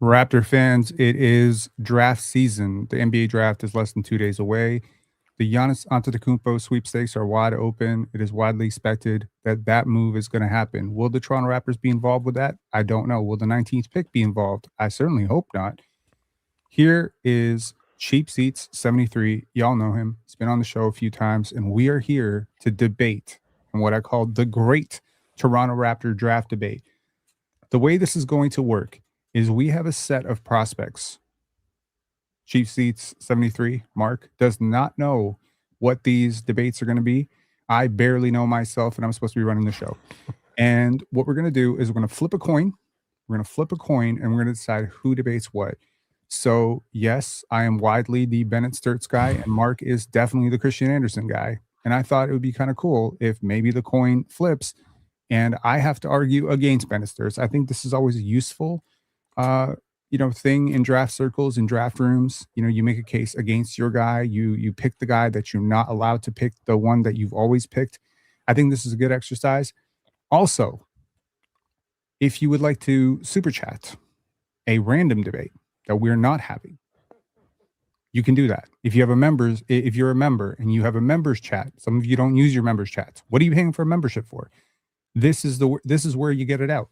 Raptor fans, it is draft season. The NBA draft is less than 2 days away. The Giannis Antetokounmpo sweepstakes are wide open. It is widely expected that that move is going to happen. Will the Toronto Raptors be involved with that? I don't know. Will the 19th pick be involved? I certainly hope not. Here is Cheap Seats 73. Y'all know him. He's been on the show a few times, and we are here to debate on what I call the great Toronto Raptor draft debate. The way this is going to work is we have a set of prospects. Cheap Seats 73, Mark, does not know what these debates are going to be. I barely know myself, and I'm supposed to be running the show. And what we're going to do is we're going to flip a coin. We're going to flip a coin, and we're going to decide who debates what. So, yes, I am widely the Bennett Stirtz guy, and Mark is definitely the Christian Anderson guy. And I thought it would be kind of cool if maybe the coin flips and I have to argue against Bennett Stirtz. I think this is always a useful thing in draft circles, in draft rooms. You make a case against your guy. You pick the guy that you're not allowed to pick, the one that you've always picked. I think this is a good exercise. Also, if you would like to super chat a random debate that we're not having, you can do that. If you're a member and you have a members chat, some of you don't use your members chats. What are you paying for a membership for? This is where you get it out.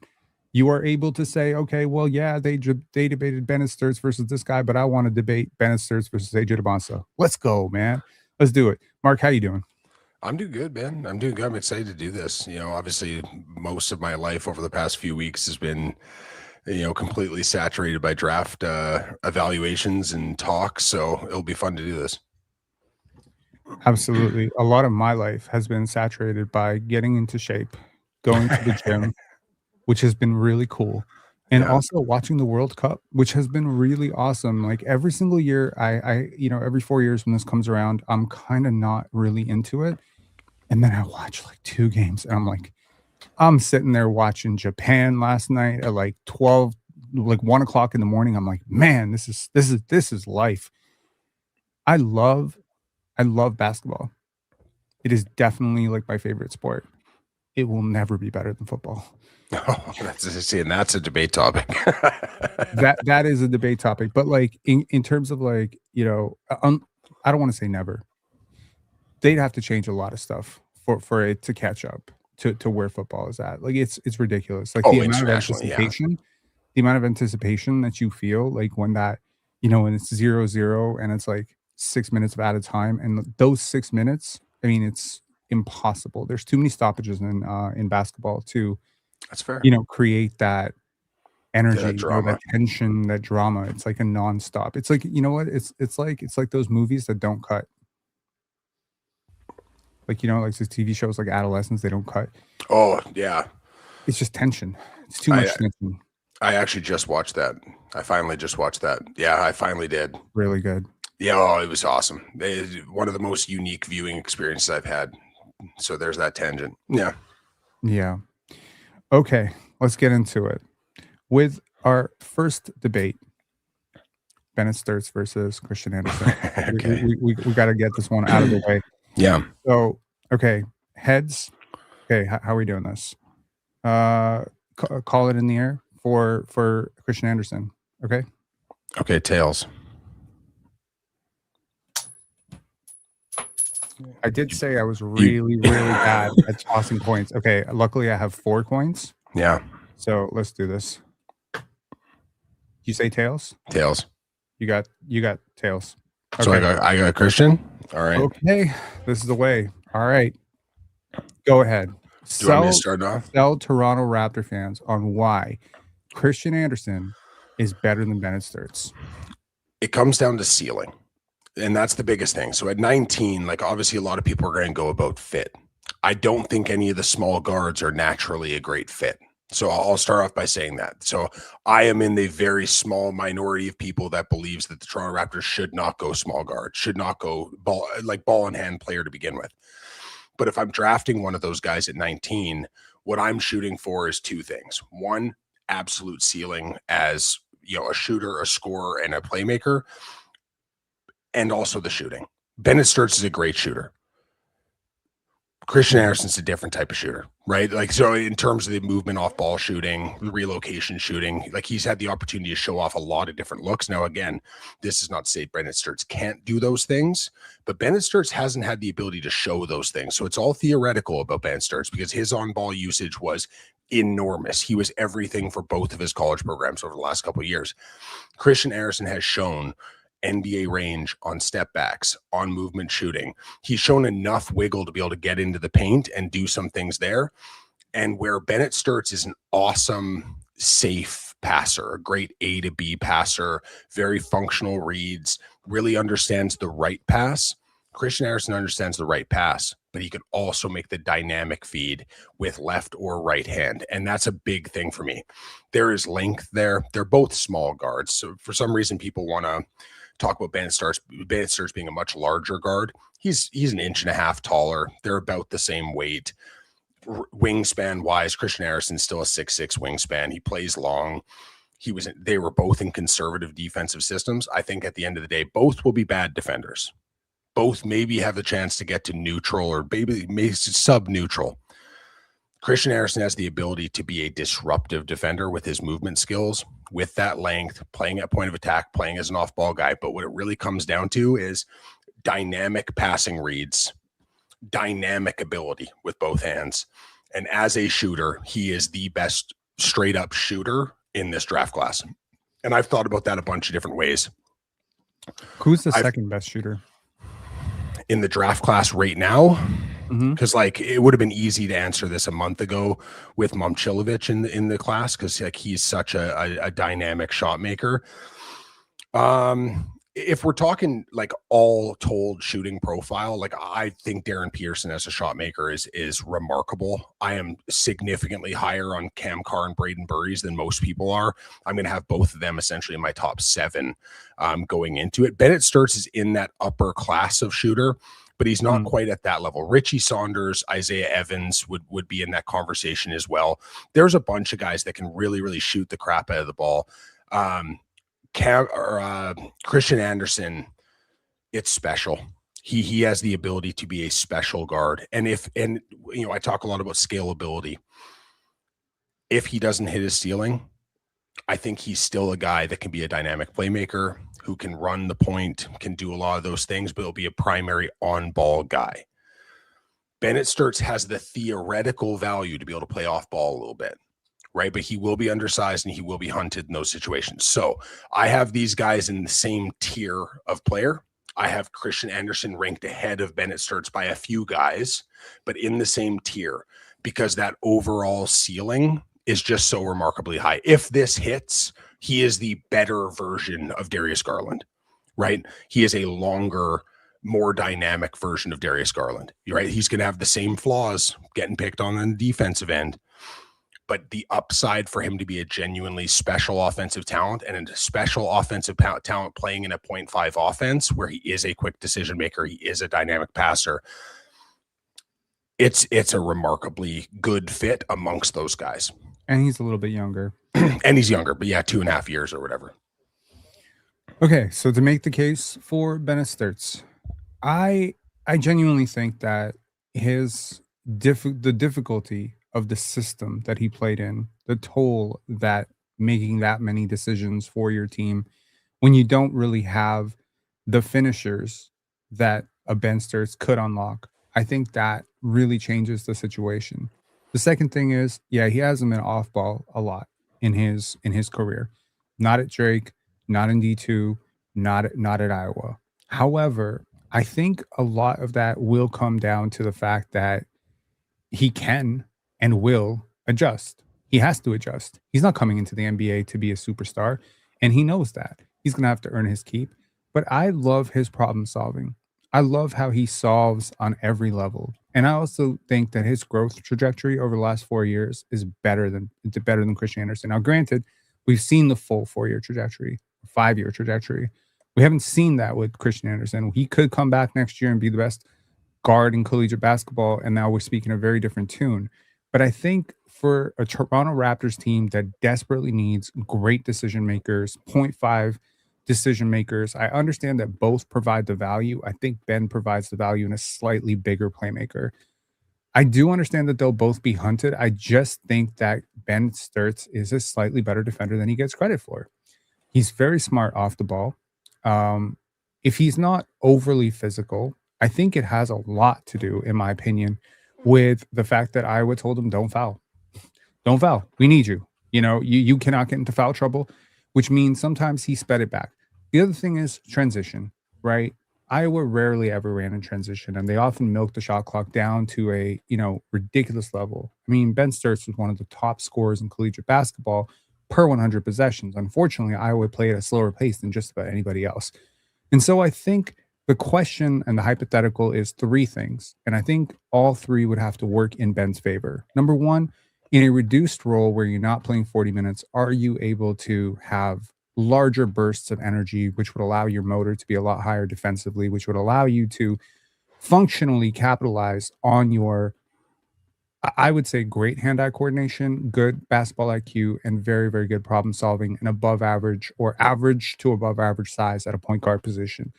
You are able to say, okay, well, yeah, they debated Bennett Stirtz versus this guy, but I want to debate Bennett Stirtz versus AJ DeBonsa. Let's go, man. Let's do it. Mark, how you doing? I'm doing good, man. I'm doing good. I'm excited to do this. Obviously, most of my life over the past few weeks has been, completely saturated by draft evaluations and talks. So it'll be fun to do this. Absolutely. A lot of my life has been saturated by getting into shape, going to the gym, which has been really cool. And also watching the World Cup, which has been really awesome. Like every single year, I every 4 years when this comes around, I'm kind of not really into it. And then I watch like 2 games and I'm sitting there watching Japan last night at like 1 o'clock in the morning. I'm like, man, this is life. I love basketball. It is definitely like my favorite sport. It will never be better than football. Oh, that's a debate topic. that is a debate topic, but like in terms of like, I don't want to say never. They'd have to change a lot of stuff for it to catch up to where football is at. Like it's ridiculous. Like the amount of anticipation that you feel like when that, when it's 0-0 and it's like 6 minutes of added time, and those 6 minutes, I mean, it's impossible. There's too many stoppages in basketball to, that's fair. Create that energy, that tension, that drama. It's like a nonstop. It's like, it's like those movies that don't cut. Like, like these TV shows like Adolescence, they don't cut. Oh, yeah. It's just tension. It's too much tension. I actually just watched that. I finally just watched that. Yeah, I finally did. Really good. Yeah, it was awesome. One of the most unique viewing experiences I've had. So there's that tangent. Yeah. Yeah. Okay, let's get into it. With our first debate, Bennett Stirtz versus Christian Anderson. Okay. We got to get this one out of the way. Yeah. So, okay, heads. Okay, how are we doing this? Call it in the air for Christian Anderson. Okay. Okay, tails. I did say I was really bad at tossing coins. Okay, luckily I have 4 coins. Yeah. So let's do this. You say tails? Tails. You got tails. Okay. So I got Christian. All right. Okay, this is the way. All right, go ahead. Do you want me to start off? Sell Toronto Raptor fans on why Christian Anderson is better than Bennett Stirtz. It comes down to ceiling. And that's the biggest thing. So at 19, like obviously a lot of people are going to go about fit. I don't think any of the small guards are naturally a great fit. So I'll start off by saying that. So I am in the very small minority of people that believes that the Toronto Raptors should not go small guard, should not go ball in hand player to begin with. But if I'm drafting one of those guys at 19, what I'm shooting for is 2 things. One, absolute ceiling as, a shooter, a scorer, and a playmaker. And also the shooting. Bennett Stirtz is a great shooter. Christian Anderson's a different type of shooter, right? Like, so in terms of the movement off ball shooting, the relocation shooting, like he's had the opportunity to show off a lot of different looks. Now, again, this is not to say Bennett Stirtz can't do those things, but Bennett Stirtz hasn't had the ability to show those things. So it's all theoretical about Bennett Stirtz because his on-ball usage was enormous. He was everything for both of his college programs over the last couple of years. Christian Anderson has shown NBA range on step backs, on movement shooting. He's shown enough wiggle to be able to get into the paint and do some things there. And where Bennett Stirtz is an awesome, safe passer, a great A to B passer, very functional reads, really understands the right pass. Christian Anderson understands the right pass, but he can also make the dynamic feed with left or right hand. And that's a big thing for me. There is length there. They're both small guards. So for some reason, people want to talk about Bennett Stirtz being a much larger guard. He's an inch and a half taller. They're about the same weight. Wingspan wise, Christian Anderson's still a 6'6" wingspan. He plays long. They were both in conservative defensive systems. I think at the end of the day, both will be bad defenders. Both maybe have a chance to get to neutral or maybe sub-neutral. Christian Anderson has the ability to be a disruptive defender with his movement skills, with that length, playing at point of attack, playing as an off-ball guy. But what it really comes down to is dynamic passing reads, dynamic ability with both hands. And as a shooter, he is the best straight-up shooter in this draft class. And I've thought about that a bunch of different ways. Who's the second best shooter in the draft class right now? Because like it would have been easy to answer this a month ago with Momcilovic in the class, because like he's such a dynamic shot maker. If we're talking like all told shooting profile, like I think Darren Pearson as a shot maker is remarkable. I am significantly higher on Cam Carr and Braden Burries than most people are. I'm going to have both of them essentially in my top 7 going into it. Bennett Stirtz is in that upper class of shooter, but he's not quite at that level. Richie Saunders, Isaiah Evans would be in that conversation as well. There's a bunch of guys that can really, really shoot the crap out of the ball. Christian Anderson, it's special. He has the ability to be a special guard. And I talk a lot about scalability. If he doesn't hit his ceiling, I think he's still a guy that can be a dynamic playmaker, who can run the point, can do a lot of those things, but he'll be a primary on-ball guy. Bennett Stirtz has the theoretical value to be able to play off ball a little bit, right? But he will be undersized and he will be hunted in those situations. So I have these guys in the same tier of player. I have Christian Anderson ranked ahead of Bennett Stirtz by a few guys, but in the same tier, because that overall ceiling is just so remarkably high. If this hits, he is the better version of Darius Garland, right? He is a longer, more dynamic version of Darius Garland, right? He's going to have the same flaws getting picked on the defensive end, but the upside for him to be a genuinely special offensive talent and a special offensive talent playing in a 0.5 offense where he is a quick decision maker, he is a dynamic passer. It's a remarkably good fit amongst those guys. And he's a little bit younger. And he's younger, but yeah, 2.5 years or whatever. Okay, so to make the case for Bennett Stirtz, I genuinely think that the difficulty of the system that he played in, the toll that making that many decisions for your team when you don't really have the finishers that a Ben Stirtz could unlock, I think that really changes the situation. The second thing is, yeah, he hasn't been off ball a lot in his career. Not at Drake, not in D2, not at Iowa. However, I think a lot of that will come down to the fact that he can and will adjust. He has to adjust. He's not coming into the NBA to be a superstar, and he knows that. He's going to have to earn his keep. But I love his problem solving. I love how he solves on every level. And I also think that his growth trajectory over the last 4 years is better than Christian Anderson. Now, granted, we've seen the full 4-year trajectory, 5-year trajectory. We haven't seen that with Christian Anderson. He could come back next year and be the best guard in collegiate basketball, and now we're speaking a very different tune. But I think for a Toronto Raptors team that desperately needs great decision makers, 0.5 decision makers, I understand that both provide the value. I think Ben provides the value in a slightly bigger playmaker. I do understand that they'll both be hunted. I just think that Ben Stirtz is a slightly better defender than he gets credit for. He's very smart off the ball. Um, if he's not overly physical, I think it has a lot to do, in my opinion, with the fact that Iowa told him, don't foul. Don't foul. We need you. You cannot get into foul trouble, which means sometimes he sped it back. The other thing is transition, right? Iowa rarely ever ran in transition, and they often milked the shot clock down to a ridiculous level. I mean, Ben Sturz was one of the top scorers in collegiate basketball per 100 possessions. Unfortunately, Iowa played at a slower pace than just about anybody else. And so I think the question and the hypothetical is three things. And I think all three would have to work in Ben's favor. Number one, in a reduced role where you're not playing 40 minutes, are you able to have larger bursts of energy, which would allow your motor to be a lot higher defensively, which would allow you to functionally capitalize on your, I would say, great hand-eye coordination, good basketball IQ, and very, very good problem solving, and above average or average to above average size at a point guard position.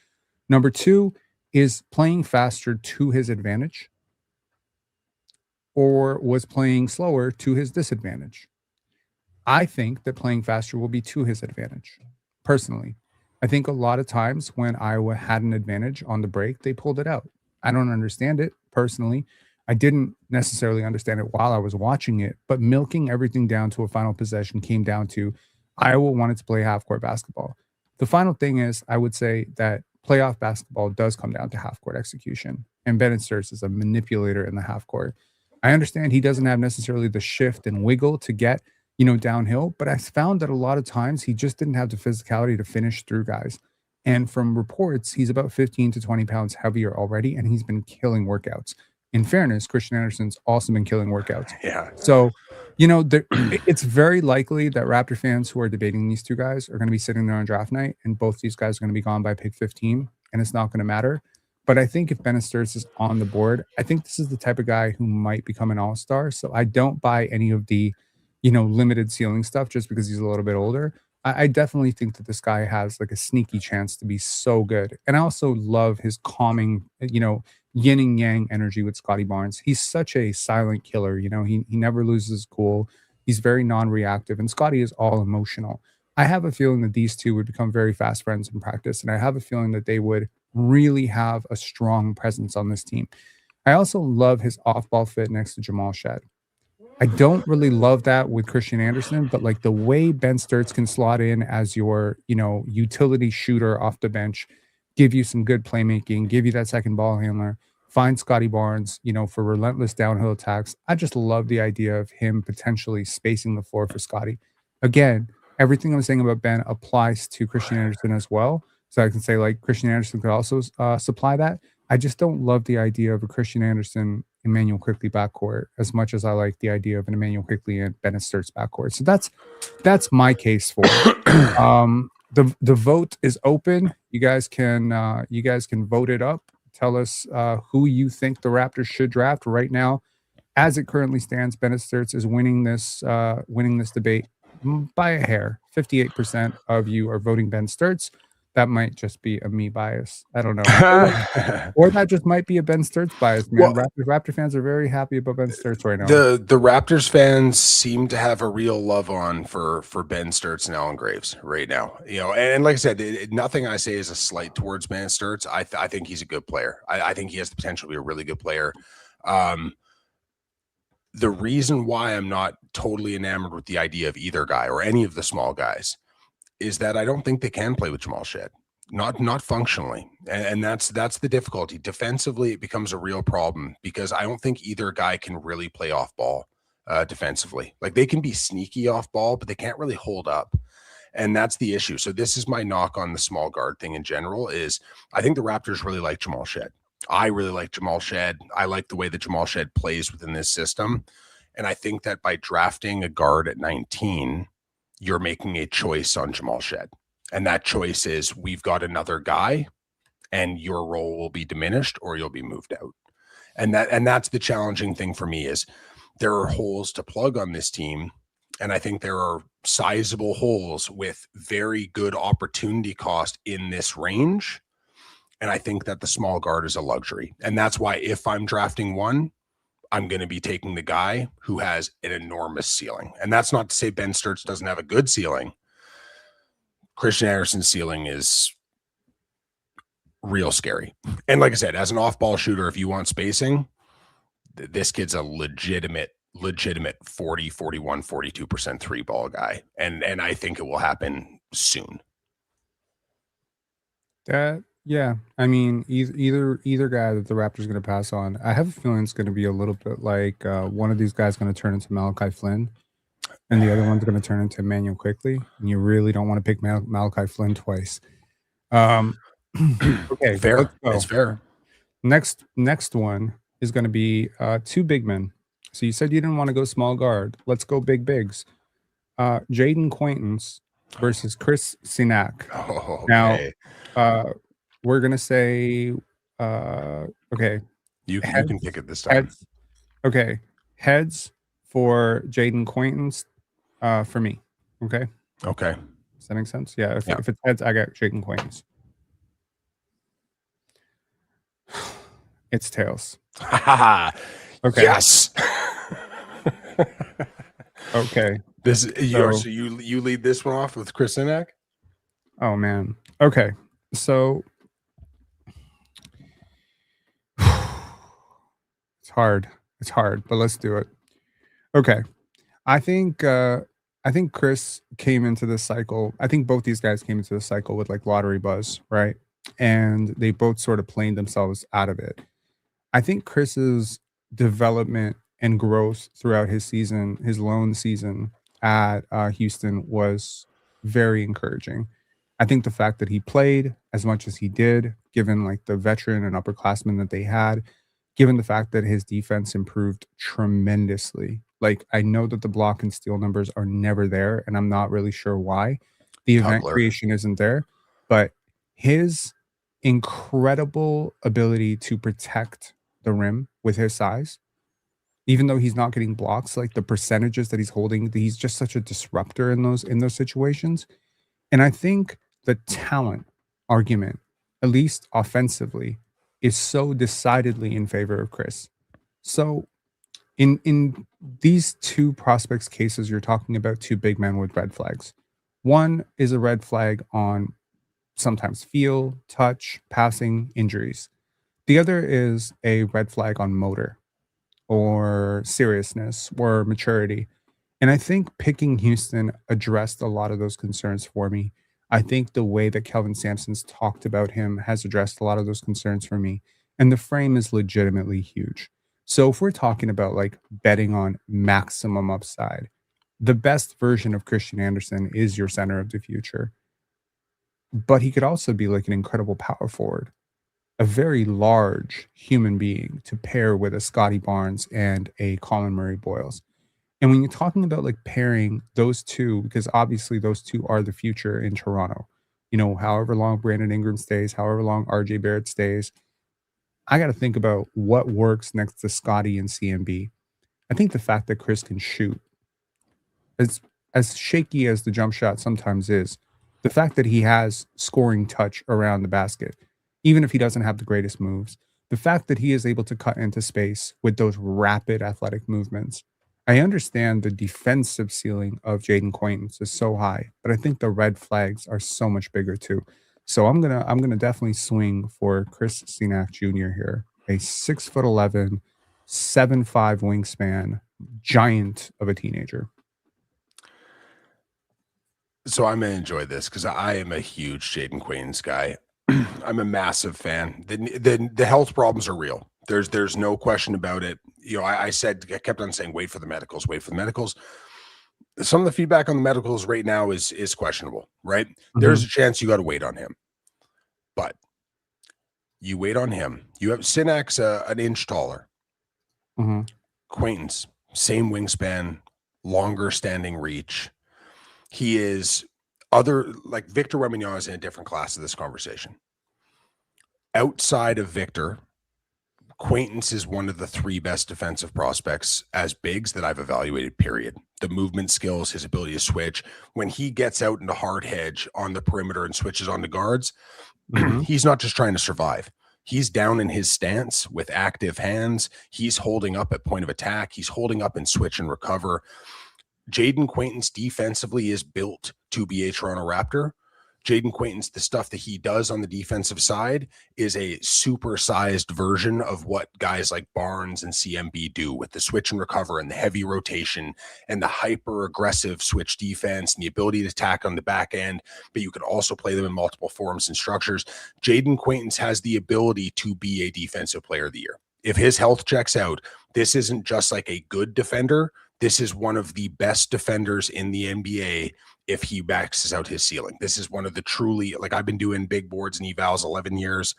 Number two is playing faster to his advantage, or was playing slower to his disadvantage. I think that playing faster will be to his advantage. Personally, I think a lot of times when Iowa had an advantage on the break, they pulled it out. I don't understand it personally. I didn't necessarily understand it while I was watching it, but milking everything down to a final possession came down to Iowa wanted to play half court basketball. The final thing is, I would say that playoff basketball does come down to half court execution, and Ben Sturz is a manipulator in the half court. I understand he doesn't have necessarily the shift and wiggle to get downhill. But I found that a lot of times he just didn't have the physicality to finish through guys. And from reports, he's about 15 to 20 pounds heavier already, and he's been killing workouts. In fairness, Christian Anderson's also been killing workouts. Yeah. So, it's very likely that Raptor fans who are debating these two guys are going to be sitting there on draft night, and both these guys are going to be gone by pick 15, and it's not going to matter. But I think if Ben Sturz is on the board, I think this is the type of guy who might become an all-star. So I don't buy any of the limited ceiling stuff just because he's a little bit older. I definitely think that this guy has like a sneaky chance to be so good. And I also love his calming, yin and yang energy with Scotty Barnes. He's such a silent killer. He never loses his cool. He's very non-reactive, and Scotty is all emotional. I have a feeling that these two would become very fast friends in practice, and I have a feeling that they would really have a strong presence on this team. I also love his off-ball fit next to Jamal Shead. I don't really love that with Christian Anderson, but like the way Ben Sturz can slot in as your, utility shooter off the bench, give you some good playmaking, give you that second ball handler, find Scotty Barnes, for relentless downhill attacks. I just love the idea of him potentially spacing the floor for Scotty. Again, everything I'm saying about Ben applies to Christian Anderson as well. So I can say like Christian Anderson could also supply that. I just don't love the idea of a Christian Anderson Emmanuel Quickley backcourt as much as I like the idea of an Emmanuel Quickley and Bennett Sturtz backcourt. So that's my case for it. The vote is open. You guys can vote it up. Tell us who you think the Raptors should draft right now. As it currently stands, Bennett Sturtz is winning this debate by a hair. 58% of you are voting Ben Sturtz. That might just be a me bias. I don't know. Or that just might be a Ben Sturtz bias, man. Well, Raptor fans are very happy about Ben Sturtz right now. The Raptors fans seem to have a real love on for Ben Sturtz and Allen Graves right now. And like I said, nothing I say is a slight towards Ben Sturtz. I think he's a good player. I think he has the potential to be a really good player. The reason why I'm not totally enamored with the idea of either guy or any of the small guys is that I don't think they can play with Jamal Shead, not functionally, and that's the difficulty. Defensively, it becomes a real problem because I don't think either guy can really play off ball defensively. Like they can be sneaky off ball, but they can't really hold up, and that's the issue. So this is my knock on the small guard thing in general. Is I think the Raptors really like Jamal Shead. I really like Jamal Shead. I like the way that Jamal Shead plays within this system, and I think that by drafting a guard at 19. You're making a choice on Jamal Shead. And that choice is we've got another guy and your role will be diminished or you'll be moved out. And that's the challenging thing for me is there are holes to plug on this team. And I think there are sizable holes with very good opportunity cost in this range. And I think that the small guard is a luxury. And that's why if I'm drafting one, I'm going to be taking the guy who has an enormous ceiling. And that's not to say Ben Stirtz doesn't have a good ceiling. Christian Anderson's ceiling is real scary. And like I said, as an off-ball shooter, if you want spacing, this kid's a legitimate 40, 41, 42% three ball guy. And I think it will happen soon. Yeah. I mean, either guy that the Raptors are going to pass on. I have a feeling it's going to be a little bit like one of these guys going to turn into Malachi Flynn, and the other one's going to turn into Emmanuel Quickly. And you really don't want to pick Malachi Flynn twice. Okay, fair. Let's go. It's fair. Next one is going to be two big men. So you said you didn't want to go small guard. Let's go bigs. Jaden Quaintance versus Chris Cenac. Oh, okay. Now, we're gonna say, okay. You can pick it this time. Heads. Okay, heads for Jaden Quaintance. For me. Okay. Okay. Does that make sense? Yeah. If it's heads, I got Jaden Quaintance. It's tails. Okay. Yes. Okay. So you lead this one off with Chris Cenac? Oh man. Okay. So it's hard, but let's do it. Okay. I think Chris came into this cycle. I think both these guys came into the cycle with like lottery buzz, right? And they both sort of planed themselves out of it. I think Chris's development and growth throughout his season, his lone season at Houston, was very encouraging. I think the fact that he played as much as he did, given like the veteran and upperclassmen that they had, given the fact that his defense improved tremendously. Like, I know that the block and steal numbers are never there, and I'm not really sure why. The event creation isn't there, but his incredible ability to protect the rim with his size, even though he's not getting blocks, like the percentages that he's holding, he's just such a disruptor in those situations. And I think the talent argument, at least offensively, is so decidedly in favor of Chris. So in these two prospects cases, you're talking about two big men with red flags. One is a red flag on sometimes feel, touch, passing, injuries. The other is a red flag on motor or seriousness or maturity. And I think picking Houston addressed a lot of those concerns for me. I think the way that Kelvin Sampson's talked about him has addressed a lot of those concerns for me. And the frame is legitimately huge. So if we're talking about like betting on maximum upside, the best version of Christian Anderson is your center of the future. But he could also be like an incredible power forward, a very large human being to pair with a Scotty Barnes and a Colin Murray Boyles. And when you're talking about like pairing those two, because obviously those two are the future in Toronto, you know, however long Brandon Ingram stays, however long RJ Barrett stays, I got to think about what works next to Scotty and CMB. I think the fact that Chris can shoot, as shaky as the jump shot sometimes is, the fact that he has scoring touch around the basket, even if he doesn't have the greatest moves, the fact that he is able to cut into space with those rapid athletic movements. I understand the defensive ceiling of Jaden Quaintance is so high, but I think the red flags are so much bigger too. So I'm gonna definitely swing for Chris Cenac Jr. here, a 6'11", 7'5" wingspan, giant of a teenager. So I'm gonna enjoy this because I am a huge Jaden Quaintance guy. I'm a massive fan. The health problems are real. There's no question about it. You know, I kept on saying, wait for the medicals, wait for the medicals. Some of the feedback on the medicals right now is questionable, right? Mm-hmm. There's a chance you got to wait on him, but you wait on him. You have Cenac's an inch taller. Mm-hmm. Quaintance, same wingspan, longer standing reach. He is like Victor Wembanyama is in a different class of this conversation. Outside of Victor, Quaintance is one of the three best defensive prospects as bigs that I've evaluated, period. The movement skills, his ability to switch. When he gets out into hard hedge on the perimeter and switches on the guards, mm-hmm. He's not just trying to survive. He's down in his stance with active hands. He's holding up at point of attack. He's holding up in switch and recover. Jaden Quaintance defensively is built to be a Toronto Raptor. Jaden Quaintance, the stuff that he does on the defensive side is a supersized version of what guys like Barnes and CMB do with the switch and recover and the heavy rotation and the hyper aggressive switch defense and the ability to attack on the back end, but you could also play them in multiple forms and structures. Jaden Quaintance has the ability to be a defensive player of the year. If his health checks out, this isn't just like a good defender. This is one of the best defenders in the NBA if he maxes out his ceiling. This is one of the truly, like, I've been doing big boards and evals 11 years.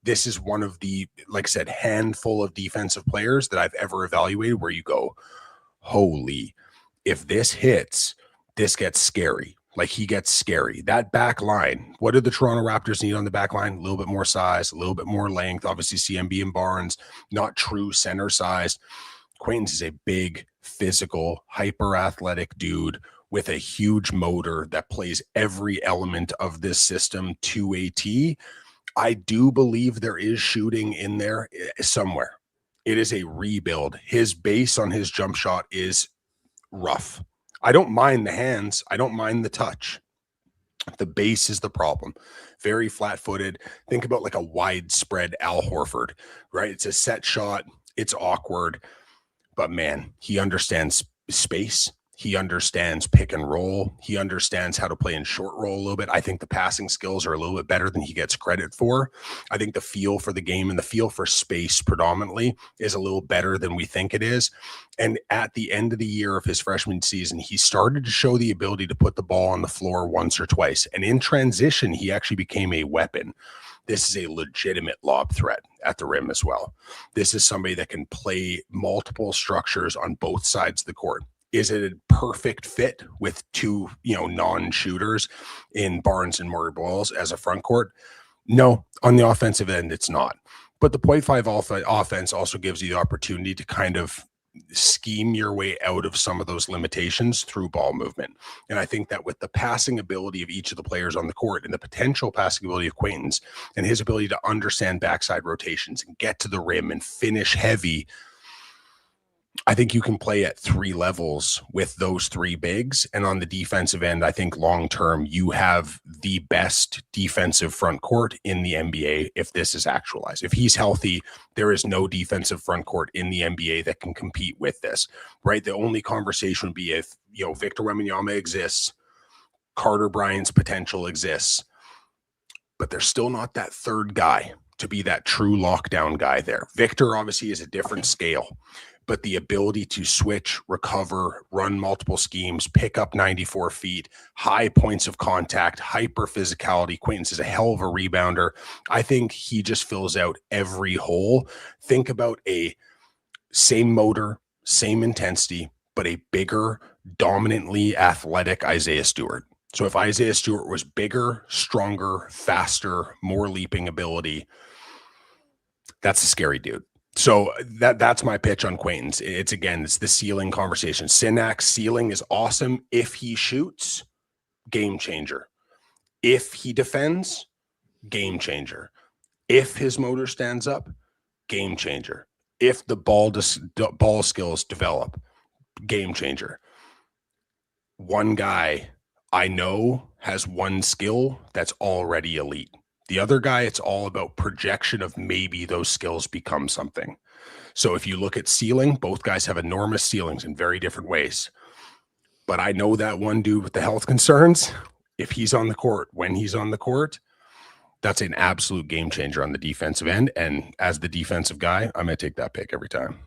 This is one of the, like I said, handful of defensive players that I've ever evaluated where you go, holy, if this hits, this gets scary. Like, he gets scary. That back line, what do the Toronto Raptors need on the back line? A little bit more size, a little bit more length. Obviously, CMB and Barnes, not true center size. Quaintance is a big, physical, hyper athletic dude with a huge motor that plays every element of this system to a T. I do believe there is shooting in there somewhere. It is a rebuild. His base on his jump shot is rough. I don't mind the hands. I don't mind the touch. The base is the problem. Very flat-footed. Think about like a widespread Al Horford, right? It's a set shot. It's awkward. But man, he understands space. He understands pick and roll. He understands how to play in short roll a little bit. I think the passing skills are a little bit better than he gets credit for. I think the feel for the game and the feel for space predominantly is a little better than we think it is. And at the end of the year of his freshman season, he started to show the ability to put the ball on the floor once or twice. And in transition, he actually became a weapon. This is a legitimate lob threat at the rim as well. This is somebody that can play multiple structures on both sides of the court. Is it a perfect fit with two, non-shooters in Barnes and Morez as a front court? No, on the offensive end, it's not. But the 0.5 offense also gives you the opportunity to kind of scheme your way out of some of those limitations through ball movement. And I think that with the passing ability of each of the players on the court and the potential passing ability of Quaintance and his ability to understand backside rotations and get to the rim and finish heavy, I think you can play at three levels with those three bigs. And on the defensive end, I think long-term, you have the best defensive front court in the NBA if this is actualized. If he's healthy, there is no defensive front court in the NBA that can compete with this, right? The only conversation would be if, Victor Wembanyama exists, Carter Bryant's potential exists, but there's still not that third guy to be that true lockdown guy there. Victor obviously is a different scale, but the ability to switch, recover, run multiple schemes, pick up 94 feet, high points of contact, hyper physicality. Quaintance is a hell of a rebounder. I think he just fills out every hole. Think about a same motor, same intensity, but a bigger, dominantly athletic Isaiah Stewart. So if Isaiah Stewart was bigger, stronger, faster, more leaping ability, that's a scary dude. So that's my pitch on Quaintance. It's the ceiling conversation. Cenac's ceiling is awesome. If he shoots, game changer. If he defends, game changer. If his motor stands up, game changer. If the ball skills develop, game changer. One guy I know has one skill that's already elite. The other guy, it's all about projection of maybe those skills become something. So if you look at ceiling, both guys have enormous ceilings in very different ways. But I know that one dude with the health concerns, if he's on the court, when he's on the court, that's an absolute game changer on the defensive end. And as the defensive guy, I'm going to take that pick every time.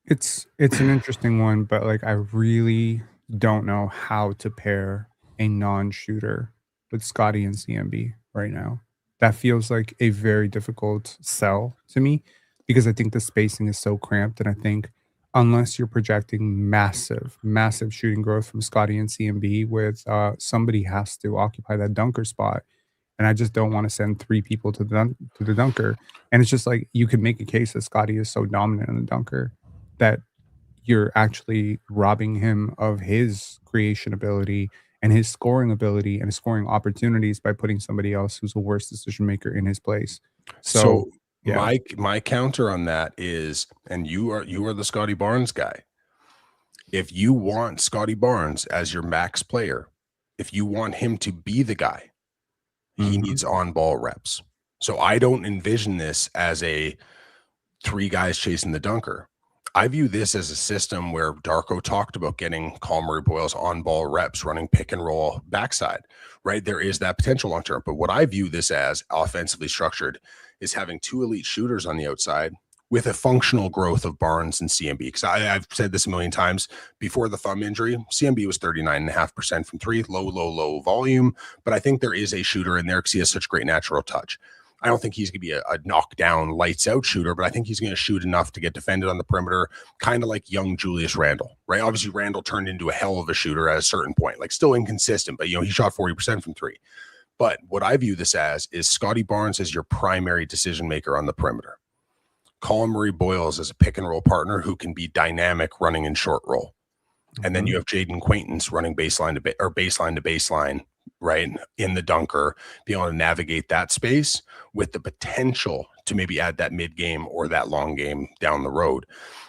It's an interesting one, but I really don't know how to pair a non-shooter with Scottie and CMB right now. That feels like a very difficult sell to me because I think the spacing is so cramped. And I think unless you're projecting massive, massive shooting growth from Scottie and CMB with somebody has to occupy that dunker spot. And I just don't want to send three people to the dunker. And it's just you could make a case that Scottie is so dominant in the dunker that you're actually robbing him of his creation ability and his scoring ability and his scoring opportunities by putting somebody else who's a worse decision maker in his place. So, So yeah. my counter on that is, and you are the Scotty Barnes guy. If you want Scotty Barnes as your max player, if you want him to be the guy, he needs on-ball reps. So I don't envision this as a 3 guys chasing the dunker. I view this as a system where Darko talked about getting Murray Boyle's on-ball reps, running pick and roll backside, right? There is that potential long term. But what I view this as offensively structured is having 2 elite shooters on the outside with a functional growth of Barnes and CMB. Because I've said this a million times before the thumb injury, CMB was 39.5% from 3, low volume. But I think there is a shooter in there because he has such great natural touch. I don't think he's going to be a knockdown, lights out shooter, but I think he's going to shoot enough to get defended on the perimeter, kind of like young Julius Randle, right? Obviously, Randle turned into a hell of a shooter at a certain point, like still inconsistent, but, he shot 40% from 3. But what I view this as is Scotty Barnes as your primary decision maker on the perimeter. Murray Boyles as a pick and roll partner who can be dynamic running in short roll. And then you have Jaden Quaintance running baseline to baseline, right, in the dunker, be able to navigate that space with the potential to maybe add that mid game or that long game down the road.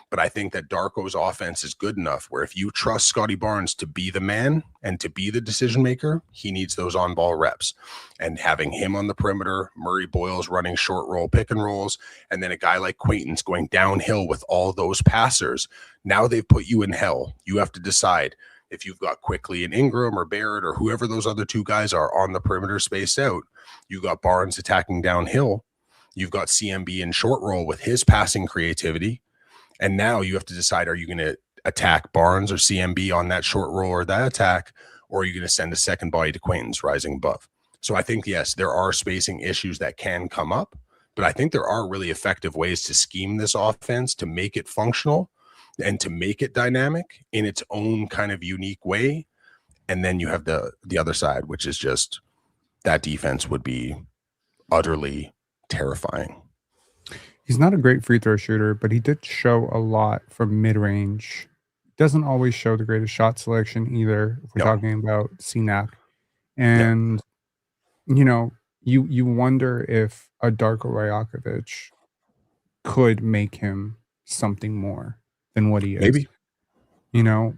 But I think that Darko's offense is good enough where if you trust Scotty Barnes to be the man and to be the decision maker, he needs those on-ball reps. And having him on the perimeter, Murray Boyles running short roll pick and rolls, and then a guy like Quaintance going downhill with all those passers, now they've put you in hell. You have to decide if you've got Quickly and Ingram or Barrett or whoever those other 2 guys are on the perimeter spaced out. You got Barnes attacking downhill. You've got CMB in short roll with his passing creativity. And now you have to decide, are you going to attack Barnes or CMB on that short roll or that attack, or are you going to send a second body to Quaintance rising above? So I think, yes, there are spacing issues that can come up, but I think there are really effective ways to scheme this offense to make it functional and to make it dynamic in its own kind of unique way. And then you have the other side, which is just that defense would be utterly terrifying. He's not a great free throw shooter, but he did show a lot from mid-range. Doesn't always show the greatest shot selection either, if we're talking about Cenac. And, you wonder if a Darko Rajakovic could make him something more than what he is. Maybe.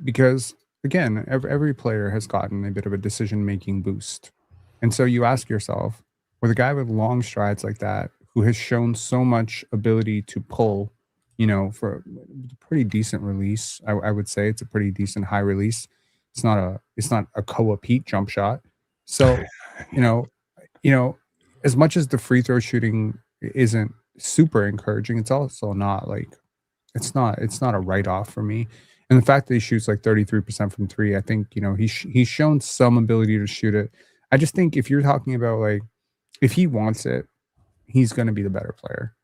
Because, again, every player has gotten a bit of a decision-making boost. And so you ask yourself, with a guy with long strides like that, who has shown so much ability to pull, for a pretty decent release. I would say it's a pretty decent high release. It's not a Koa Pete jump shot. So, as much as the free throw shooting isn't super encouraging, it's also not like it's not a write-off for me. And the fact that he shoots like 33% from 3, I think, he's shown some ability to shoot it. I just think if you're talking about like if he wants it, he's going to be the better player,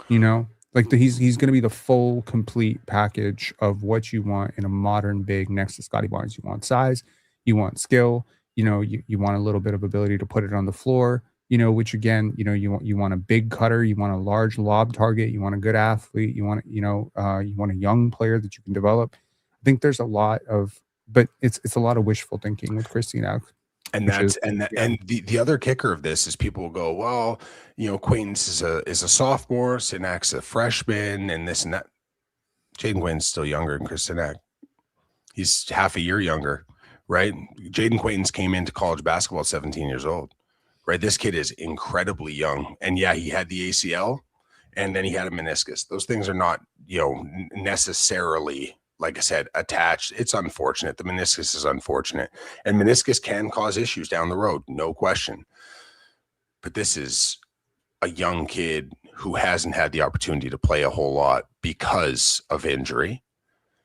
he's going to be the full complete package of what you want in a modern big next to Scotty Barnes. You want size, you want skill, you want a little bit of ability to put it on the floor, which again, you want a big cutter, you want a large lob target, you want a good athlete, you want, you want a young player that you can develop. I think there's a lot of, but it's a lot of wishful thinking with Cenac. And the other kicker of this is people will go, well, Quaintance is a sophomore, Cenac's a freshman, and this and that. Jaden Quaintance is still younger than Cenac. He's half a year younger, right? Jaden Quaintance came into college basketball at 17 years old, right? This kid is incredibly young, and yeah, he had the ACL, and then he had a meniscus. Those things are not, necessarily, like I said, attached. It's unfortunate. The meniscus is unfortunate. And meniscus can cause issues down the road, no question. But this is a young kid who hasn't had the opportunity to play a whole lot because of injury.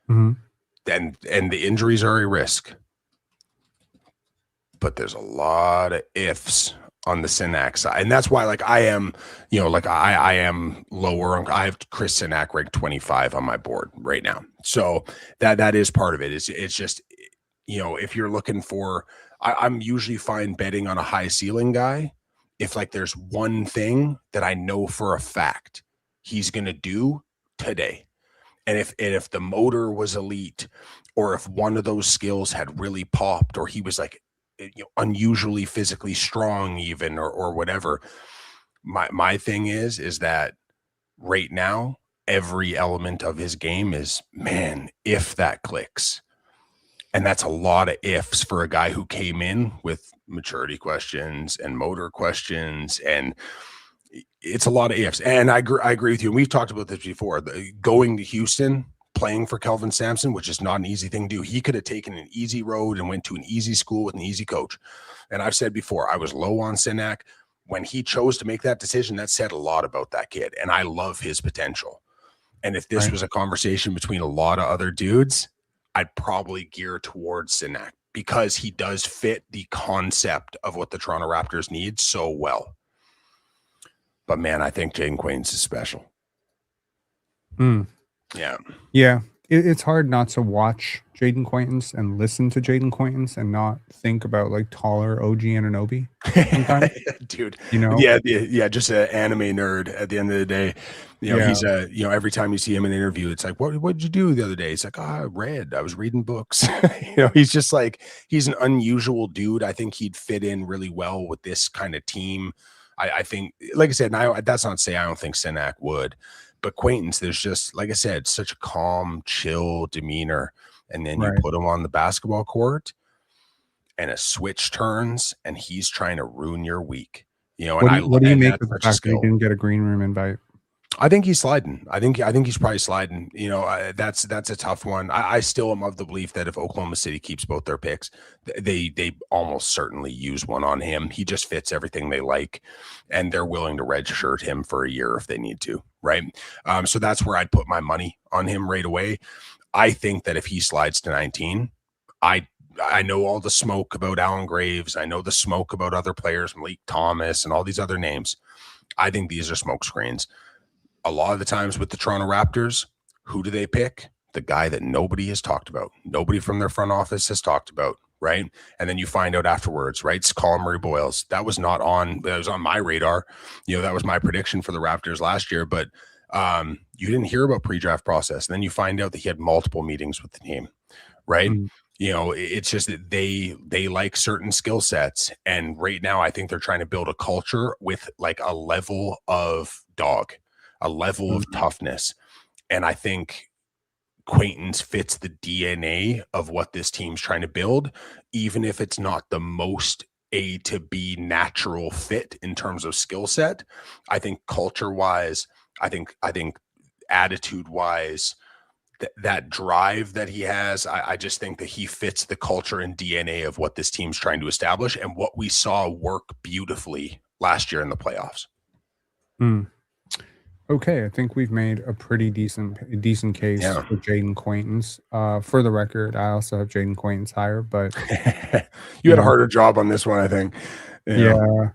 And the injuries are a risk. But there's a lot of ifs on the Cenac side. And that's why, I am, I am lower. I have Chris Cenac ranked 25 on my board right now. So that is part of it. It's just, if you're looking for, I'm usually fine betting on a high ceiling guy. If there's one thing that I know for a fact he's going to do today. And if the motor was elite, or if one of those skills had really popped, or he was unusually physically strong even or whatever. My thing is that right now, every element of his game is, man, if that clicks. And that's a lot of ifs for a guy who came in with maturity questions and motor questions, and it's a lot of ifs. And I agree with you. And we've talked about this before. Going to Houston, playing for Kelvin Sampson, which is not an easy thing to do. He could have taken an easy road and went to an easy school with an easy coach. And I've said before, I was low on Cenac. When he chose to make that decision, that said a lot about that kid. And I love his potential. And if this was a conversation between a lot of other dudes, I'd probably gear towards Cenac because he does fit the concept of what the Toronto Raptors need so well. But man, I think Jaden Quaintance is special. Yeah. Yeah. It's hard not to watch Jaden Quaintance and listen to Jaden Quaintance and not think about like taller OG Anunoby. Dude, you know? Yeah. Just an anime nerd at the end of the day. He's every time you see him in an interview, it's like, what did you do the other day? He's like, I read, I was reading books. He's just like, he's an unusual dude. I think he'd fit in really well with this kind of team. I think, like I said, that's not to say I don't think Cenac would, but Quaintance, there's just, like I said, such a calm, chill demeanor. And then you put him on the basketball court and a switch turns and he's trying to ruin your week. What do you make of the fact that he didn't get a green room invite? I think he's sliding. I think he's probably sliding. That's a tough one. I still am of the belief that if Oklahoma City keeps both their picks, they almost certainly use one on him. He just fits everything they like, and they're willing to redshirt him for a year if they need to, right? So that's where I'd put my money on him right away. I think that if he slides to 19, I know all the smoke about Allen Graves. I know the smoke about other players, Malik Thomas, and all these other names. I think these are smoke screens. A lot of the times with the Toronto Raptors, who do they pick? The guy that nobody has talked about. Nobody from their front office has talked about, right? And then you find out afterwards, right? It's Colin Murray Boyles. That was on my radar. That was my prediction for the Raptors last year, but you didn't hear about pre-draft process. And then you find out that he had multiple meetings with the team, right? It's just that they like certain skill sets. And right now, I think they're trying to build a culture with like a level of dog, a level of toughness. And I think Quaintance fits the DNA of what this team's trying to build, even if it's not the most A to B natural fit in terms of skill set. I think culture wise, I think attitude wise, that drive that he has, I just think that he fits the culture and DNA of what this team's trying to establish and what we saw work beautifully last year in the playoffs. Okay, I think we've made a pretty decent case for Jaden Quaintance. For the record, I also have Jaden Quaintance higher, but you had a harder job on this one, I think. Yeah.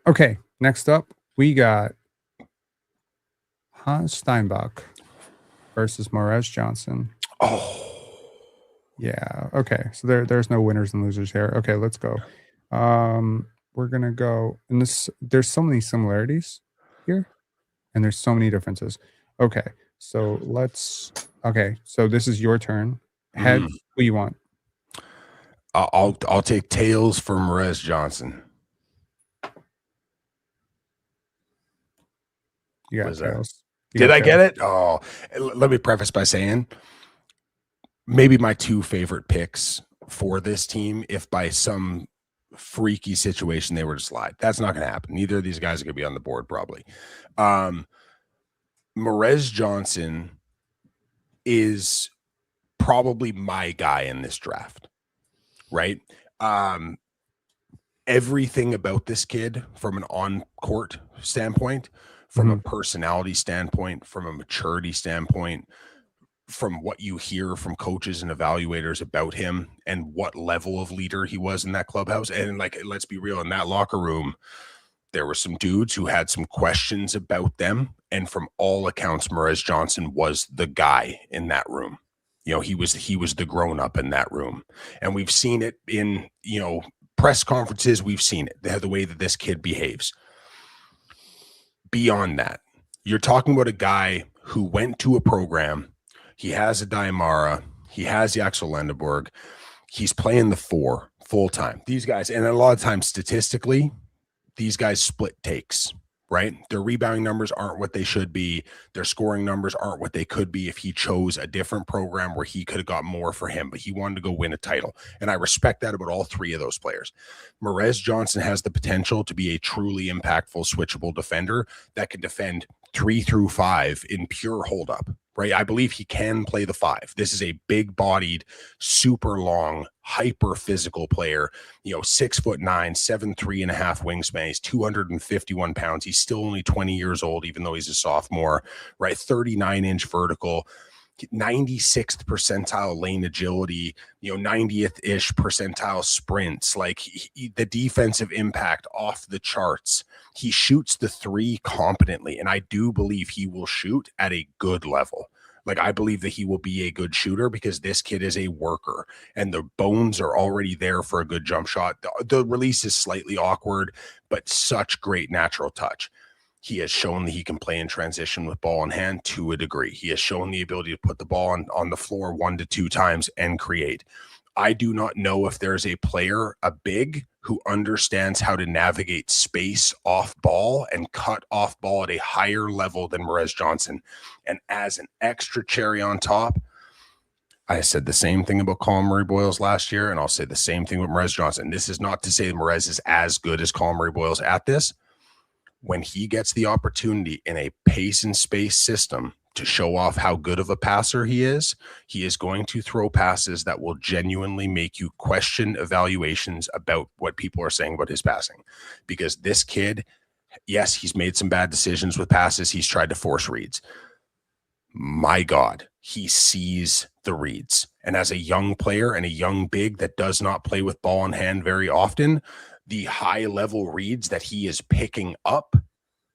Okay, next up we got Hans Steinbach versus Morez Johnson. Oh, yeah. Okay, so there's no winners and losers here. Okay, let's go. We're gonna go, and there's so many similarities here. And there's so many differences. Okay, so so this is your turn. Heads, who you want? I'll take tails for Morez Johnson. You got tails. Did I get it? Oh, let me preface by saying maybe my two favorite picks for this team, if by some freaky situation they were to slide. That's not going to happen. Neither of these guys are going to be on the board probably. Morez Johnson is probably my guy in this draft, right? Everything about this kid from an on-court standpoint, from a personality standpoint, from a maturity standpoint, from what you hear from coaches and evaluators about him and what level of leader he was in that clubhouse. And like, let's be real, in that locker room, there were some dudes who had some questions about them. And from all accounts, Morez Johnson was the guy in that room. He was the grown-up in that room. And we've seen it in, press conferences. We've seen it, the way that this kid behaves. Beyond that, you're talking about a guy who went to a program. He has a Daimara. He has the Axel Lendeborg. He's playing the 4 full time. These guys, and a lot of times statistically, these guys split takes, right? Their rebounding numbers aren't what they should be. Their scoring numbers aren't what they could be if he chose a different program where he could have got more for him, but he wanted to go win a title. And I respect that about all three of those players. Morez Johnson has the potential to be a truly impactful, switchable defender that can defend 3 through 5 in pure holdup, right? I believe he can play the 5. This is a big-bodied, super long, hyper physical player, 6'9", 7'3.5" wingspan. He's 251 pounds. He's still only 20 years old, even though he's a sophomore, right? 39-inch vertical, 96th percentile lane agility, 90th-ish percentile sprints. Like the defensive impact off the charts. He shoots the 3 competently, and I do believe he will shoot at a good level. Like, I believe that he will be a good shooter because this kid is a worker and the bones are already there for a good jump shot. The release is slightly awkward, but such great natural touch. He has shown that he can play in transition with ball in hand to a degree. He has shown the ability to put the ball on the floor 1 to 2 times and create. I do not know if there's a player, a big, who understands how to navigate space off ball and cut off ball at a higher level than Morez Johnson. And as an extra cherry on top, I said the same thing about Colin Murray-Boyles last year, and I'll say the same thing with Morez Johnson. This is not to say that Morez is as good as Colin Murray-Boyles at this. When he gets the opportunity in a pace and space system to show off how good of a passer he is going to throw passes that will genuinely make you question evaluations about what people are saying about his passing. Because this kid, yes, he's made some bad decisions with passes. He's tried to force reads. My God, he sees the reads. And as a young player and a young big that does not play with ball in hand very often, the high level reads that he is picking up,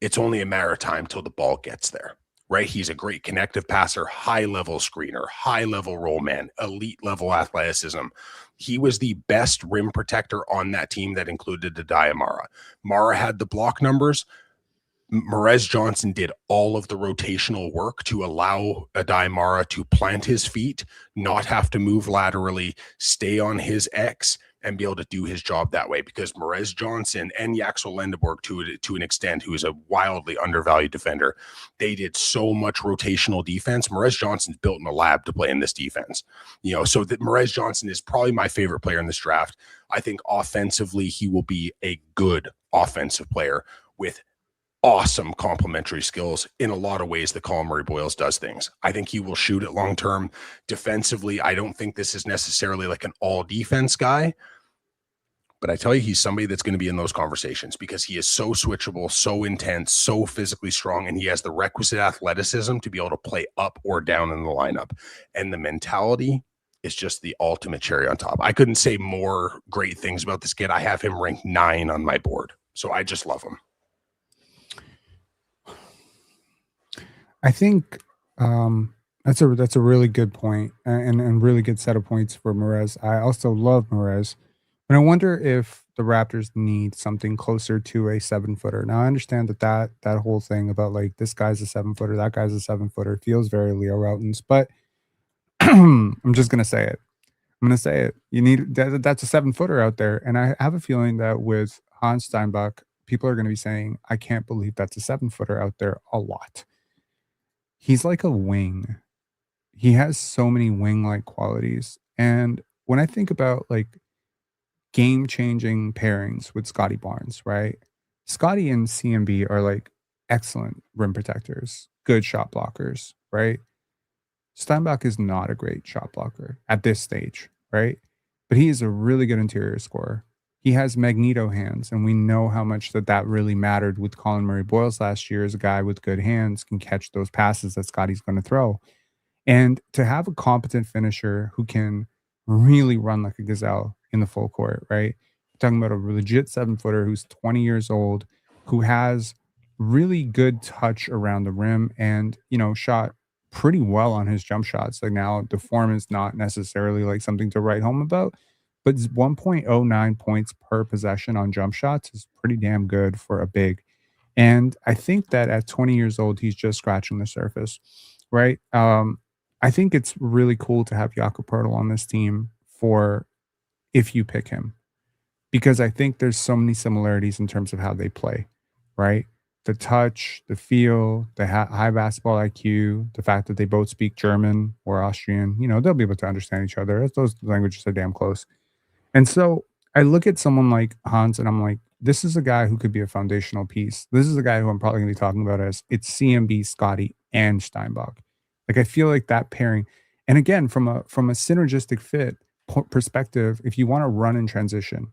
it's only a matter of time till the ball gets there, right? He's a great connective passer, high level screener, high level roll man, elite level athleticism. He was the best rim protector on that team that included Addae Mara. Mara had the block numbers. Morez Johnson did all of the rotational work to allow Addae Mara to plant his feet, not have to move laterally, stay on his X, and be able to do his job that way. Because Morez Johnson and Yaxel Lendeborg, to an extent, who is a wildly undervalued defender, they did so much rotational defense. Morez Johnson's built in a lab to play in this defense. So that Morez Johnson is probably my favorite player in this draft. I think offensively, he will be a good offensive player with awesome complementary skills in a lot of ways that Colin Murray-Boyles does things. I think he will shoot it long term. Defensively, I don't think this is necessarily like an all defense guy, but I tell you, he's somebody that's going to be in those conversations because he is so switchable, so intense, so physically strong, and he has the requisite athleticism to be able to play up or down in the lineup. And the mentality is just the ultimate cherry on top. I couldn't say more great things about this kid. I have him ranked 9 on my board, so I just love him. I think that's a really good point and really good set of points for Morez. I also love Morez, and I wonder if the Raptors need something closer to a 7-footer. Now I understand that whole thing about like this guy's a 7-footer, that guy's a 7-footer feels very Leo Routens, but I'm just gonna say it. I'm gonna say it. You need that's a 7-footer out there, and I have a feeling that with Hans Steinbach, people are gonna be saying, "I can't believe that's a 7-footer out there" a lot. He's like a wing. He has so many wing-like qualities. And when I think about like game-changing pairings with Scotty Barnes, right? Scotty and CMB are like excellent rim protectors, good shot blockers, right? Steinbach is not a great shot blocker at this stage, right? But he is a really good interior scorer. He has magneto hands, and we know how much that really mattered with Colin Murray-Boyles last year as a guy with good hands can catch those passes that Scotty's going to throw. And to have a competent finisher who can really run like a gazelle in the full court, right? We're talking about a legit 7-footer who's 20 years old, who has really good touch around the rim and, shot pretty well on his jump shots. Like now the form is not necessarily like something to write home about, but 1.09 points per possession on jump shots is pretty damn good for a big. And I think that at 20 years old, he's just scratching the surface, right? I think it's really cool to have Jakob Poeltl on this team for if you pick him, because I think there's so many similarities in terms of how they play, right? The touch, the feel, the high basketball IQ, the fact that they both speak German or Austrian, they'll be able to understand each other. Those languages are damn close. And so I look at someone like Hans and I'm like, this is a guy who could be a foundational piece. This is a guy who I'm probably going to be talking about as it's CMB, Scotty, and Steinbach. Like I feel like that pairing, and again, from a synergistic fit perspective, if you want to run in transition,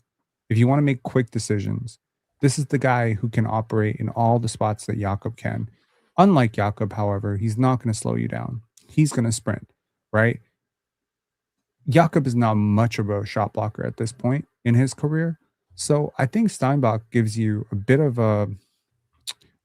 if you want to make quick decisions, this is the guy who can operate in all the spots that Jakob can. Unlike Jakob, however, he's not going to slow you down. He's going to sprint, right? Jakob is not much of a shot blocker at this point in his career. So I think Steinbach gives you a bit of a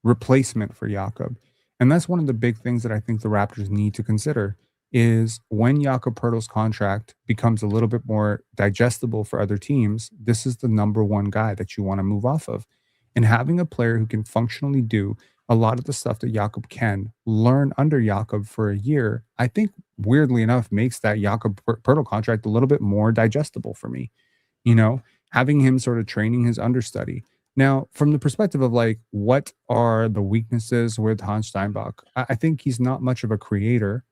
replacement for Jakob. And that's one of the big things that I think the Raptors need to consider is when Jakob Poeltl's contract becomes a little bit more digestible for other teams, this is the number one guy that you want to move off of. And having a player who can functionally do a lot of the stuff that Jakob can learn under Jakob for a year, I think weirdly enough makes that Jakob Poeltl contract a little bit more digestible for me. You know, having him sort of training his understudy. Now, from the perspective of like, what are the weaknesses with Hans Steinbach? I think he's not much of a creator,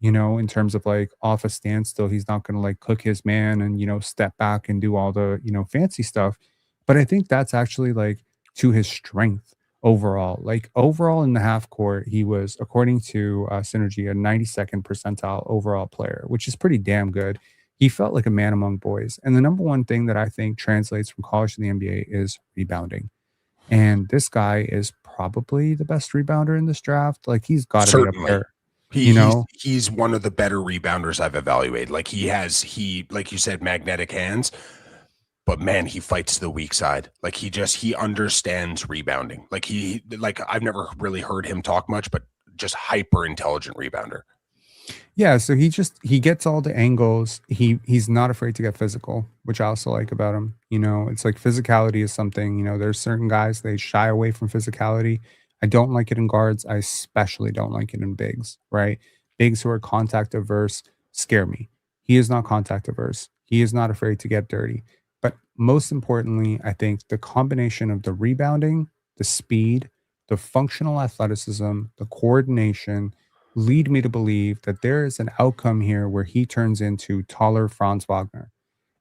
in terms of like off a standstill. He's not going to like cook his man and, step back and do all the, fancy stuff. But I think that's actually like to his strength overall. Like overall in the half court, he was, according to Synergy, a 92nd percentile overall player, which is pretty damn good. He felt like a man among boys. And the number one thing that I think translates from college to the NBA is rebounding. And this guy is probably the best rebounder in this draft. Like he's got to be up Certainly. there, He, you he's know? he's one of the better rebounders I've evaluated. Like like you said, magnetic hands, but man, he fights the weak side. Like he understands rebounding. Like I've never really heard him talk much, but just hyper intelligent rebounder. Yeah, so he gets all the angles. He's not afraid to get physical, which I also like about him. It's like physicality is something, there's certain guys they shy away from physicality. I don't like it in guards. I especially don't like it in bigs, right? Bigs who are contact averse scare me. He is not contact averse. He is not afraid to get dirty. But most importantly, I think the combination of the rebounding, the speed, the functional athleticism, the coordination, lead me to believe that there is an outcome here where he turns into taller Franz Wagner.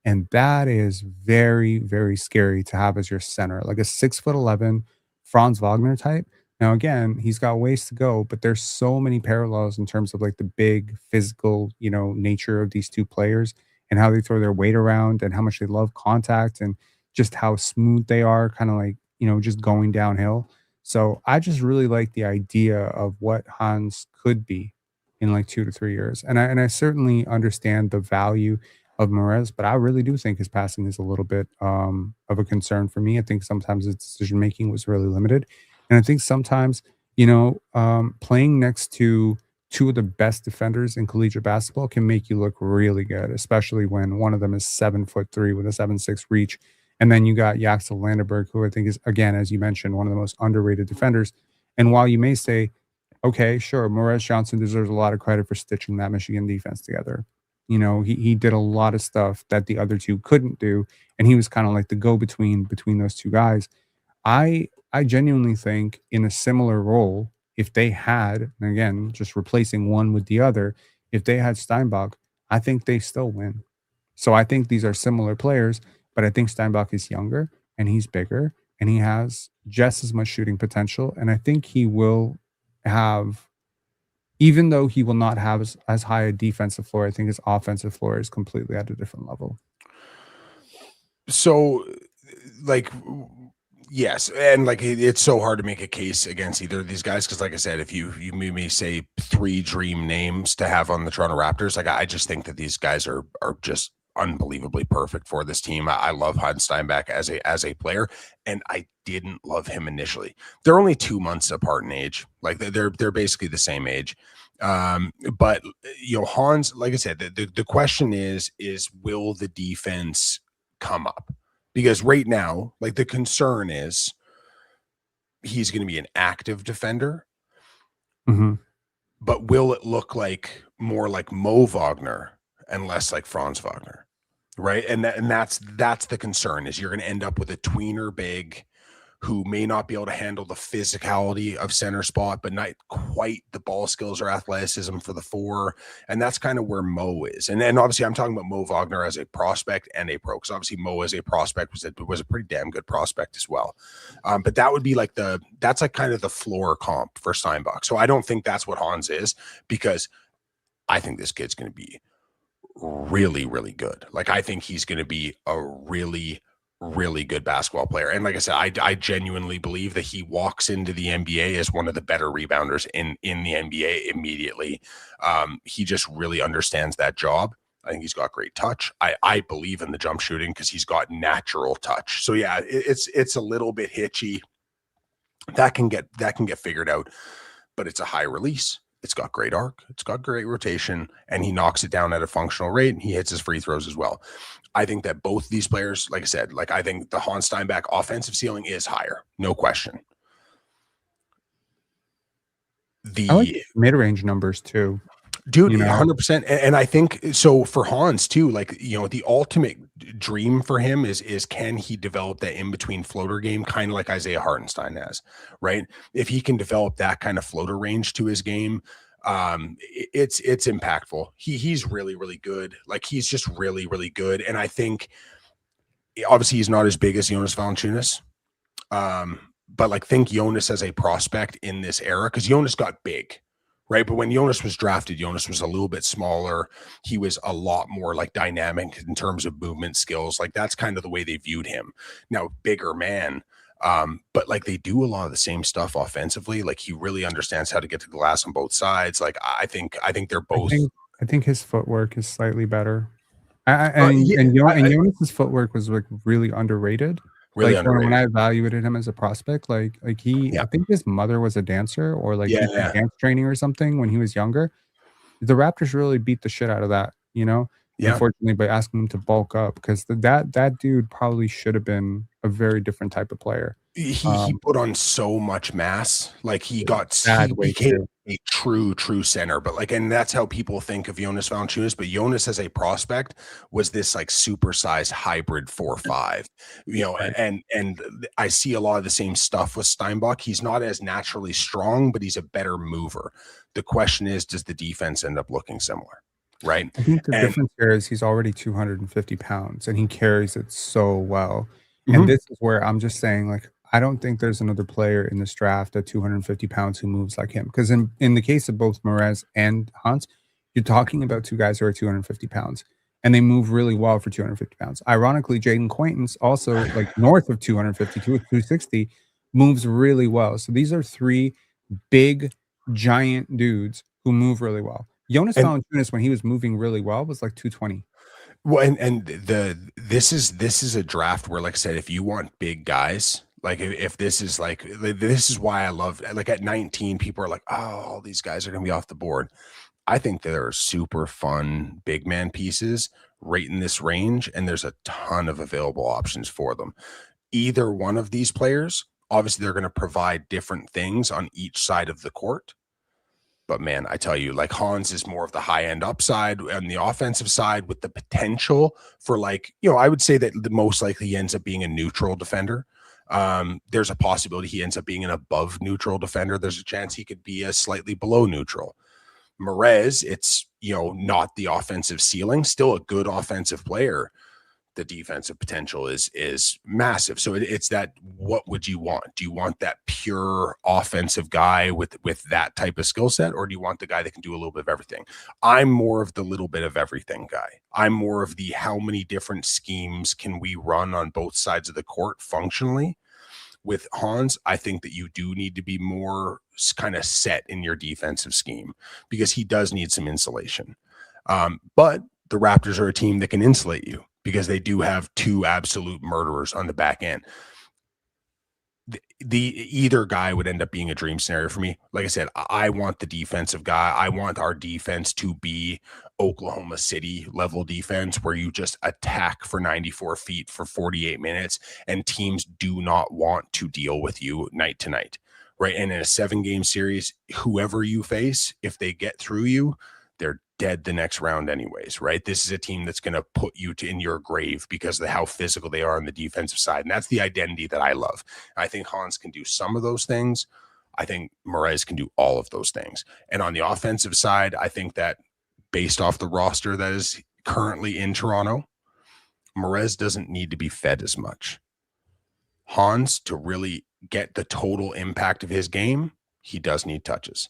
And that is very, very scary to have as your center, like a 6'11" Franz Wagner type. Now, again, he's got ways to go, but there's so many parallels in terms of like the big physical, nature of these two players and how they throw their weight around and how much they love contact and just how smooth they are, kind of like, just going downhill. So I just really like the idea of what Hans could be in like 2 to 3 years. And I certainly understand the value of Morez, but I really do think his passing is a little bit of a concern for me. I think sometimes his decision making was really limited. And I think sometimes, playing next to two of the best defenders in collegiate basketball can make you look really good, especially when one of them is 7'3" with a 7'6" reach. And then you got Yaxel Landerberg, who I think is, again, as you mentioned, one of the most underrated defenders. And while you may say, okay, sure, Morez Johnson deserves a lot of credit for stitching that Michigan defense together. He did a lot of stuff that the other two couldn't do, and he was kind of like the go-between those two guys. I genuinely think in a similar role, if they had, and again, just replacing one with the other, if they had Steinbach, I think they still win. So I think these are similar players, but I think Steinbach is younger and he's bigger and he has just as much shooting potential. And I think he will have, even though he will not have as high a defensive floor, I think his offensive floor is completely at a different level. So, like, yes, and like it's so hard to make a case against either of these guys because, like I said, if you made me say three dream names to have on the Toronto Raptors, like I just think that these guys are just unbelievably perfect for this team. I love Hans Steinbach as a player, and I didn't love him initially. They're only 2 months apart in age, like they're basically the same age. But Hans, like I said, the question is will the defense come up? Because right now, like the concern is he's going to be an active defender, but will it look like more like Mo Wagner and less like Franz Wagner? right? And that's the concern, is you're going to end up with a tweener big who may not be able to handle the physicality of center spot, but not quite the ball skills or athleticism for the four. And that's kind of where Mo is. And then obviously I'm talking about Mo Wagner as a prospect and a pro, because obviously Mo as a prospect was a pretty damn good prospect as well. But that would be like that's like kind of the floor comp for Steinbach. So I don't think that's what Hans is, because I think this kid's going to be really, really good. Like, I think he's going to be a really, really good basketball player. And like I said, I genuinely believe that he walks into the NBA as one of the better rebounders in the NBA immediately. He just really understands that job. I think he's got great touch. I believe in the jump shooting because he's got natural touch. So yeah, it's a little bit hitchy. That can get figured out, but it's a high release. It's got great arc. It's got great rotation, and he knocks it down at a functional rate. And he hits his free throws as well. I think that both these players, like I said, I think the Hans Steinbach offensive ceiling is higher, no question. I like mid-range numbers too. Dude, 100%. And I think so for Hans too, the ultimate dream for him is can he develop that in-between floater game, kind of like Isaiah Hartenstein has, right? If he can develop that kind of floater range to his game, it's impactful. He's really, really good. Like, he's just really, really good. And I think obviously he's not as big as Jonas Valanciunas. But think Jonas as a prospect in this era, because Jonas got big, right? But when Jonas was drafted, Jonas was a little bit smaller. He was a lot more dynamic in terms of movement skills. That's kind of the way they viewed him. Now, bigger man, but they do a lot of the same stuff offensively. He really understands how to get to the glass on both sides. I think they're both. I think his footwork is slightly better. Jonas's footwork was really underrated. Really underrated. When I evaluated him as a prospect, I think his mother was a dancer, or dance training or something when he was younger. The Raptors really beat the shit out of that, unfortunately, by asking him to bulk up, because that dude probably should have been a very different type of player. He put on so much mass. He became a true center. But and that's how people think of Jonas Valanciunas. But Jonas as a prospect was this supersized hybrid 4-5. And I see a lot of the same stuff with Steinbach. He's not as naturally strong, but he's a better mover. The question is, does the defense end up looking similar? Right. I think the difference here is he's already 250 pounds and he carries it so well. Mm-hmm. And this is where I'm just saying, I don't think there's another player in this draft at 250 pounds who moves like him. Because in the case of both Morez and Hans, you're talking about two guys who are 250 pounds, and they move really well for 250 pounds. Ironically, Jaden Quaintance, also north of 250 to 260, moves really well. So these are three big, giant dudes who move really well. Jonas Valanciunas, when he was moving really well, was 220. Well, this is a draft where, like I said, if you want big guys, if this is this is why I love, at 19, people are oh, all these guys are gonna be off the board. I think there are super fun big man pieces right in this range, and there's a ton of available options for them. Either one of these players, obviously, they're going to provide different things on each side of the court. But man, I tell you, Hans is more of the high end upside on the offensive side, with the potential for I would say that the most likely he ends up being a neutral defender. There's a possibility he ends up being an above neutral defender. There's a chance he could be a slightly below neutral. Morez, it's not the offensive ceiling, still a good offensive player. The defensive potential is massive. So it's that, what would you want? Do you want that pure offensive guy with that type of skill set, or do you want the guy that can do a little bit of everything? I'm more of the little bit of everything guy. I'm more of the how many different schemes can we run on both sides of the court functionally. With Hans, I think that you do need to be more kind of set in your defensive scheme, because he does need some insulation. But the Raptors are a team that can insulate you, because they do have two absolute murderers on the back end. The either guy would end up being a dream scenario for me. Like I said, I want the defensive guy. I want our defense to be Oklahoma City level defense, where you just attack for 94 feet for 48 minutes, and teams do not want to deal with you night to night, right? And in a 7-game series, whoever you face, if they get through you, they're dead the next round anyways, right? This is a team that's going to put you in your grave because of how physical they are on the defensive side. And that's the identity that I love. I think Hans can do some of those things. I think Morez can do all of those things. And on the offensive side, I think that based off the roster that is currently in Toronto, Morez doesn't need to be fed as much. Hans, to really get the total impact of his game, he does need touches.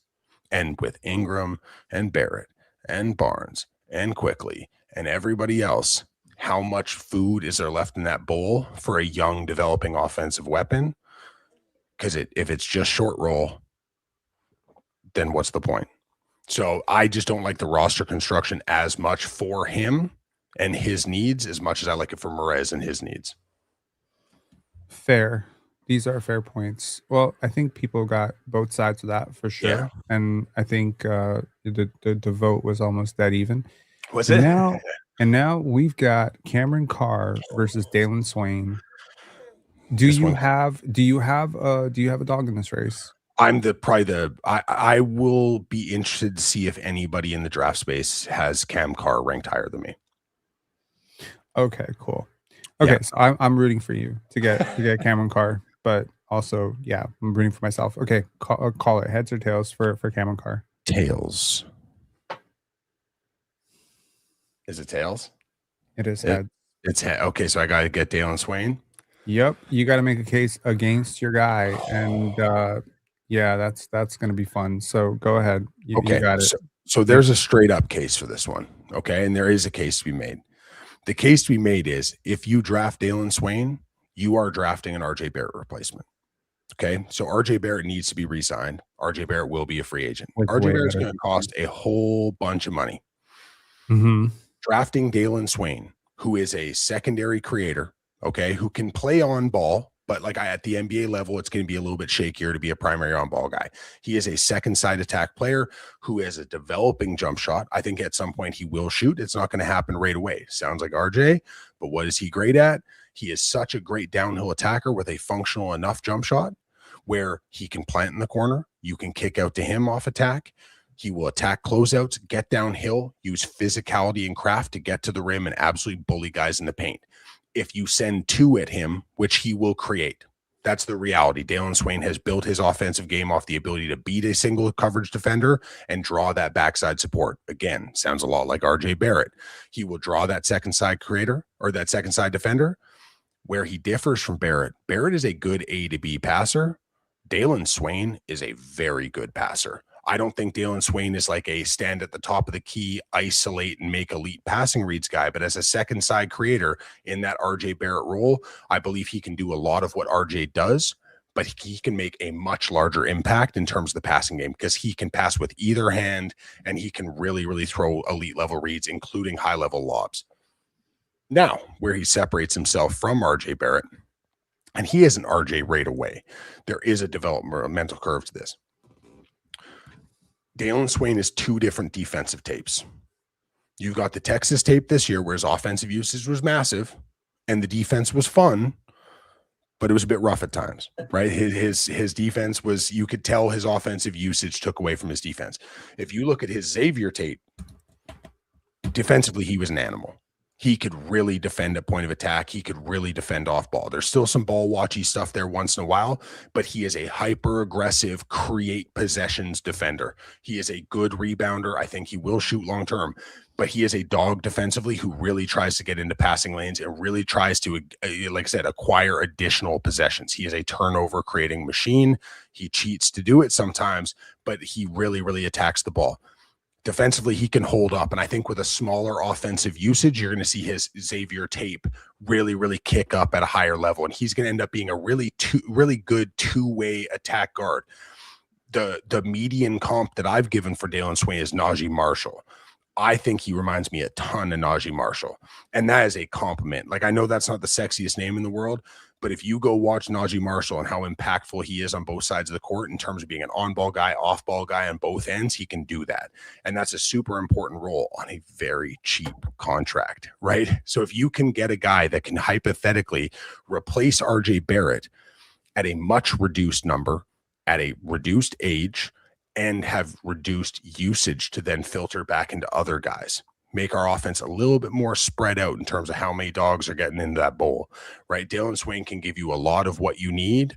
And with Ingram and Barrett and Barnes and Quickly and everybody else, how much food is there left in that bowl for a young developing offensive weapon? Because if it's just short roll, then what's the point? So I just don't like the roster construction as much for him and his needs as much as I like it for Morez and his needs. Fair. These are fair points. Well, I think people got both sides of that for sure. Yeah. And I think the vote was almost that even. Was it? Now we've got Cameron Carr versus Dalen Swain. Do you have a dog in this race? I will be interested to see if anybody in the draft space has Cam Carr ranked higher than me. Okay, cool. Okay, yeah. So I'm rooting for you to get Cameron Carr, but also, yeah, I'm rooting for myself. Okay, call it heads or tails for Cameron Carr. Tails. Is it tails? It is head. It's head. Okay, so I gotta get Dalen Swain. Yep, you got to make a case against your guy, and yeah, that's gonna be fun. So go ahead. You got it. So there's a straight up case for this one. Okay, and there is a case to be made. The case to be made is if you draft Dalen Swain, you are drafting an RJ Barrett replacement. Okay, so RJ Barrett needs to be re-signed. RJ Barrett will be a free agent. RJ Barrett's going to cost a whole bunch of money. Mm-hmm. Drafting Dalen Swain, who is a secondary creator, okay, who can play on ball, but like at the NBA level, it's going to be a little bit shakier to be a primary on-ball guy. He is a second side attack player who has a developing jump shot. I think at some point he will shoot. It's not going to happen right away. Sounds like RJ, but what is he great at? He is such a great downhill attacker with a functional enough jump shot where he can plant in the corner. You can kick out to him off attack. He will attack closeouts, get downhill, use physicality and craft to get to the rim and absolutely bully guys in the paint. If you send two at him, which he will create, that's the reality. Dalen Swain has built his offensive game off the ability to beat a single coverage defender and draw that backside support. Again, sounds a lot like RJ Barrett. He will draw that second side creator or that second side defender. Where he differs from Barrett, Barrett is a good A to B passer. Dalen Swain is a very good passer. I don't think Dalen Swain is like a stand at the top of the key, isolate and make elite passing reads guy. But as a second side creator in that RJ Barrett role, I believe he can do a lot of what RJ does, but he can make a much larger impact in terms of the passing game because he can pass with either hand and he can really, really throw elite level reads, including high level lobs. Now, where he separates himself from RJ Barrett, and he isn't RJ right away, there is a developmental curve to this. Dalen Swain is two different defensive tapes. You've got the Texas tape this year where his offensive usage was massive and the defense was fun, but it was a bit rough at times, right? His defense was, you could tell his offensive usage took away from his defense. If you look at his Xavier tape, defensively, he was an animal. He could really defend at point of attack. He could really defend off ball. There's still some ball watchy stuff there once in a while, but he is a hyper aggressive, create possessions defender. He is a good rebounder. I think he will shoot long term, but he is a dog defensively who really tries to get into passing lanes and really tries to, like I said, acquire additional possessions. He is a turnover creating machine. He cheats to do it sometimes, but he really, really attacks the ball. Defensively, he can hold up. And I think with a smaller offensive usage, you're going to see his Xavier tape really, really kick up at a higher level. And he's going to end up being a really good two-way attack guard. The median comp that I've given for Dalen Swain is Najee Marshall. I think he reminds me a ton of Najee Marshall. And that is a compliment. Like, I know that's not the sexiest name in the world, but if you go watch Najee Marshall and how impactful he is on both sides of the court in terms of being an on-ball guy, off-ball guy on both ends, he can do that. And that's a super important role on a very cheap contract, right? So if you can get a guy that can hypothetically replace RJ Barrett at a much reduced number, at a reduced age, and have reduced usage to then filter back into other guys. Make our offense a little bit more spread out in terms of how many dogs are getting into that bowl, right? Dalen Swain can give you a lot of what you need,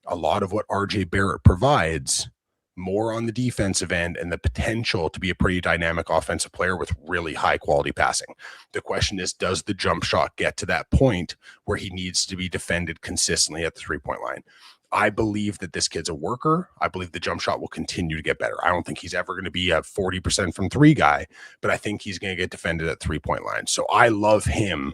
a lot of what RJ Barrett provides, more on the defensive end, and the potential to be a pretty dynamic offensive player with really high quality passing. The question is, does the jump shot get to that point where he needs to be defended consistently at the 3-point line? I believe that this kid's a worker. I believe the jump shot will continue to get better. I don't think he's ever going to be a 40% from three guy, but I think he's going to get defended at 3-point line. So I love him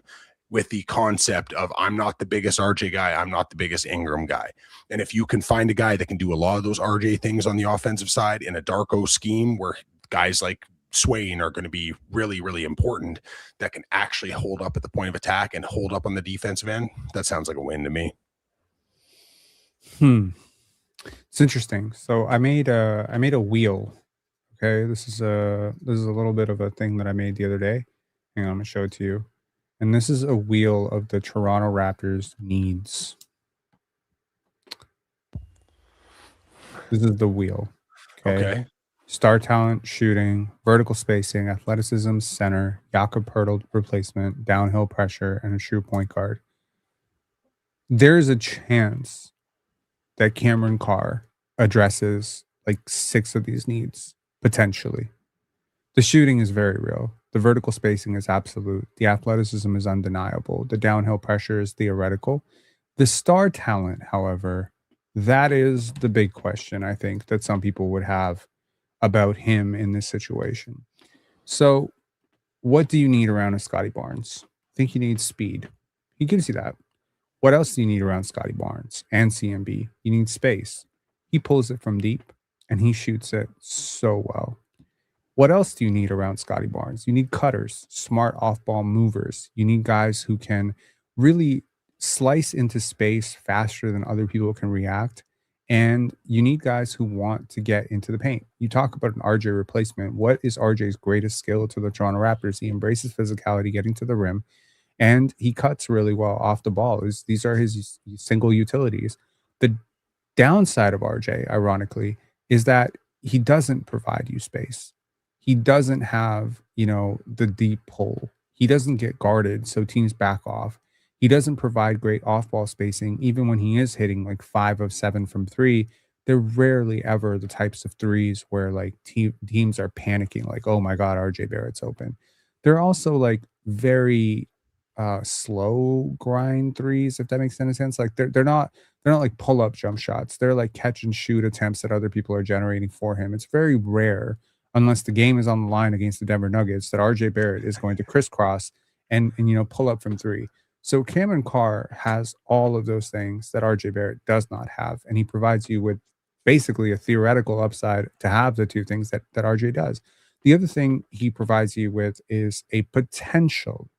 with the concept of, I'm not the biggest RJ guy, I'm not the biggest Ingram guy. And if you can find a guy that can do a lot of those RJ things on the offensive side in a Darko scheme where guys like Swain are going to be really, really important, that can actually hold up at the point of attack and hold up on the defensive end, that sounds like a win to me. It's interesting. So I made a wheel. Okay, this is a little bit of a thing that I made the other day. Hang on, I'm gonna show it to you. And this is a wheel of the Toronto Raptors needs. This is the wheel. Okay. Star talent, shooting, vertical spacing, athleticism, center, Jakob Poeltl replacement, downhill pressure, and a true point guard. There's a chance that Cameron Carr addresses like 6 of these needs, potentially. The shooting is very real. The vertical spacing is absolute. The athleticism is undeniable. The downhill pressure is theoretical. The star talent, however, that is the big question, I think, that some people would have about him in this situation. So what do you need around a Scotty Barnes? I think you need speed. He gives you that. What else do you need around Scotty Barnes and CMB? You need space. He pulls it from deep and he shoots it so well. What else do you need around Scotty Barnes? You need cutters, smart off-ball movers. You need guys who can really slice into space faster than other people can react. And you need guys who want to get into the paint. You talk about an RJ replacement. What is RJ's greatest skill to the Toronto Raptors? He embraces physicality, getting to the rim, and he cuts really well off the ball. These are his single utilities. The downside of RJ, ironically, is that he doesn't provide you space. He doesn't have, the deep pull. He doesn't get guarded, so teams back off. He doesn't provide great off-ball spacing. Even when he is hitting like 5 of 7 from 3, they're rarely ever the types of threes where like teams are panicking, like, oh my God, RJ Barrett's open. They're also like very slow grind threes, if that makes any sense. Like they're not like pull-up jump shots. They're like catch and shoot attempts that other people are generating for him. It's very rare, unless the game is on the line against the Denver Nuggets, that RJ Barrett is going to crisscross and pull up from 3. So Cameron Carr has all of those things that RJ Barrett does not have, and he provides you with basically a theoretical upside to have the 2 things that RJ does. The other thing he provides you with is a potential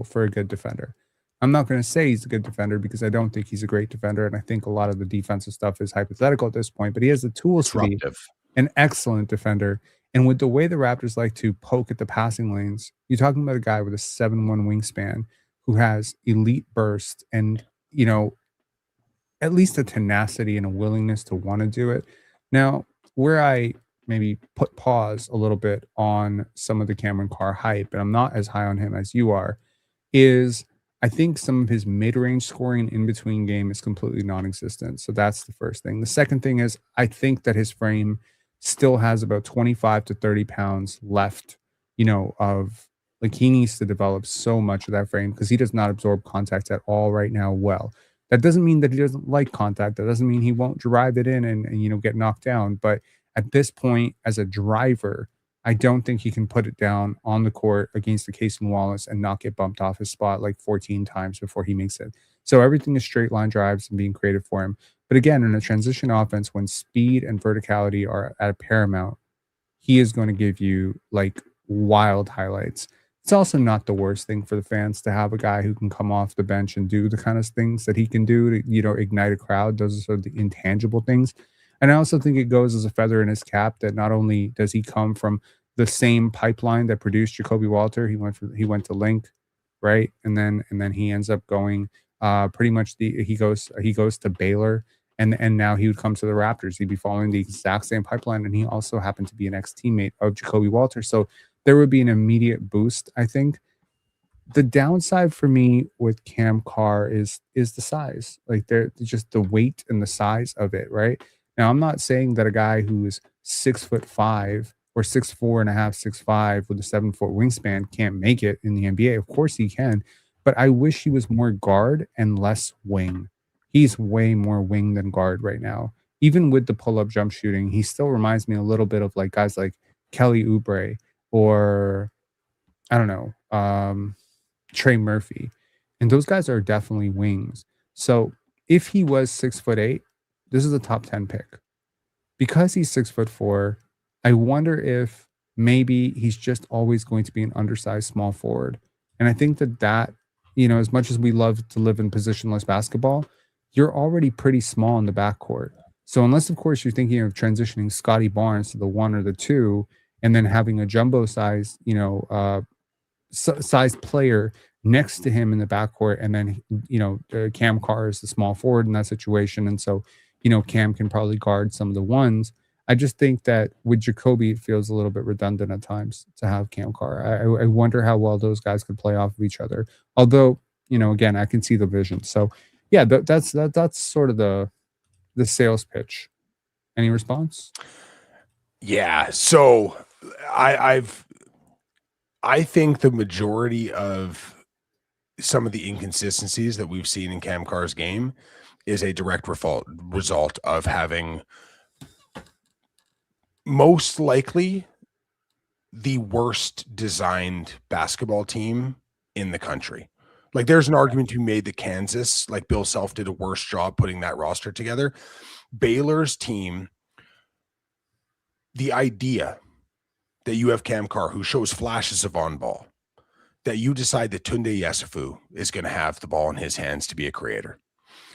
for a good defender. I'm not going to say he's a good defender because I don't think he's a great defender, and I think a lot of the defensive stuff is hypothetical at this point, but he has the tools to be an excellent defender. And with the way the Raptors like to poke at the passing lanes, you're talking about a guy with a 7'1" wingspan who has elite burst and, at least a tenacity and a willingness to want to do it. Now, where I maybe put pause a little bit on some of the Cameron Carr hype, and I'm not as high on him as you are, is I think some of his mid-range scoring in between game is completely non-existent. So that's the first thing. The second thing is I think that his frame still has about 25 to 30 pounds left, of like he needs to develop so much of that frame because he does not absorb contact at all right now well. That doesn't mean that he doesn't like contact. That doesn't mean he won't drive it in and get knocked down. But at this point, as a driver, I don't think he can put it down on the court against the Casey Wallace and not get bumped off his spot like 14 times before he makes it. So everything is straight line drives and being created for him. But again, in a transition offense, when speed and verticality are at a paramount, he is going to give you like wild highlights. It's also not the worst thing for the fans to have a guy who can come off the bench and do the kind of things that he can do to, ignite a crowd. Those are sort of the intangible things. And I also think it goes as a feather in his cap that not only does he come from the same pipeline that produced Jacoby Walter, he went to Link, right? And then he ends up going pretty much he goes to Baylor. and now he would come to the Raptors. He'd be following the exact same pipeline, and he also happened to be an ex-teammate of Jacoby Walter. So there would be an immediate boost, I think. The downside for me with Cam Carr is the size. Like they're just the weight and the size of it, right? Now I'm not saying that a guy who is 6'5" or 6'4.5", 6'5" with a 7-foot wingspan can't make it in the NBA. Of course he can, but I wish he was more guard and less wing. He's way more wing than guard right now. Even with the pull-up jump shooting, he still reminds me a little bit of like guys like Kelly Oubre or I don't know, Trey Murphy. And those guys are definitely wings. So if he was 6'8", this is a top 10 pick. Because he's 6'4", I wonder if maybe he's just always going to be an undersized small forward. And I think that, as much as we love to live in positionless basketball, you're already pretty small in the backcourt. So unless, of course, you're thinking of transitioning Scotty Barnes to the 1 or the 2, and then having a jumbo size, size player next to him in the backcourt, and then Cam Carr is the small forward in that situation, and so Cam can probably guard some of the ones. I just think that with Jacoby, it feels a little bit redundant at times to have Cam Carr. I wonder how well those guys could play off of each other. Although, again, I can see the vision. So, yeah, that's sort of the sales pitch. Any response? Yeah. So I think the majority of some of the inconsistencies that we've seen in Cam Carr's game is a direct result of having most likely the worst designed basketball team in the country. Like there's an argument to be made that Kansas, like Bill Self did a worse job putting that roster together. Baylor's team, the idea that you have Cam Carr who shows flashes of on ball, that you decide that Tunde Yesufu is going to have the ball in his hands to be a creator.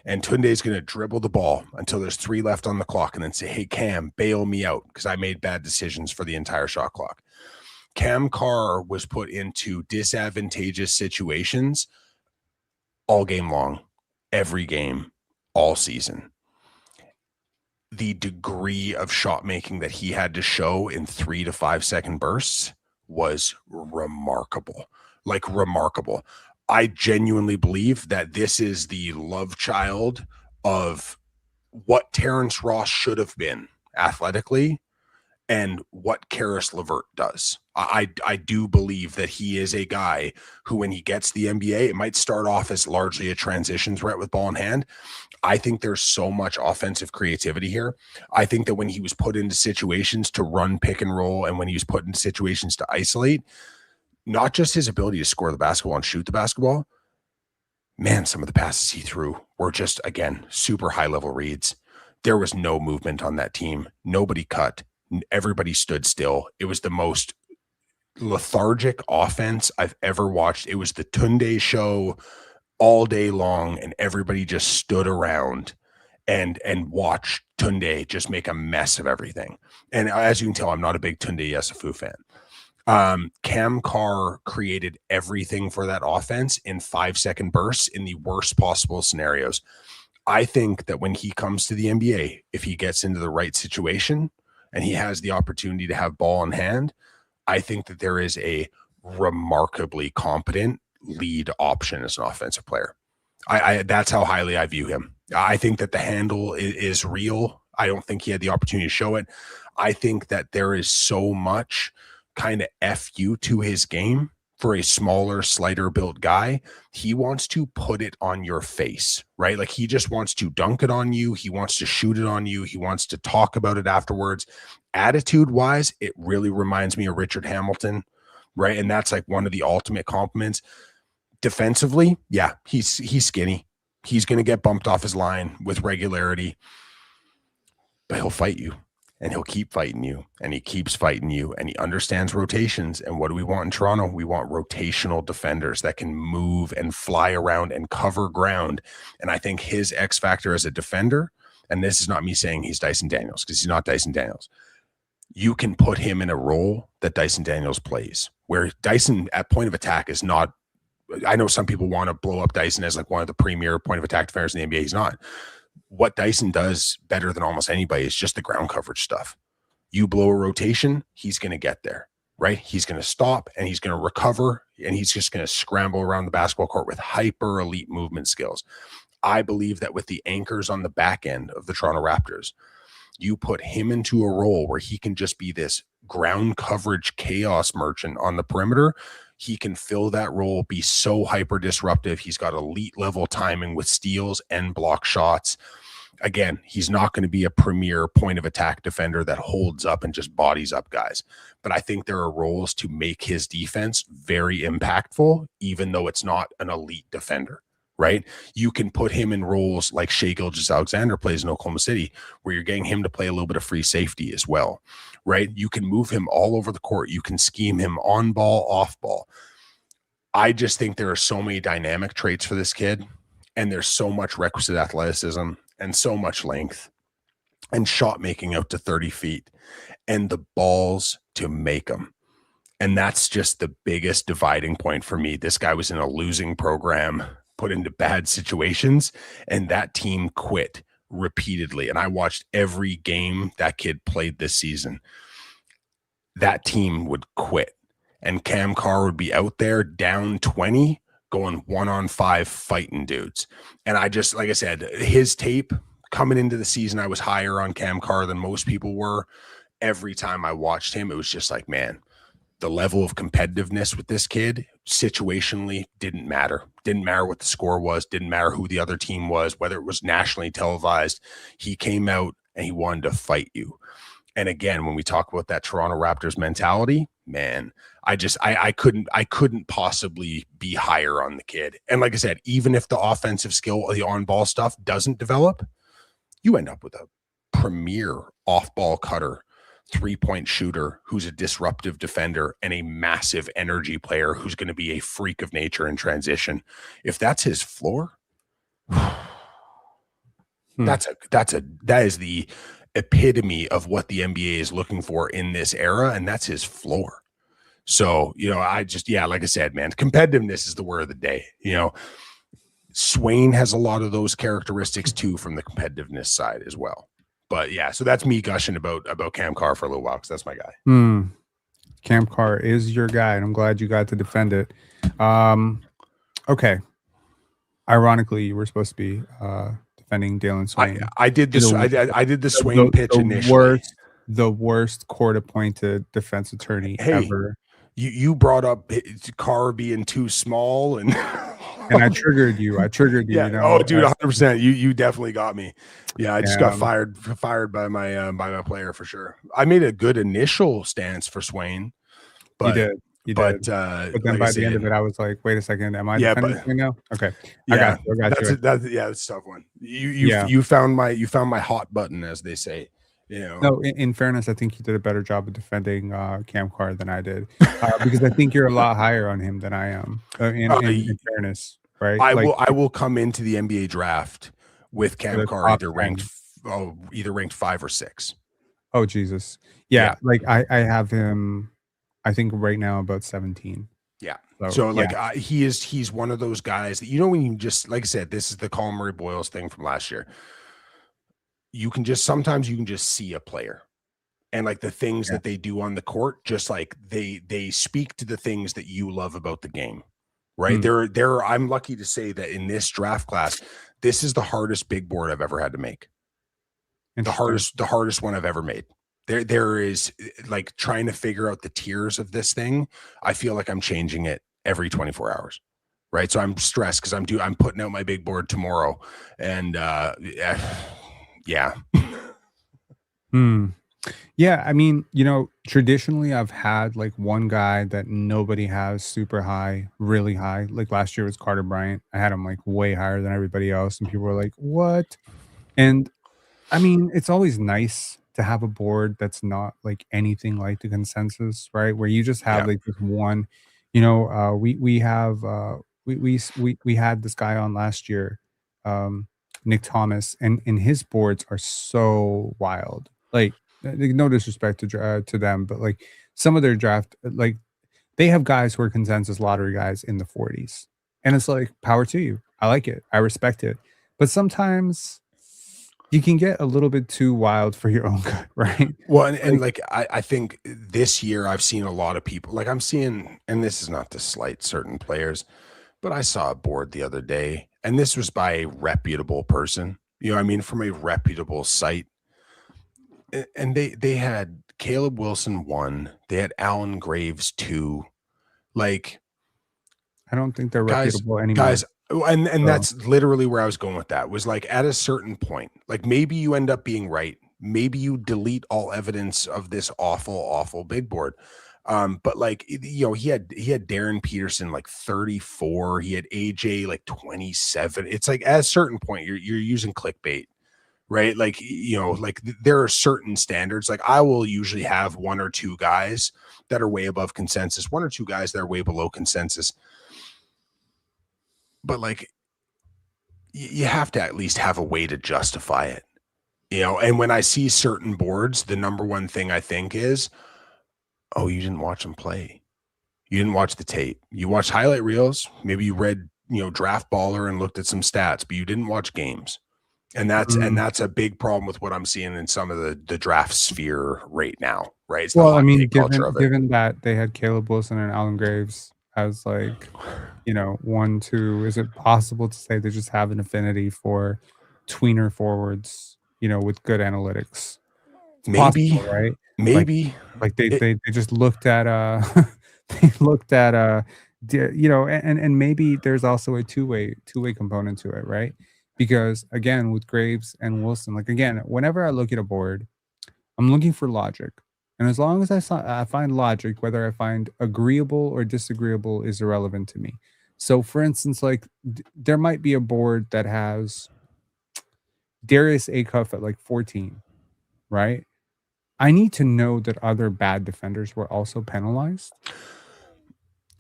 And Tunde is going to dribble the ball until there's 3 left on the clock and then say, hey, Cam, bail me out because I made bad decisions for the entire shot clock. Cam Carr was put into disadvantageous situations all game long, every game, all season. The degree of shot making that he had to show in 3 to 5 second bursts was remarkable. Like remarkable. I genuinely believe that this is the love child of what Terrence Ross should have been athletically and what Karis LeVert does. I do believe that he is a guy who, when he gets the NBA, it might start off as largely a transition threat with ball in hand. I think there's so much offensive creativity here. I think that when he was put into situations to run pick and roll and when he was put into situations to isolate, not just his ability to score the basketball and shoot the basketball, man, some of the passes he threw were just, again, super high-level reads. There was no movement on that team. Nobody cut. Everybody stood still. It was the most lethargic offense I've ever watched. It was the Tunde show all day long, and everybody just stood around and watched Tunde just make a mess of everything. And as you can tell, I'm not a big Tunde Yesufu fan. Cam Carr created everything for that offense in 5-second bursts in the worst possible scenarios. I think that when he comes to the NBA, if he gets into the right situation and he has the opportunity to have ball in hand, I think that there is a remarkably competent lead option as an offensive player. That's how highly I view him. I think that the handle is real. I don't think he had the opportunity to show it. I think that there is so much kind of FU to his game for a smaller, slighter built guy. He wants to put it on your face, right? Like he just wants to dunk it on you. He wants to shoot it on you. He wants to talk about it afterwards. Attitude wise, it really reminds me of Richard Hamilton, right? And that's like one of the ultimate compliments. Defensively, yeah, he's skinny. He's going to get bumped off his line with regularity, but he'll fight you. And he'll keep fighting you, and he keeps fighting you, and he understands rotations. And what do we want in Toronto? We want rotational defenders that can move and fly around and cover ground. And I think his X factor as a defender, and this is not me saying he's Dyson Daniels, because he's not Dyson Daniels. You can put him in a role that Dyson Daniels plays, where Dyson at point of attack is not. I know some people want to blow up Dyson as like one of the premier point of attack defenders in the NBA. He's not. what Dyson does better than almost anybody is just the ground coverage stuff. You blow a rotation, he's going to get there, right? He's going to stop and he's going to recover and he's just going to scramble around the basketball court with hyper elite movement skills. I believe that with the anchors on the back end of the Toronto Raptors, you put him into a role where he can just be this ground coverage chaos merchant on the perimeter. He can fill that role, be so hyper disruptive. He's got elite level timing with steals and block shots. Again, he's not going to be a premier point of attack defender that holds up and just bodies up guys. But I think there are roles to make his defense very impactful, even though it's not an elite defender, right? You can put him in roles like Shai Gilgeous-Alexander plays in Oklahoma City, where you're getting him to play a little bit of free safety as well, right? You can move him all over the court. You can scheme him on ball, off ball. I just think there are so many dynamic traits for this kid, and there's so much requisite athleticism and so much length and shot making out to 30 feet and the balls to make them. And that's just the biggest dividing point for me. This guy was in a losing program, put into bad situations, and that team quit repeatedly. And I watched every game that kid played this season. That team would quit. And Cam Carr would be out there down 20, going 1-on-5 fighting dudes. And I just, like I said, his tape coming into the season, I was higher on Cam Carr than most people were. Every time I watched him, it was just like, man, the level of competitiveness with this kid situationally didn't matter. Didn't matter what the score was. Didn't matter who the other team was, whether it was nationally televised. He came out and he wanted to fight you. And again, when we talk about that Toronto Raptors mentality, man, I couldn't possibly be higher on the kid. And like I said, even if the offensive skill, the on-ball stuff doesn't develop, you end up with a premier off-ball cutter, three-point shooter who's a disruptive defender and a massive energy player who's going to be a freak of nature in transition. If that's his floor, that is the epitome of what the NBA is looking for in this era, and that's his floor. So, I just, like I said, man, competitiveness is the word of the day. Swain has a lot of those characteristics too from the competitiveness side as well. But yeah, so that's me gushing about Cam Carr for a little while because that's my guy. Cam Carr is your guy, and I'm glad you got to defend it. Okay. Ironically, you were supposed to be defending Dalen Swain. I did this. I did the Swain pitch initially. The worst court-appointed defense attorney ever. You brought up Carr being too small, and I triggered you. Yeah. Oh, dude, 100%. You definitely got me. Yeah, I just got fired by my player for sure. I made a good initial stance for Swain, but you did. But then by the end of it, I was like, wait a second, am I defending Swain now? Okay, I got you. That's a tough one. You found my hot button, as they say. No, in fairness, I think you did a better job of defending Cam Carr than I did, because I think you're a lot higher on him than I am. In fairness, right? I will come into the NBA draft with Cam Carr either ranked 5 or 6. Oh Jesus, yeah. Like I have him, I think right now about 17. Yeah. So he's one of those guys that when you just, like I said, this is the Colin Murray Boyles thing from last year. Sometimes you can just see a player and like the things that they do on the court, just like they speak to the things that you love about the game, right? I'm lucky to say that in this draft class, this is the hardest big board I've ever had to make. The hardest one I've ever made. There is like trying to figure out the tiers of this thing. I feel like I'm changing it every 24 hours. Right. So I'm stressed because I'm putting out my big board tomorrow. And yeah. Yeah, I mean, traditionally I've had like one guy that nobody has super high, really high. Like last year was Carter Bryant. I had him like way higher than everybody else, and people were like, "What?" And I mean, it's always nice to have a board that's not like anything like the consensus, right? Where you just have like this one. We had this guy on last year, Nick Thomas, and his boards are so wild. Like, no disrespect to them, but like some of their draft, like they have guys who are consensus lottery guys in the 40s, and it's like power to you. I like it. I respect it. But sometimes you can get a little bit too wild for your own good, right? Well, and Like, like I think this year I've seen a lot of people, like I'm seeing, and this is not to slight certain players, but I saw a board the other day, and this was by a reputable person, you know what I mean, from a reputable site. And they had Caleb Wilson 1, they had Alan Graves 2. Like, I don't think they're guys, reputable anymore. guys, and So, that's literally where I was going with that, was like at a certain point, like maybe you end up being right. Maybe you delete all evidence of this awful, awful big board. But like, you know, he had Darren Peterson like 34, he had AJ like 27. It's like at a certain point, you're using clickbait, right? Like, you know, like there are certain standards. Like I will usually have one or two guys that are way above consensus, one or two guys that are way below consensus. But like, you have to at least have a way to justify it, you know. And when I see certain boards, the number one thing I think is, oh, you didn't watch them play, you didn't watch the tape, you watched highlight reels, maybe you read, you know, Draft Baller and looked at some stats, but you didn't watch games. And that's a big problem with what I'm seeing in some of the draft sphere right now, right? It's the well, I hot mean, take culture of it. given that they had Caleb Wilson and Alan Graves as like, you know, 1, 2, is it possible to say they just have an affinity for tweener forwards, you know, with good analytics? It's Maybe, possible, right? Like maybe like it, they just looked at they looked at you know, and maybe there's also a two-way component to it, right? Because again, with Graves and Wilson, like again, whenever I look at a board, I'm looking for logic. And as long as I find logic, whether I find agreeable or disagreeable is irrelevant to me. So for instance, like there might be a board that has Darius Acuff at like 14, right? I need to know that other bad defenders were also penalized,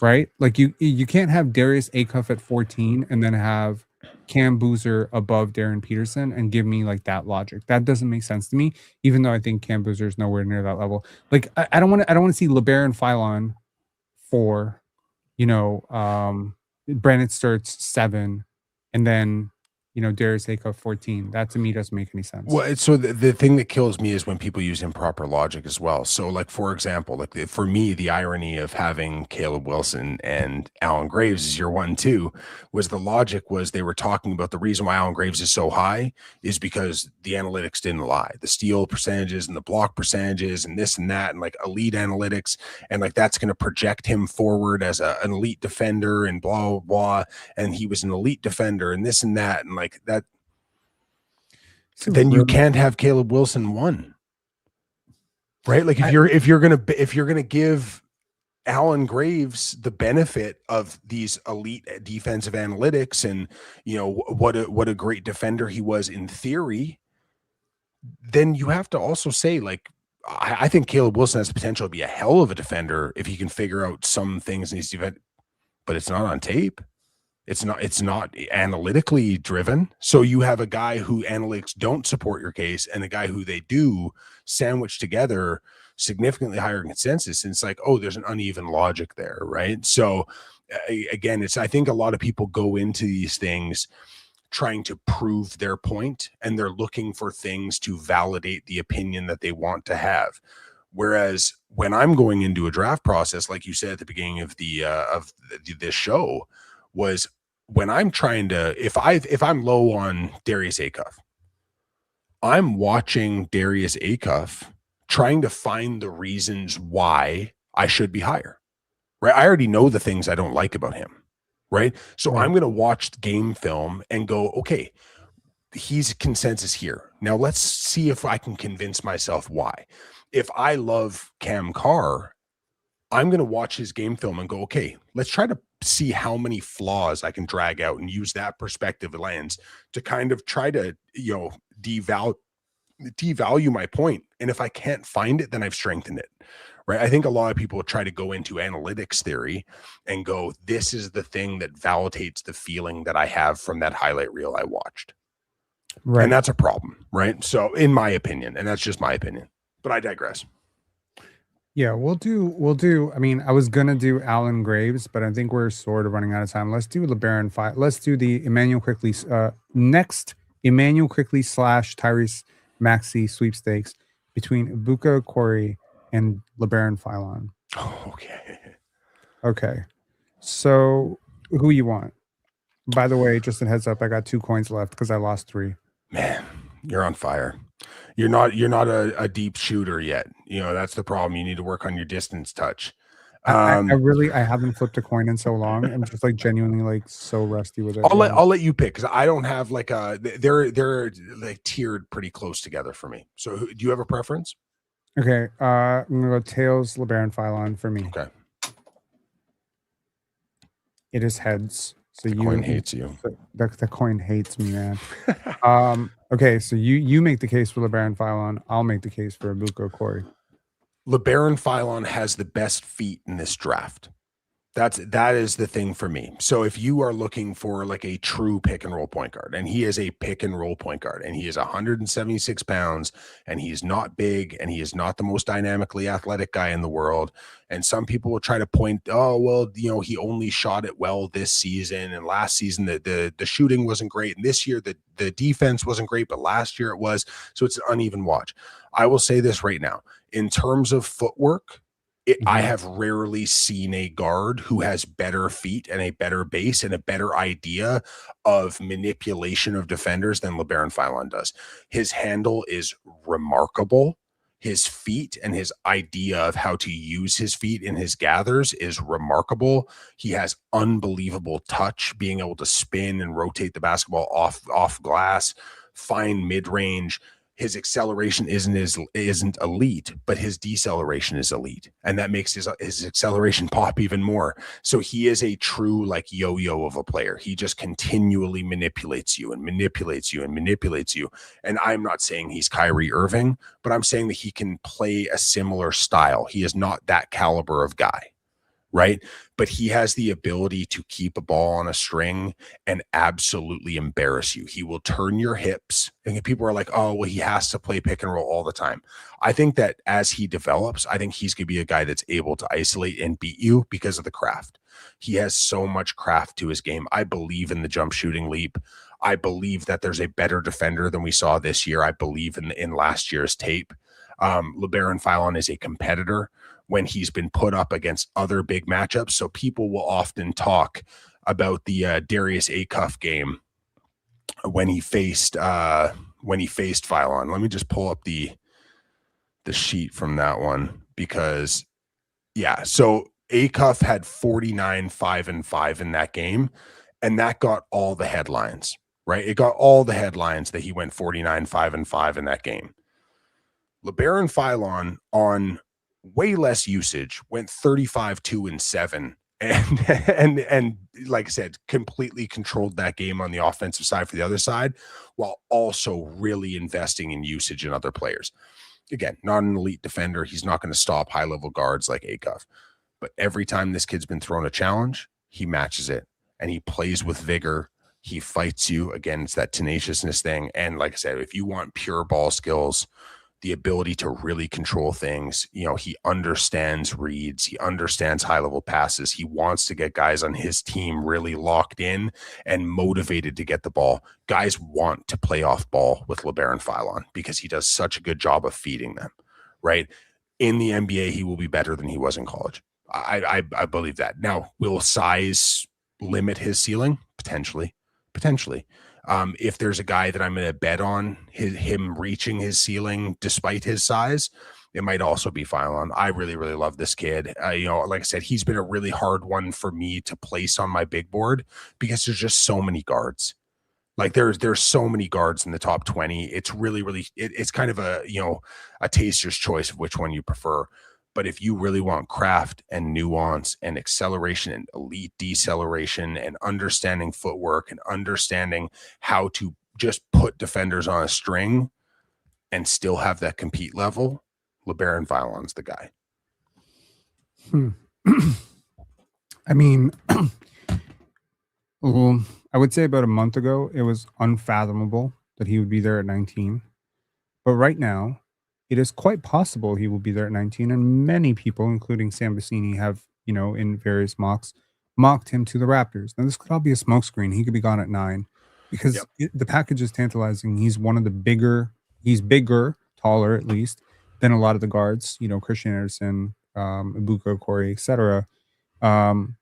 right? Like you can't have Darius Acuff at 14 and then have Cam Boozer above Darren Peterson and give me like that logic. That doesn't make sense to me, even though I think Cam Boozer is nowhere near that level. Like I don't want to see LeBaron Philon 4, you know, Brandon Stirtz 7, and then you know Darius Acuff 14. That to me doesn't make any sense. well, so the thing that kills me is when people use improper logic as well. So, like for example, like for me, the irony of having Caleb Wilson and Alan Graves as your 1-2 was the logic was they were talking about the reason why Alan Graves is so high is because the analytics didn't lie, the steal percentages and the block percentages and this and that, and like elite analytics, and like that's going to project him forward as an elite defender and blah blah blah, and he was an elite defender and this and that, and like that. Then you can't have Caleb Wilson 1, right? Like if you're gonna give Alan Graves the benefit of these elite defensive analytics and, you know, what a great defender he was in theory, then you have to also say, like, I think Caleb Wilson has the potential to be a hell of a defender if he can figure out some things in his defense, but it's not on tape. It's not analytically driven. So you have a guy who analytics don't support your case and a guy who they do, sandwiched together significantly higher consensus. And it's like, oh, there's an uneven logic there, right? So again, I think a lot of people go into these things trying to prove their point, and they're looking for things to validate the opinion that they want to have. Whereas when I'm going into a draft process, like you said at the beginning of this show, was when I'm trying to, if I'm low on Darius Acuff, I'm watching Darius Acuff trying to find the reasons why I should be higher, right? I already know the things I don't like about him, right? So I'm going to watch the game film and go, okay, he's consensus here. Now let's see if I can convince myself why. If I love Cam Carr, I'm going to watch his game film and go, okay, let's try to see how many flaws I can drag out and use that perspective lens to kind of try to, you know, devalue my point. And if I can't find it, then I've strengthened it, right? I think a lot of people try to go into analytics theory and go, this is the thing that validates the feeling that I have from that highlight reel I watched. Right. And that's a problem, right? So in my opinion, and that's just my opinion, but I digress. Yeah, we'll do. I mean, I was gonna do Alan Graves, but I think we're sort of running out of time. Let's do LeBaron 5. Let's do the Emmanuel quickly next Emmanuel Quickly / Tyrese Maxey sweepstakes between Ibuka Okorie and LeBaron Philon. Okay. Okay. So who you want? By the way, just a heads up, I got 2 coins left because I lost 3. Man, you're on fire. You're not a deep shooter yet. That's the problem. You need to work on your distance touch. I haven't flipped a coin in so long. I'm just like genuinely like so rusty with it. I'll let you pick because I don't have like they're like tiered pretty close together for me. So do you have a preference? Okay. I'm gonna go Tails, LeBaron Philon for me. Okay. It is heads. So The coin hates you. The coin hates me, man. Okay, so you make the case for LeBaron Philon. I'll make the case for Ibuka Okorie. LeBaron Philon has the best feet in this draft. That is the thing for me. So if you are looking for like a true pick and roll point guard, and he is a pick and roll point guard, and he is 176 pounds, and he's not big, and he is not the most dynamically athletic guy in the world. And some people will try to point, oh, well, he only shot it well this season, and last season the shooting wasn't great, and this year the defense wasn't great, but last year it was. So it's an uneven watch. I will say this right now, in terms of footwork, I have rarely seen a guard who has better feet and a better base and a better idea of manipulation of defenders than LeBaron Philon does. His handle is remarkable. His feet and his idea of how to use his feet in his gathers is remarkable. He has unbelievable touch, being able to spin and rotate the basketball off glass, fine mid-range. His acceleration isn't elite, but his deceleration is elite, and that makes his acceleration pop even more. So he is a true like yo-yo of a player. He just continually manipulates you and manipulates you and manipulates you. And I'm not saying he's Kyrie Irving, but I'm saying that he can play a similar style. He is not that caliber of guy, right? But he has the ability to keep a ball on a string and absolutely embarrass you. He will turn your hips. And people are like, oh, well, he has to play pick and roll all the time. I think that as he develops, I think he's going to be a guy that's able to isolate and beat you because of the craft. He has so much craft to his game. I believe in the jump shooting leap. I believe that there's a better defender than we saw this year. I believe in last year's tape. LeBaron Philon is a competitor when he's been put up against other big matchups. So people will often talk about the Darius Acuff game when he faced Philon. Let me just pull up the sheet from that one because so Acuff had 49, 5 and 5 in that game, and that got all the headlines, right? It got all the headlines that he went 49, 5 and 5 in that game. LeBaron Philon on way less usage went 35, 2 and 7 and like I said, completely controlled that game on the offensive side for the other side, while also really investing in usage in other players. Again, not an elite defender. He's not going to stop high level guards like Acuff, but every time this kid's been thrown a challenge, he matches it and he plays with vigor. He fights you. Again, it's that tenaciousness thing. And like I said, if you want pure ball skills, the ability to really control things, he understands reads, he understands high-level passes. He wants to get guys on his team really locked in and motivated to get the ball. Guys want to play off ball with LeBaron Philon because he does such a good job of feeding them, right? In the NBA, he will be better than he was in college. I believe that. Now, will size limit his ceiling? Potentially. If there's a guy that I'm going to bet on him reaching his ceiling despite his size, it might also be Philon. I really, really love this kid. Like I said, he's been a really hard one for me to place on my big board because there's just so many guards. Like there's so many guards in the top 20. It's really, it's kind of a taster's choice of which one you prefer. But if you really want craft and nuance and acceleration and elite deceleration and understanding footwork and understanding how to just put defenders on a string and still have that compete level, LeBaron Philon's the guy. I mean, I would say about a month ago, it was unfathomable that he would be there at 19. But right now, it is quite possible he will be there at 19, and many people, including Sam Vecini, have, in various mocks, mocked him to the Raptors. Now, this could all be a smokescreen. He could be gone at 9. because the package is tantalizing. He's one of the bigger. He's bigger, taller at least than a lot of the guards. Christian Anderson, Ibuka, Okorie, etc. Um,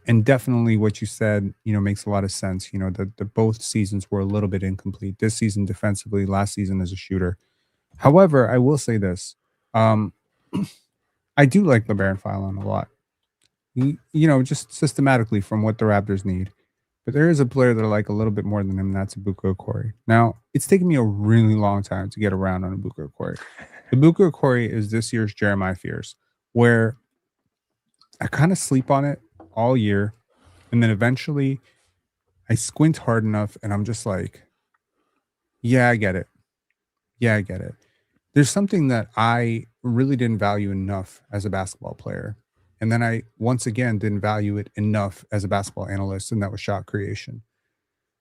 and definitely what you said, makes a lot of sense. The both seasons were a little bit incomplete. This season defensively, last season as a shooter. However, I will say this. Um, I do like LeBaron Philon a lot. Just systematically from what the Raptors need. But there is a player that I like a little bit more than him, and that's Ibuka Okorie. Now, it's taken me a really long time to get around on Ibuka Okorie. Ibuka Okorie is this year's Jeremiah Fears, where I kind of sleep on it all year, and then eventually I squint hard enough, and I'm just like, yeah, I get it. Yeah, I get it. There's something that I really didn't value enough as a basketball player. And then I once again didn't value it enough as a basketball analyst, and that was shot creation.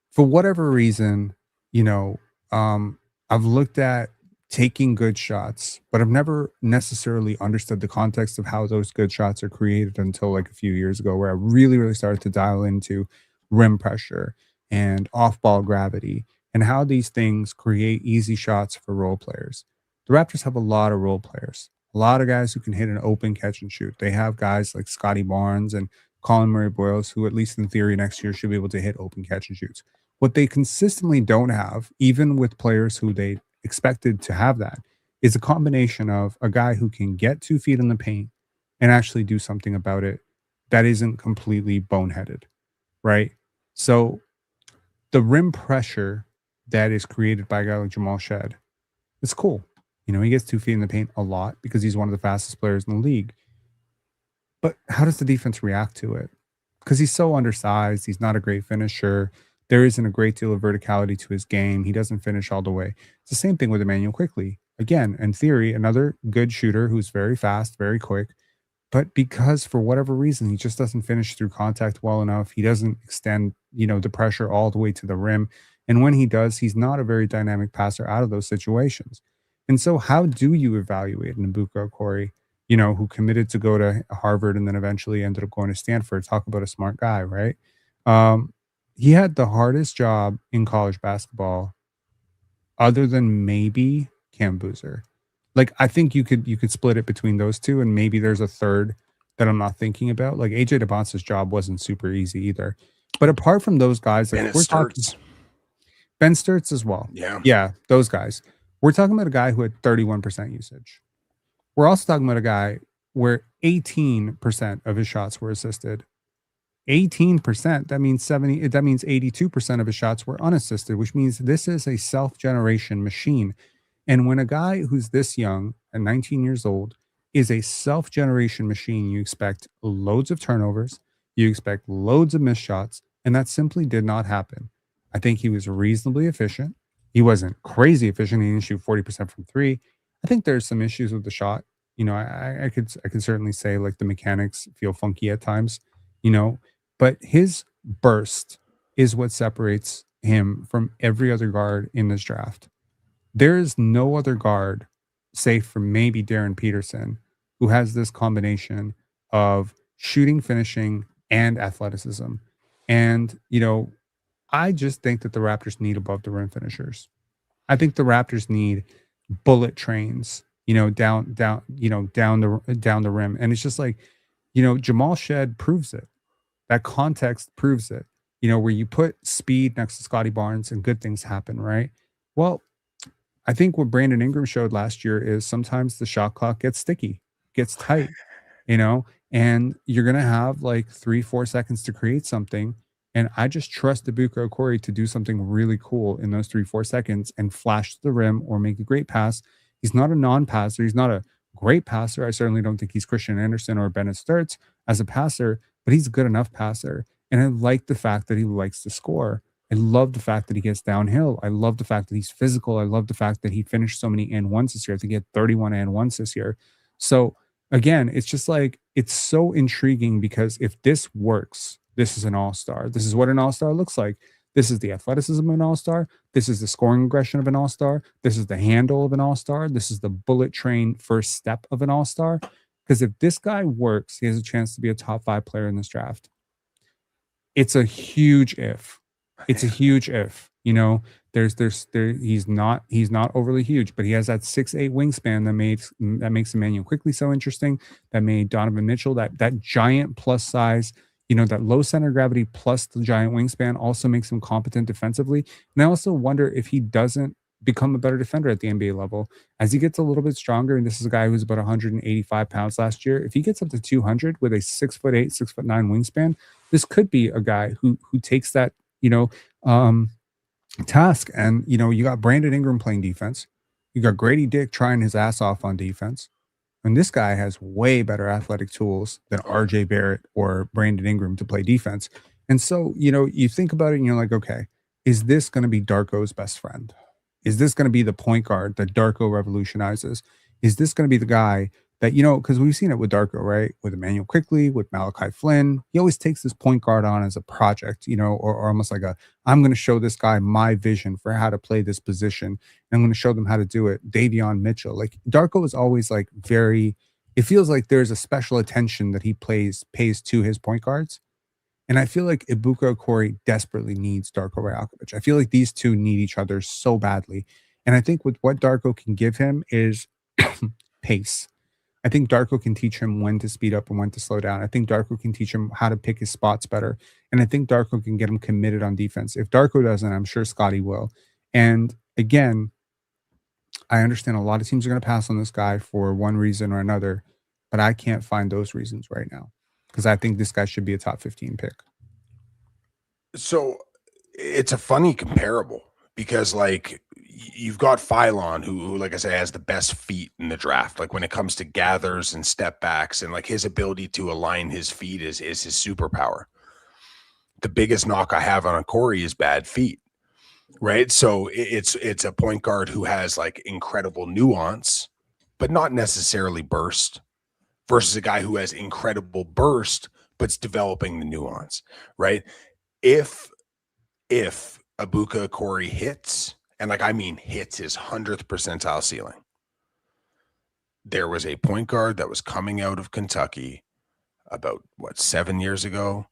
For whatever reason, you know, um, I've looked at taking good shots, but I've never necessarily understood the context of how those good shots are created until like a few years ago, where I really, really started to dial into rim pressure and off ball gravity and how these things create easy shots for role players. The Raptors have a lot of role players, a lot of guys who can hit an open catch and shoot. They have guys like Scotty Barnes and Colin Murray Boyles, who, at least in theory, next year should be able to hit open catch and shoots. What they consistently don't have, even with players who they expected to have that, is a combination of a guy who can get 2 feet in the paint and actually do something about it that isn't completely boneheaded, right? So the rim pressure that is created by a guy like Jamal Shed, it's cool. He gets 2 feet in the paint a lot because he's one of the fastest players in the league. But how does the defense react to it? Because he's so undersized. He's not a great finisher. There isn't a great deal of verticality to his game. He doesn't finish all the way. It's the same thing with Emmanuel Quickley. Again, in theory, another good shooter who's very fast, very quick. But because for whatever reason, he just doesn't finish through contact well enough. He doesn't extend, the pressure all the way to the rim. And when he does, he's not a very dynamic passer out of those situations. And so how do you evaluate an Ibuka Okorie, who committed to go to Harvard and then eventually ended up going to Stanford? Talk about a smart guy, right? He had the hardest job in college basketball other than maybe Cam Boozer. Like, I think you could split it between those two, and maybe there's a third that I'm not thinking about. Like AJ DeBonce's job wasn't super easy either. But apart from those guys, like we're talking Ben Stirtz as well. Yeah, those guys. We're talking about a guy who had 31% usage. We're also talking about a guy where 18% of his shots were assisted. 18%, that means 82% of his shots were unassisted, which means this is a self-generation machine. And when a guy who's this young at 19 years old is a self-generation machine, you expect loads of turnovers, you expect loads of missed shots, and that simply did not happen. I think he was reasonably efficient. He wasn't crazy efficient. He didn't shoot 40% from three. I think there's some issues with the shot. I could certainly say like the mechanics feel funky at times, but his burst is what separates him from every other guard in this draft. There is no other guard, save for maybe Darren Peterson, who has this combination of shooting, finishing, and athleticism. And, I just think that the Raptors need above the rim finishers. I think the Raptors need bullet trains, down the rim. And it's just like, Jamal Shed proves it. That context proves it. Where you put speed next to Scotty Barnes and good things happen, right? Well, I think what Brandon Ingram showed last year is sometimes the shot clock gets sticky, gets tight, and you're going to have like 3-4 seconds to create something. And I just trust Ibuka Okorie to do something really cool in those 3-4 seconds and flash to the rim or make a great pass. He's not a non-passer. He's not a great passer. I certainly don't think he's Christian Anderson or Bennett Stirtz as a passer, but he's a good enough passer. And I like the fact that he likes to score. I love the fact that he gets downhill. I love the fact that he's physical. I love the fact that he finished so many and ones this year. I think he had 31 and ones this year. So again, it's just like, it's so intriguing because if this works, this is an all-star. This is what an all-star looks like. This is the athleticism of an all-star. This is the scoring aggression of an all-star. This is the handle of an all-star. This is the bullet train first step of an all-star. Because if this guy works, he has a chance to be a top 5 player in this draft. It's a huge if. It's a huge if. You know, he's not overly huge, but he has that 6'8" wingspan that makes Emmanuel quickly so interesting. That made Donovan Mitchell that giant plus size. You know, that low center of gravity plus the giant wingspan also makes him competent defensively. And I also wonder if he doesn't become a better defender at the NBA level as he gets a little bit stronger. And this is a guy who's about 185 pounds last year. If he gets up to 200 with a 6'8", 6'9" wingspan, this could be a guy who takes that, you know, task. And, you know, you got Brandon Ingram playing defense. You got Grady Dick trying his ass off on defense. And this guy has way better athletic tools than RJ Barrett or Brandon Ingram to play defense. And so, you know, you think about it and you're like, okay, is this going to be Darko's best friend? Is this going to be the point guard that Darko revolutionizes? Is this going to be the guy that, you know, because we've seen it with Darko, right? With Emmanuel Quickly, with Malachi Flynn. He always takes this point guard on as a project, you know, or almost like I'm going to show this guy my vision for how to play this position. And I'm going to show them how to do it. Davion Mitchell. Like Darko is always like it feels like there's a special attention that he pays to his point guards. And I feel like Ibuka Okorie desperately needs Darko Rajakovic. I feel like these two need each other so badly. And I think with what Darko can give him is pace. I think Darko can teach him when to speed up and when to slow down. I think Darko can teach him how to pick his spots better. And I think Darko can get him committed on defense. If Darko doesn't, I'm sure Scotty will. And again, I understand a lot of teams are going to pass on this guy for one reason or another, but I can't find those reasons right now because I think this guy should be a top 15 pick. So it's a funny comparable because like you've got Philon who like I say has the best feet in the draft. Like when it comes to gathers and step backs and like his ability to align his feet is his superpower. The biggest knock I have on Okorie is bad feet. Right. So it's a point guard who has like incredible nuance, but not necessarily burst, versus a guy who has incredible burst, but's developing the nuance. Right. If Ibuka Okorie hits, and like I mean hits his 100th percentile ceiling, there was a point guard that was coming out of Kentucky about 7 years ago.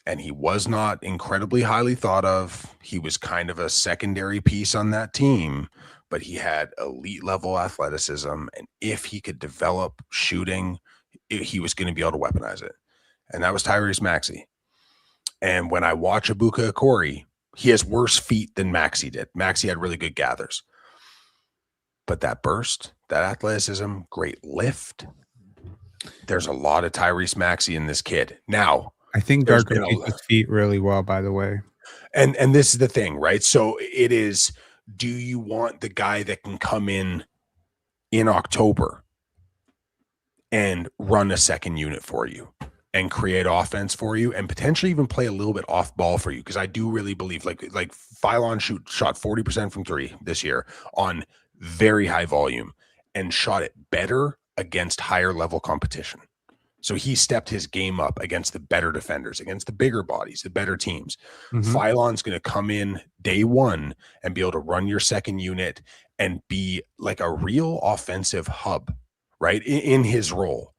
And he was not incredibly highly thought of. He was kind of a secondary piece on that team, but he had elite level athleticism. And if he could develop shooting, he was going to be able to weaponize it. And that was Tyrese Maxey. And when I watch Ibuka Okorie, he has worse feet than Maxey did. Maxey had really good gathers. But that burst, that athleticism, great lift. There's a lot of Tyrese Maxey in this kid. Now, I think Darko keeps his feet really well, by the way. And this is the thing, right? So it is, do you want the guy that can come in October and run a second unit for you and create offense for you and potentially even play a little bit off ball for you? Because I do really believe like Philon shot 40% from three this year on very high volume and shot it better against higher level competition. So he stepped his game up against the better defenders, against the bigger bodies, the better teams. Mm-hmm. Philon's going to come in day one and be able to run your second unit and be like a real offensive hub, right, in his role.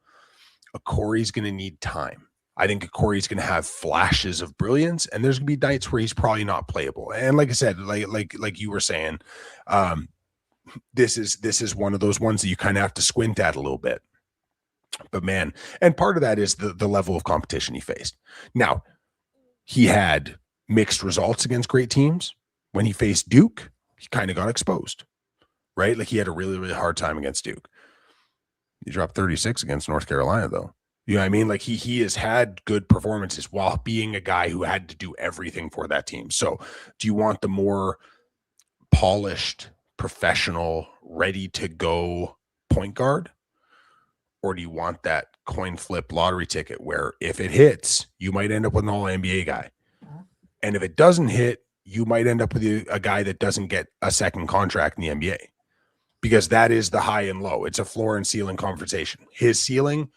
Okorie's going to need time. I think Okorie's going to have flashes of brilliance, and there's going to be nights where he's probably not playable. And like I said, like you were saying, this is one of those ones that you kind of have to squint at a little bit. But man, and part of that is the level of competition he faced. Now, he had mixed results against great teams. When he faced Duke, he kind of got exposed, right? Like he had a really, really hard time against Duke. He dropped 36 against North Carolina, though. You know what I mean? Like he has had good performances while being a guy who had to do everything for that team. So do you want the more polished, professional, ready to go point guard? Or do you want that coin flip lottery ticket where if it hits, you might end up with an all-NBA guy? And if it doesn't hit, you might end up with a guy that doesn't get a second contract in the NBA, because that is the high and low. It's a floor and ceiling conversation. His ceiling,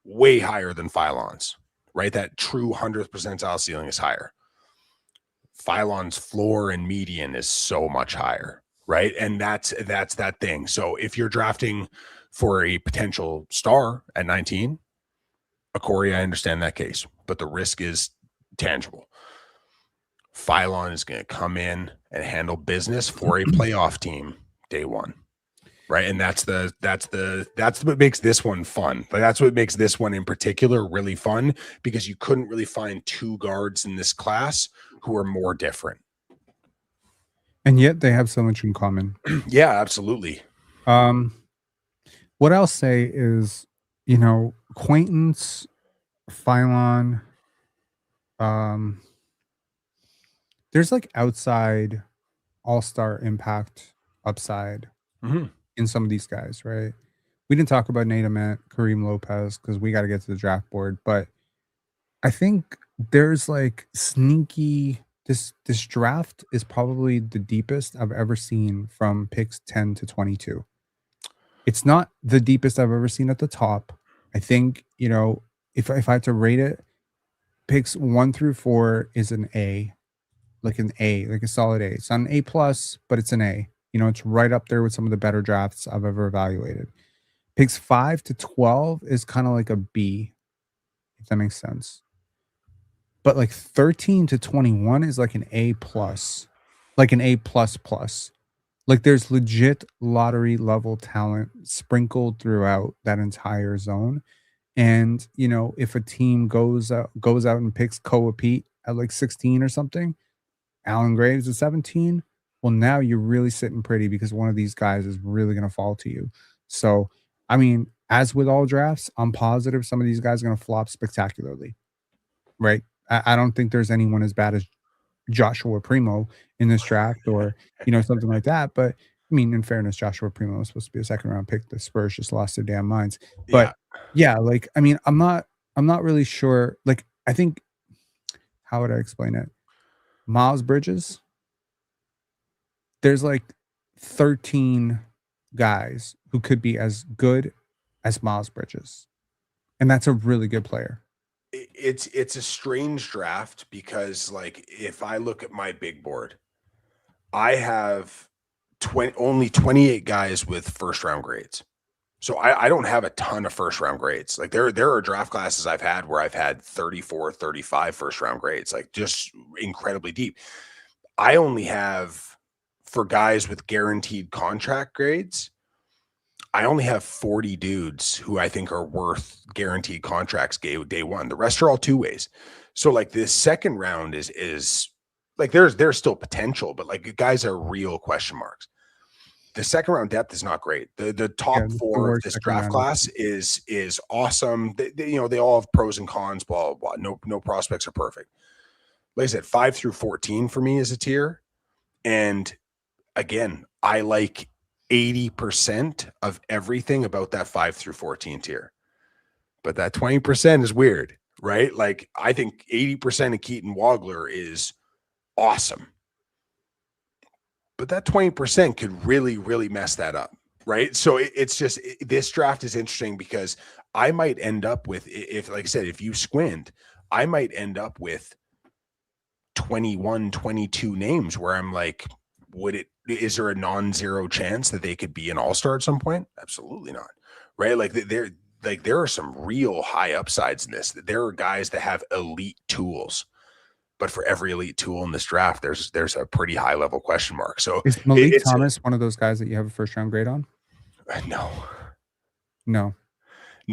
way higher than Philon's, right? That true 100th percentile ceiling is higher. Philon's floor and median is so much higher, right? And that's that thing. So if you're drafting for a potential star at 19, Okorie, I understand that case, but the risk is tangible. Philon is going to come in and handle business for a playoff team day one. Right. And that's what makes this one fun. Like, that's what makes this one in particular really fun, because you couldn't really find two guards in this class who are more different. And yet they have so much in common. Yeah, absolutely. What I'll say is, Quaintance, Philon, there's like outside all-star impact upside in some of these guys, right? We didn't talk about Nate Ament, Kareem Lopez, because we got to get to the draft board, but I think there's like sneaky. This draft is probably the deepest I've ever seen from picks 10 to 22. It's not the deepest I've ever seen at the top. I think, if I had to rate it, picks 1 through 4 is an A, like a solid A. It's not an A plus, but it's an A. It's right up there with some of the better drafts I've ever evaluated. Picks 5 to 12 is kind of like a B, if that makes sense. But like 13 to 21 is like an A plus, like an A plus plus. Like there's legit lottery level talent sprinkled throughout that entire zone. And if a team goes out and picks Koa Pete at like 16 or something, Alan Graves at 17, well, now you're really sitting pretty, because one of these guys is really going to fall to you. So, I mean, as with all drafts, I'm positive some of these guys are going to flop spectacularly, right? I don't think there's anyone as bad as Joshua Primo in this draft, or something like that. But I mean, in fairness, Joshua Primo was supposed to be a second round pick. The Spurs just lost their damn minds. But yeah, like, I mean, I'm not really sure. Like, I think, how would I explain it? Miles Bridges, there's like 13 guys who could be as good as Miles Bridges, and that's a really good player. It's a strange draft, because like, if I look at my big board, I have only 28 guys with first round grades. So I don't have a ton of first round grades. Like there are draft classes I've had where I've had 34, 35 first round grades, like just incredibly deep. I only have, for guys with guaranteed contract grades, I only have 40 dudes who I think are worth guaranteed contracts day one. The rest are all two ways. So like this second round is like, there's still potential, but like guys are real question marks. The second round depth is not great. The top four of this draft class is awesome. They all have pros and cons, blah, blah, blah. No prospects are perfect. Like I said, 5 through 14 for me is a tier. And again, I like 80% of everything about that 5 through 14 tier. But that 20% is weird, right? Like, I think 80% of Keaton Wagler is awesome. But that 20% could really, really mess that up, right? So it's just, this draft is interesting, because I might end up with, if like I said, if you squint, I might end up with 21, 22 names where I'm like, is there a non-zero chance that they could be an all-star at some point? Absolutely not. Right? Like there are some real high upsides in this. There are guys that have elite tools, but for every elite tool in this draft, there's a pretty high level question mark. So is Malik Thomas one of those guys that you have a first round grade on? No,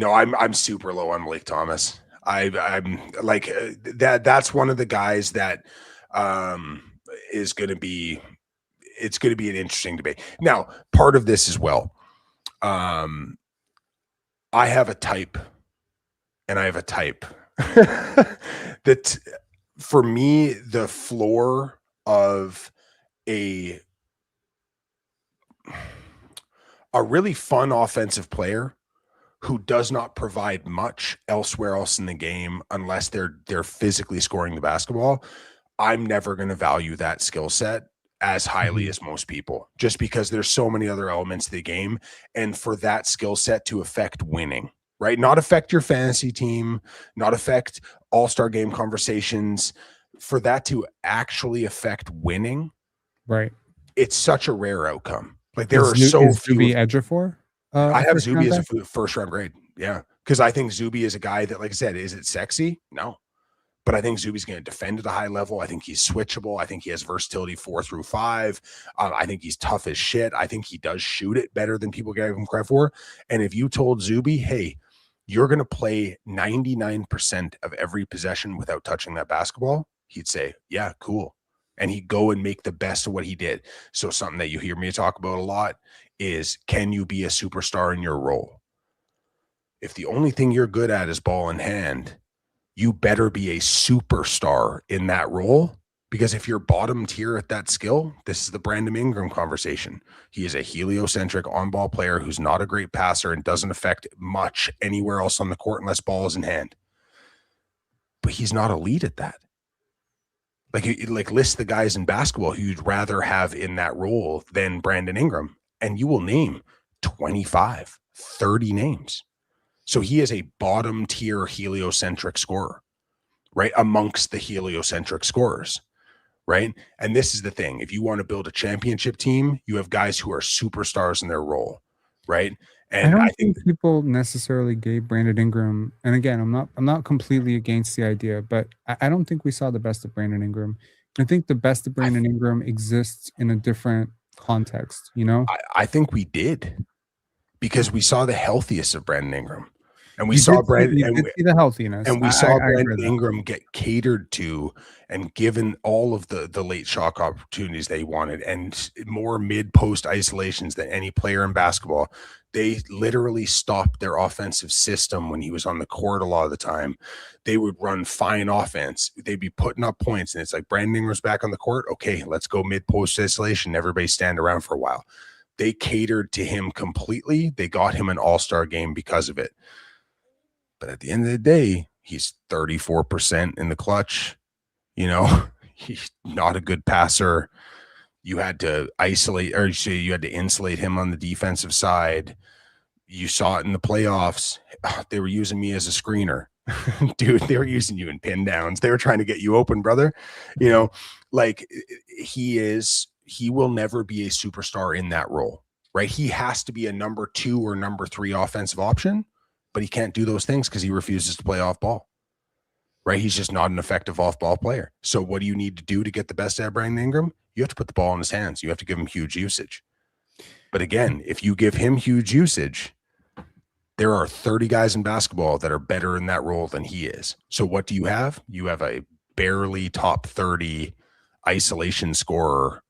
I'm super low on Malik Thomas. I'm like that's one of the guys that is going to be, it's going to be an interesting debate. Now, part of this as well, I have a type, and I have a type that, for me, the floor of a really fun offensive player who does not provide much elsewhere else in the game unless they're physically scoring the basketball, I'm never going to value that skill set as highly as most people, just because there's so many other elements to the game. And for that skill set to affect winning, right? Not affect your fantasy team, not affect all-star game conversations, for that to actually affect winning, right? It's such a rare outcome. Like there are so few. Zuby Ejiofor? I have Zuby as a first round grade. Yeah. Because I think Zuby is a guy that, like I said, is it sexy? No. but I think Zuby's going to defend at a high level. I think he's switchable. I think he has versatility 4 through 5. I think he's tough as shit. I think he does shoot it better than people give him credit for. And if you told Zuby, hey, you're going to play 99% of every possession without touching that basketball, he'd say, yeah, cool. And he'd go and make the best of what he did. So something that you hear me talk about a lot is, can you be a superstar in your role? If the only thing you're good at is ball in hand, you better be a superstar in that role, because if you're bottom tier at that skill, this is the Brandon Ingram conversation. He is a heliocentric on-ball player who's not a great passer and doesn't affect much anywhere else on the court unless ball is in hand. But he's not elite at that. Like list the guys in basketball who you'd rather have in that role than Brandon Ingram, and you will name 25, 30 names. So he is a bottom tier heliocentric scorer, right? Amongst the heliocentric scorers, right? And this is the thing. If you want to build a championship team, you have guys who are superstars in their role, right? And I don't think people necessarily gave Brandon Ingram, and again, I'm not completely against the idea, but I don't think we saw the best of Brandon Ingram. I think the best of Brandon Ingram exists in a different context, you know? I think we did, because we saw the healthiest of Brandon Ingram. And we saw Brandon, see the healthiness, and we saw Brandon Ingram get catered to and given all of the late shot opportunities they wanted, and more mid-post isolations than any player in basketball. They literally stopped their offensive system when he was on the court a lot of the time. They would run fine offense. They'd be putting up points, and it's like, Brandon Ingram's back on the court. Okay, let's go mid-post isolation. Everybody stand around for a while. They catered to him completely. They got him an all-star game because of it. But at the end of the day, he's 34% in the clutch. You know, he's not a good passer. You had to isolate, or you had to insulate him on the defensive side. You saw it in the playoffs. They were using me as a screener. Dude, they were using you in pin downs. They were trying to get you open, brother. You know, like he will never be a superstar in that role, right? He has to be a number 2 or number 3 offensive option, but he can't do those things because he refuses to play off ball, right? He's just not an effective off ball player. So what do you need to do to get the best out of Brandon Ingram? You have to put the ball in his hands. You have to give him huge usage. But again, if you give him huge usage, there are 30 guys in basketball that are better in that role than he is. So what do you have? You have a barely top 30 isolation scorer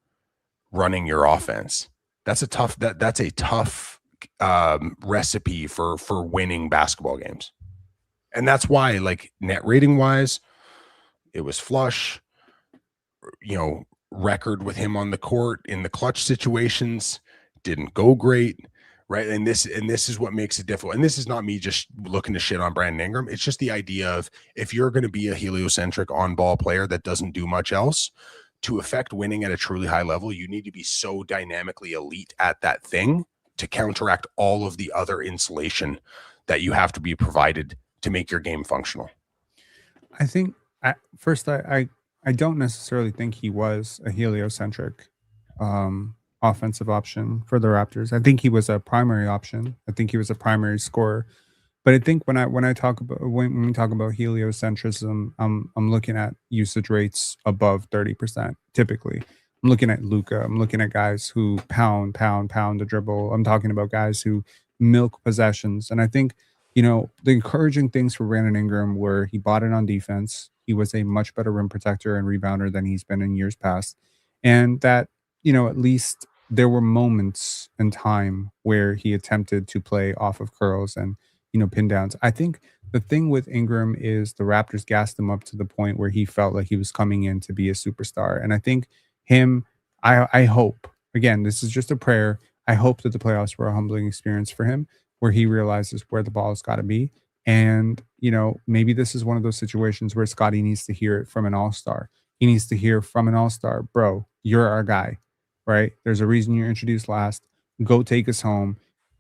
running your offense. That's a tough recipe for winning basketball games. And that's why, like, net rating wise, it was flush. You know, record with him on the court in the clutch situations didn't go great, right? And this is what makes it difficult. And this is not me just looking to shit on Brandon Ingram. It's just the idea of, if you're going to be a heliocentric on-ball player that doesn't do much else, to affect winning at a truly high level, you need to be so dynamically elite at that thing to counteract all of the other insulation that you have to be provided to make your game functional. I think I don't necessarily think he was a heliocentric offensive option for the Raptors. I think he was a primary option. I think he was a primary scorer. But I think when we talk about heliocentrism, I'm looking at usage rates above 30% typically. I'm looking at Luka. I'm looking at guys who pound the dribble. I'm talking about guys who milk possessions. And I think, you know, the encouraging things for Brandon Ingram were he bought it on defense. He was a much better rim protector and rebounder than he's been in years past. And that, you know, at least there were moments in time where he attempted to play off of curls and, you know, pin downs. I think the thing with Ingram is the Raptors gassed him up to the point where he felt like he was coming in to be a superstar. And I think I hope, again, this is just a prayer. I hope that the playoffs were a humbling experience for him, where he realizes where the ball's got to be. And, you know, maybe this is one of those situations where Scotty needs to hear it from an all-star. He needs to hear from an all-star, bro, you're our guy, right? There's a reason you're introduced last. Go take us home.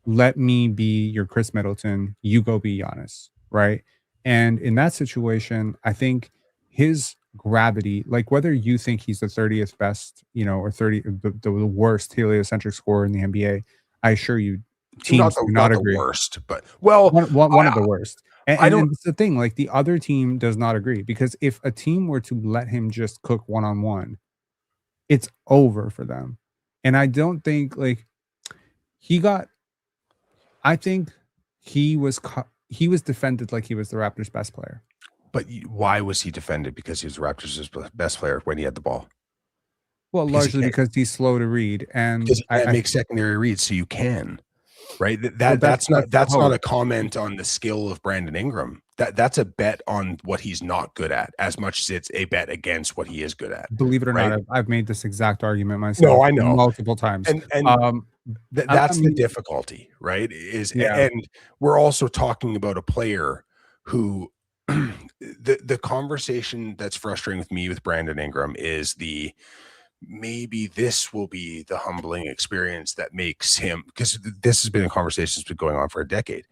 Let me be your Chris Middleton. You go be Giannis, right? And in that situation, I think his gravity, like whether you think he's the 30th best, you know, or the worst heliocentric scorer in the NBA, I assure you, teams do not agree. The worst, but well, one of the worst. And it's the thing, like the other team does not agree, because if a team were to let him just cook one-on-one, it's over for them. And I don't think like he got I think he was defended like he was the Raptors' best player. But why was he defended? Because he was the Raptors' best player when he had the ball. Well, Because he largely because he's slow to read, and can't make secondary reads, so you can. Right? well, That's not hope. a comment on the skill of Brandon Ingram. That's a bet on what he's not good at, as much as it's a bet against what he is good at. Believe it or right? not, I've made this exact argument myself. No, I know. Multiple times. And that's the difficulty, right? And we're also talking about a player who the conversation that's frustrating with me with Brandon Ingram is maybe this will be the humbling experience that makes him, because this has been a conversation that's been going on for a decade.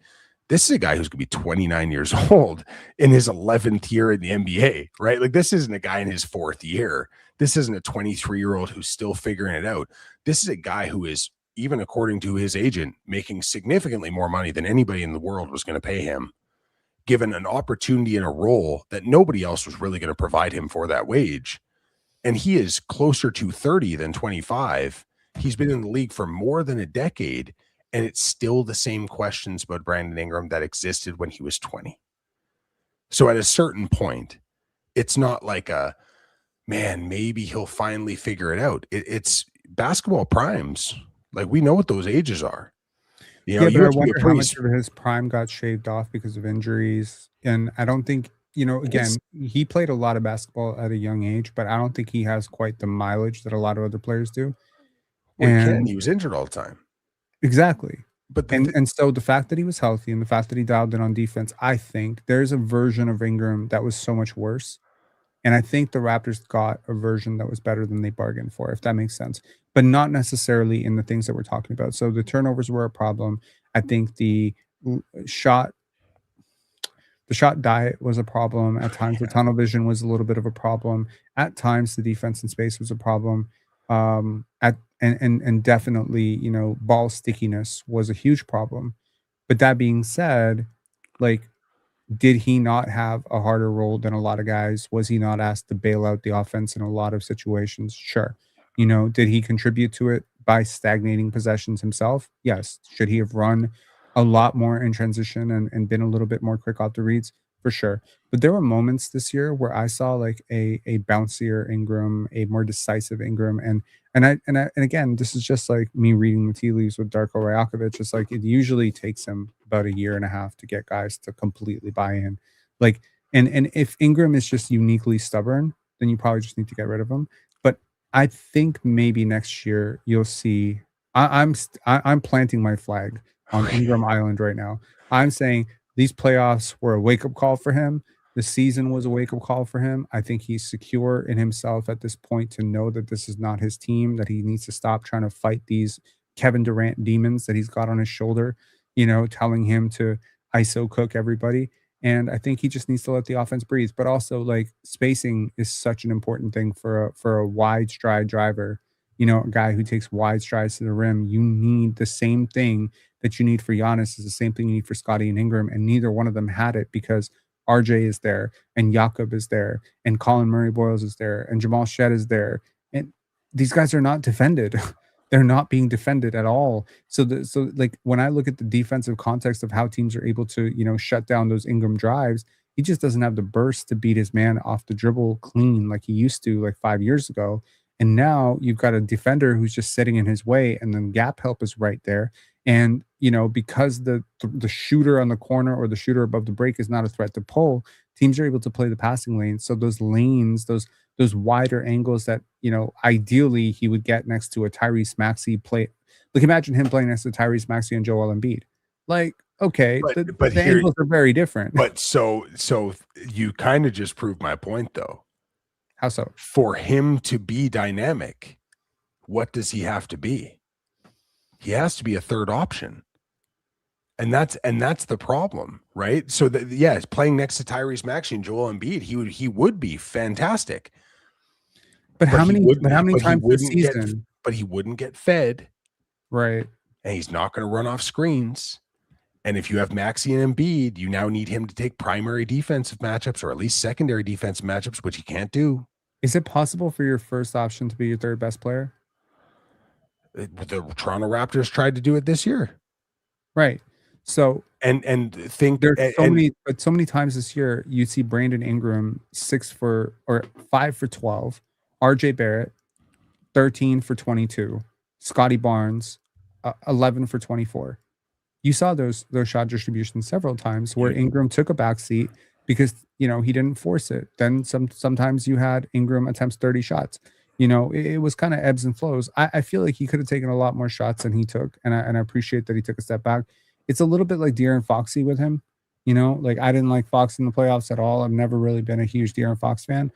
This is a guy who's going to be 29 years old in his 11th year in the NBA, right? Like, this isn't a guy in his 4th year. This isn't a 23-year-old who's still figuring it out. This is a guy who is, even according to his agent, making significantly more money than anybody in the world was going to pay him, given an opportunity in a role that nobody else was really going to provide him for that wage. And he is closer to 30 than 25. He's been in the league for more than a decade, and it's still the same questions about Brandon Ingram that existed when he was 20. So at a certain point, it's not like man, maybe he'll finally figure it out. It's basketball primes. Like, we know what those ages are. But I wonder how much of his prime got shaved off because of injuries. And I don't think, again, he played a lot of basketball at a young age, but I don't think he has quite the mileage that a lot of other players do. Well, he was injured all the time. Exactly. But so the fact that he was healthy and the fact that he dialed in on defense, I think there's a version of Ingram that was so much worse. And I think the Raptors got a version that was better than they bargained for, if that makes sense. But not necessarily in the things that we're talking about. So the turnovers were a problem. I think the shot diet was a problem. At times, the tunnel vision was a little bit of a problem. At times, the defense in space was a problem. And definitely, ball stickiness was a huge problem. But that being said, like, did he not have a harder role than a lot of guys? Was he not asked to bail out the offense in a lot of situations? Sure. Did he contribute to it by stagnating possessions himself? Yes. Should he have run a lot more in transition and been a little bit more quick off the reads? For sure. But there were moments this year where I saw like a bouncier Ingram, a more decisive Ingram. And again, this is just like me reading the tea leaves with Darko Rajakovic. It's like it usually takes him about a year and a half to get guys to completely buy in. Like, and if Ingram is just uniquely stubborn, then you probably just need to get rid of him. But I think maybe next year you'll see. I'm planting my flag on Ingram Island right now. I'm saying these playoffs were a wake-up call for him. The season was a wake-up call for him. I think he's secure in himself at this point to know that this is not his team, that he needs to stop trying to fight these Kevin Durant demons that he's got on his shoulder, telling him to ISO cook everybody. And I think he just needs to let the offense breathe. But also, like, spacing is such an important thing for a wide stride driver, a guy who takes wide strides to the rim. You need the same thing that you need for Giannis is the same thing you need for Scottie and Ingram, and neither one of them had it because RJ is there, and Jakob is there, and Colin Murray-Boyles is there, and Jamal Shed is there, and these guys are not defended. They're not being defended at all. So like when I look at the defensive context of how teams are able to, shut down those Ingram drives, he just doesn't have the burst to beat his man off the dribble clean like he used to like 5 years ago. And now you've got a defender who's just sitting in his way, and then gap help is right there. And, because the shooter on the corner or the shooter above the break is not a threat to pull, teams are able to play the passing lanes. So those lanes, those wider angles that, ideally he would get next to a Tyrese Maxey play. Like, imagine him playing next to Tyrese Maxey and Joel Embiid. Like, okay, but the angles are very different. But so you kind of just proved my point, though. How so? For him to be dynamic, what does he have to be? He has to be a third option. And that's the problem, right? So playing next to Tyrese Maxey and Joel Embiid, he would be fantastic. But how many times this season? But he wouldn't get fed. Right. And he's not going to run off screens. And if you have Maxey and Embiid, you now need him to take primary defensive matchups or at least secondary defensive matchups, which he can't do. Is it possible for your first option to be your third best player? The Toronto Raptors tried to do it this year. Right. So and think there's so many times this year you see Brandon Ingram 5 for 12, RJ Barrett 13 for 22, Scotty Barnes 11 for 24. You saw those shot distributions several times where Ingram took a back seat because he didn't force it. Then sometimes you had Ingram attempts 30 shots. It was kind of ebbs and flows. I feel like he could have taken a lot more shots than he took, and I appreciate that he took a step back. It's a little bit like De'Aaron Foxy with him. Like I didn't like Fox in the playoffs at all. I've never really been a huge De'Aaron Fox fan.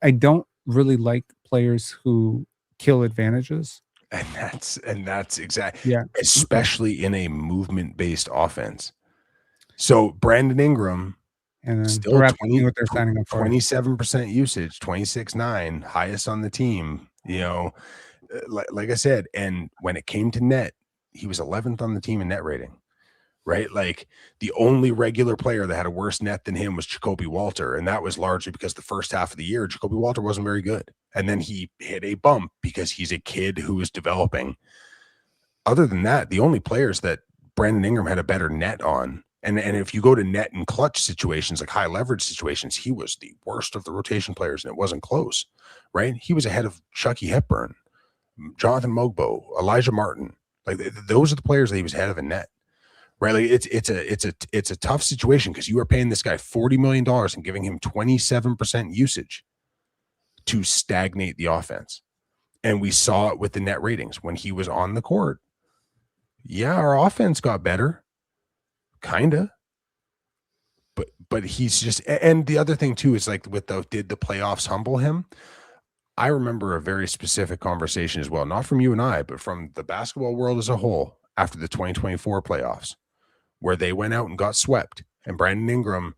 I don't really like players who kill advantages. And that's exactly, especially in a movement-based offense. So Brandon Ingram, and still 27% usage, 26.9, highest on the team. Like I said, and when it came to net, he was 11th on the team in net rating. Right? Like the only regular player that had a worse net than him was Jacoby Walter. And that was largely because the first half of the year, Jacoby Walter wasn't very good. And then he hit a bump because he's a kid who is developing. Other than that, the only players that Brandon Ingram had a better net on, and if you go to net and clutch situations, like high leverage situations, he was the worst of the rotation players, and it wasn't close, right? He was ahead of Chucky Hepburn, Jonathan Mogbo, Elijah Martin. Like those are the players that he was ahead of in net. Right, like it's a tough situation because you are paying this guy $40 million and giving him 27% usage to stagnate the offense, and we saw it with the net ratings when he was on the court. Yeah, our offense got better, kinda, but he's just. And the other thing too is like did the playoffs humble him? I remember a very specific conversation as well, not from you and I, but from the basketball world as a whole after the 2024 playoffs, where they went out and got swept, and Brandon Ingram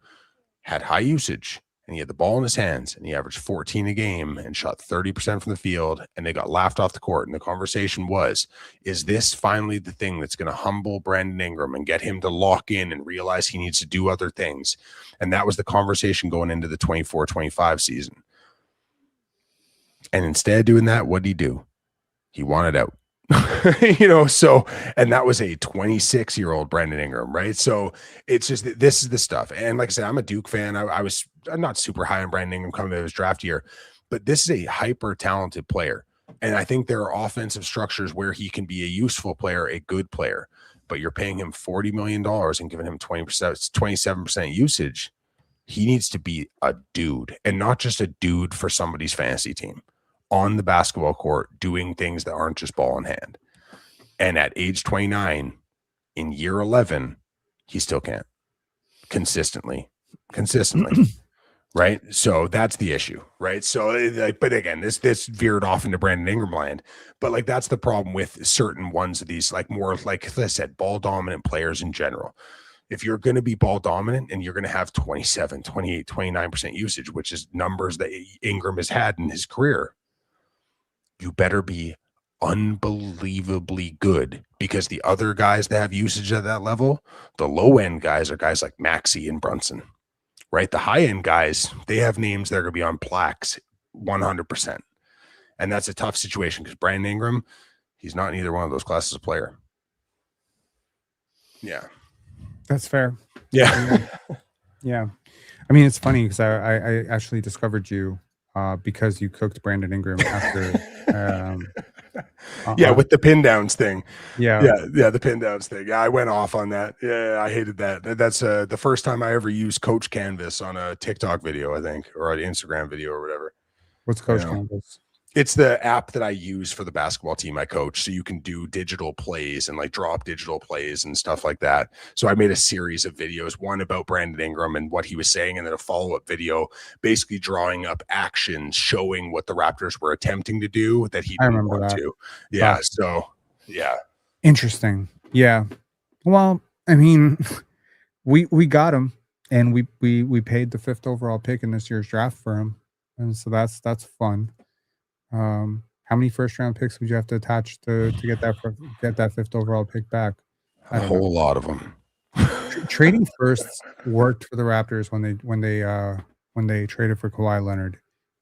had high usage, and he had the ball in his hands, and he averaged 14 a game and shot 30% from the field, and they got laughed off the court. And the conversation was, is this finally the thing that's going to humble Brandon Ingram and get him to lock in and realize he needs to do other things? And that was the conversation going into the 24-25 season. And instead of doing that, what did he do? He wanted out. So, and that was a 26-year-old Brandon Ingram, right? So it's just, this is the stuff. And like I said, I'm a Duke fan. I'm not super high on Brandon Ingram coming to his draft year, but this is a hyper talented player. And I think there are offensive structures where he can be a useful player, a good player, but you're paying him $40 million and giving him 27% usage. He needs to be a dude, and not just a dude for somebody's fantasy team, on the basketball court doing things that aren't just ball in hand. And at age 29, in year 11, he still can't consistently, right? So that's the issue, right? So, but again, this veered off into Brandon Ingram land, but like that's the problem with certain ones of these, like more like I said, ball dominant players in general. If you're going to be ball dominant and you're going to have 27, 28, 29% usage, which is numbers that Ingram has had in his career, you better be unbelievably good, because the other guys that have usage at that level, the low end guys are guys like Maxey and Brunson, right? The high end guys, they have names that are going to be on plaques 100%. And that's a tough situation because Brandon Ingram, he's not in either one of those classes of player. Yeah. That's fair. Yeah. Yeah. I mean, it's funny because I actually discovered you because you cooked Brandon Ingram after with the pin downs thing. The pin downs thing. I went off on that. I hated that. That's the first time I ever used Coach Canvas on a TikTok video, I think, or an Instagram video or whatever. What's Coach Canvas? It's the app that I use for the basketball team I coach, so you can do digital plays and like drop digital plays and stuff like that. So I made a series of videos, one about Brandon Ingram and what he was saying, and then a follow-up video basically drawing up actions showing what the Raptors were attempting to do that he didn't want to. Yeah, so yeah. Interesting. Yeah. Well, I mean, we got him, and we paid the 5th overall pick in this year's draft for him. And so that's fun. How many first round picks would you have to attach to get that 5th overall pick back? A whole lot of them. Trading firsts worked for the Raptors when they traded for Kawhi Leonard,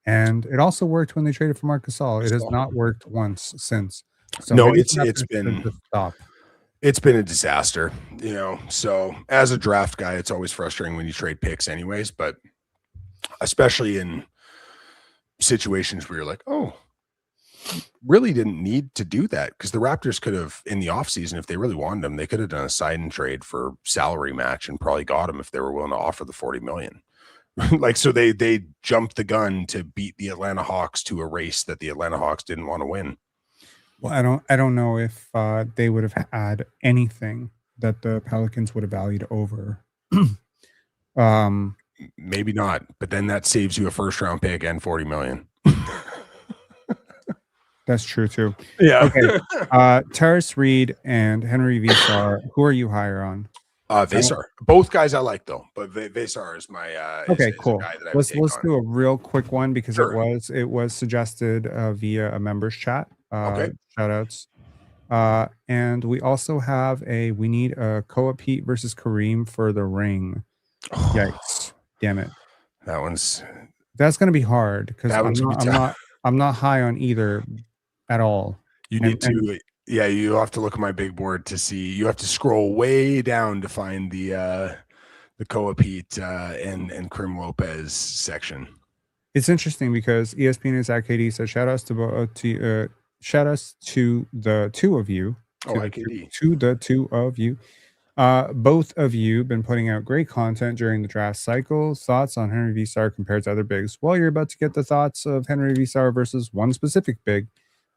and it also worked when they traded for Marc Gasol. It has not worked once since. So No, maybe it's the Raptors should just stop. It's been a disaster, So as a draft guy, it's always frustrating when you trade picks anyways, but especially in situations where you're like, oh, really didn't need to do that, because the Raptors could have, in the offseason, if they really wanted him, they could have done a sign and trade for salary match and probably got him if they were willing to offer the $40 million. Like, so they jumped the gun to beat the Atlanta Hawks to a race that the Atlanta Hawks didn't want to win. Well, I don't know if they would have had anything that the Pelicans would have valued over. Maybe not, but then that saves you a first round pick and $40 million. That's true too. Yeah. Okay. Terrace Reed and Henry Veesaar. Who are you higher on? Veesaar. Both guys I like though, but Veesaar is my cool. guy that Let's do a real quick one because Sure. it was suggested via a members chat. Okay. Shout outs. And we also have we need a Koa Pete versus Kareem for the ring. Yikes. Damn it. That's gonna be hard because I'm not high on either at all. You have to look at my big board to see. You have to scroll way down to find the Koa Pete and Krim Lopez section. It's interesting because ESPNNeedsIKD said shout outs to the two of you. To the two of you. Both of you been putting out great content during the draft cycle. Thoughts on Henry Veesaar compared to other bigs? Well, you're about to get the thoughts of Henry Veesaar versus one specific big,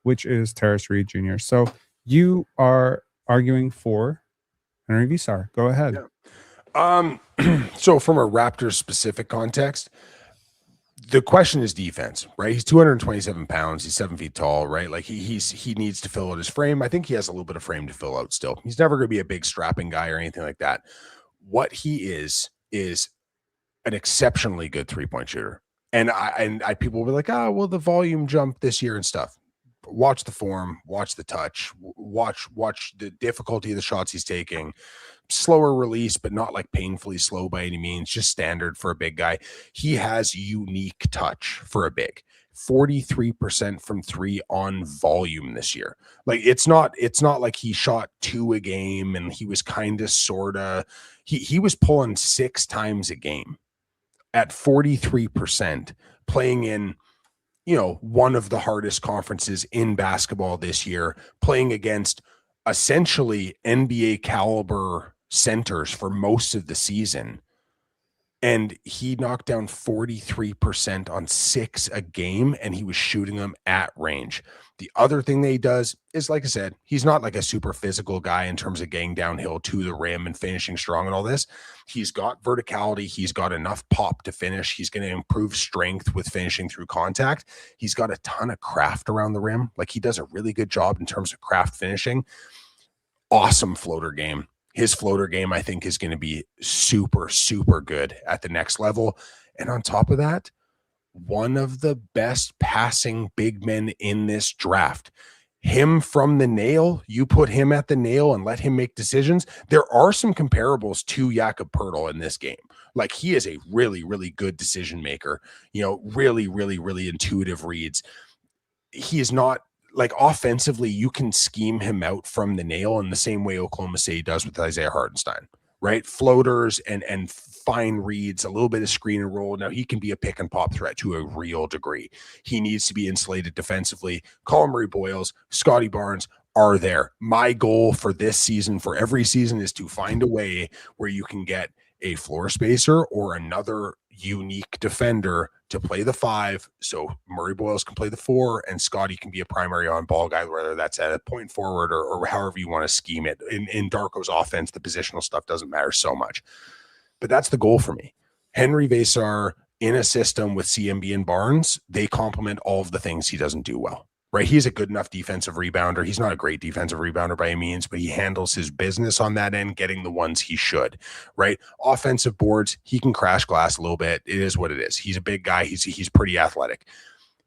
which is Terrace Reed Jr. So you are arguing for Henry Veesaar. Go ahead. Yeah. So from a Raptors specific context, the question is defense, right? He's 227 pounds. He's 7 feet tall, right? Like he needs to fill out his frame. I think he has a little bit of frame to fill out still. He's never going to be a big strapping guy or anything like that. What he is an exceptionally good 3-point shooter. And I people will be like, oh, well, the volume jump this year and stuff. Watch the form, watch the touch, watch the difficulty of the shots he's taking. Slower release, but not like painfully slow by any means, just standard for a big guy. He has unique touch for a big. 43% from 3 on volume this year. Like it's not like he shot 2 a game and he was kind of sorta he was pulling 6 times a game at 43%, playing in one of the hardest conferences in basketball this year, playing against essentially NBA caliber centers for most of the season. And he knocked down 43% on 6 a game, and he was shooting them at range. The other thing that he does is, like I said, he's not like a super physical guy in terms of getting downhill to the rim and finishing strong and all this. He's got verticality. He's got enough pop to finish. He's going to improve strength with finishing through contact. He's got a ton of craft around the rim. Like he does a really good job in terms of craft finishing. Awesome floater game. His floater game, I think, is going to be super, super good at the next level. And on top of that, one of the best passing big men in this draft. Him from the nail, you put him at the nail and let him make decisions. There are some comparables to Jakob Poeltl in this game. Like he is a really, really good decision maker. Really, really, really intuitive reads. He is not, like offensively, you can scheme him out from the nail in the same way Oklahoma City does with Isaiah Hartenstein, right? Floaters and fine reads, a little bit of screen and roll. Now he can be a pick and pop threat to a real degree. He needs to be insulated defensively. Colin Murray-Boyles, Scotty Barnes are there. My goal for this season, for every season, is to find a way where you can get a floor spacer or another unique defender to play the 5, so Murray-Boyles can play the 4 and Scotty can be a primary on-ball guy, whether that's at a point forward or however you want to scheme it. In Darko's offense, the positional stuff doesn't matter so much. But that's the goal for me. Henry Veesaar in a system with CMB and Barnes, they complement all of the things he doesn't do well. Right, he's a good enough defensive rebounder. He's not a great defensive rebounder by any means, but he handles his business on that end, getting the ones he should. Right, offensive boards, he can crash glass a little bit. It is what it is. He's a big guy. He's pretty athletic.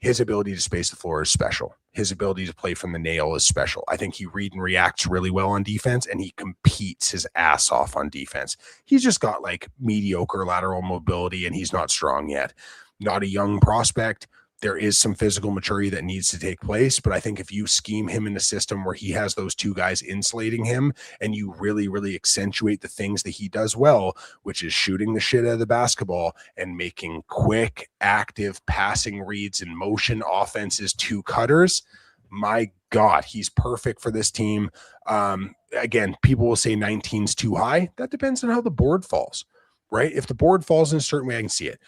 his ability to space the floor is special. His ability to play from the nail is special. I think he read and reacts really well on defense, and he competes his ass off on defense. He's just got like mediocre lateral mobility, and he's not strong yet. Not a young prospect. There is some physical maturity that needs to take place, but I think if you scheme him in a system where he has those two guys insulating him, and you really, really accentuate the things that he does well, which is shooting the shit out of the basketball and making quick, active passing reads and motion offenses to cutters, my God, he's perfect for this team. Again, people will say 19's too high. That depends on how the board falls, right? If the board falls in a certain way, I can see it.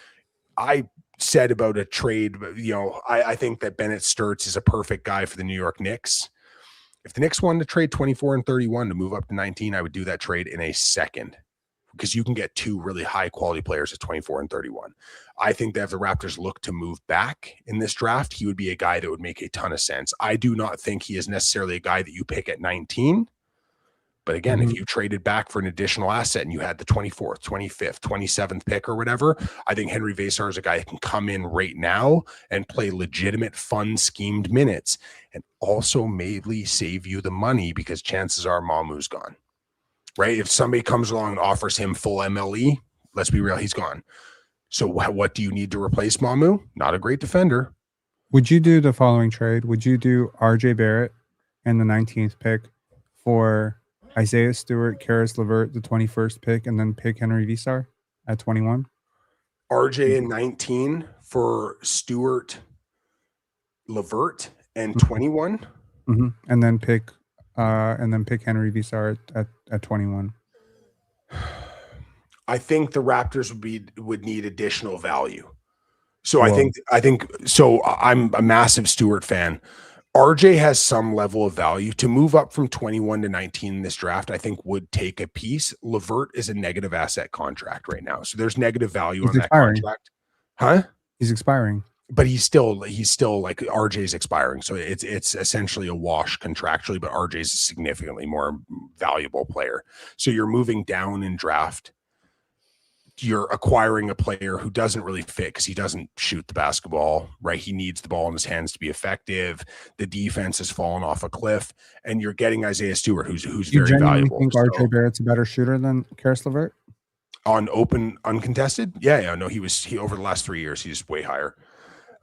I said about a trade, I think that Bennett Stirtz is a perfect guy for the New York Knicks. If the Knicks wanted to trade 24 and 31 to move up to 19, I would do that trade in a second, because you can get two really high quality players at 24 and 31. I think that if the Raptors look to move back in this draft, he would be a guy that would make a ton of sense. I do not think he is necessarily a guy that you pick at 19. But again, if you traded back for an additional asset and you had the 24th, 25th, 27th pick or whatever, I think Henry Veesaar is a guy that can come in right now and play legitimate, fun, schemed minutes, and also maybe save you the money, because chances are Mamu's gone, right? If somebody comes along and offers him full MLE, let's be real, he's gone. So what do you need to replace Mamu? Not a great defender. Would you do the following trade? Would you do RJ Barrett and the 19th pick for Isaiah Stewart, Caris LeVert, the 21st pick, and then pick Henry Veesaar at 21? RJ and 19 for Stewart, LeVert, and 21? Mm-hmm. And then pick Henry Veesaar at 21. I think the Raptors would need additional value. So I think so. I'm a massive Stewart fan. RJ has some level of value. To move up from 21 to 19 in this draft, I think would take a piece. LeVert is a negative asset contract right now, so there's negative value on that contract. Huh? He's expiring. But he's still like, RJ's expiring, so it's essentially a wash contractually, but RJ's a significantly more valuable player. So you're moving down in draft. You're acquiring a player who doesn't really fit because he doesn't shoot the basketball, right? He needs the ball in his hands to be effective. The defense has fallen off a cliff, and you're getting Isaiah Stewart, who's very valuable. You think RJ Barrett's a better shooter than Caris LeVert? On open, uncontested? Yeah. No, he over the last 3 years, he's way higher.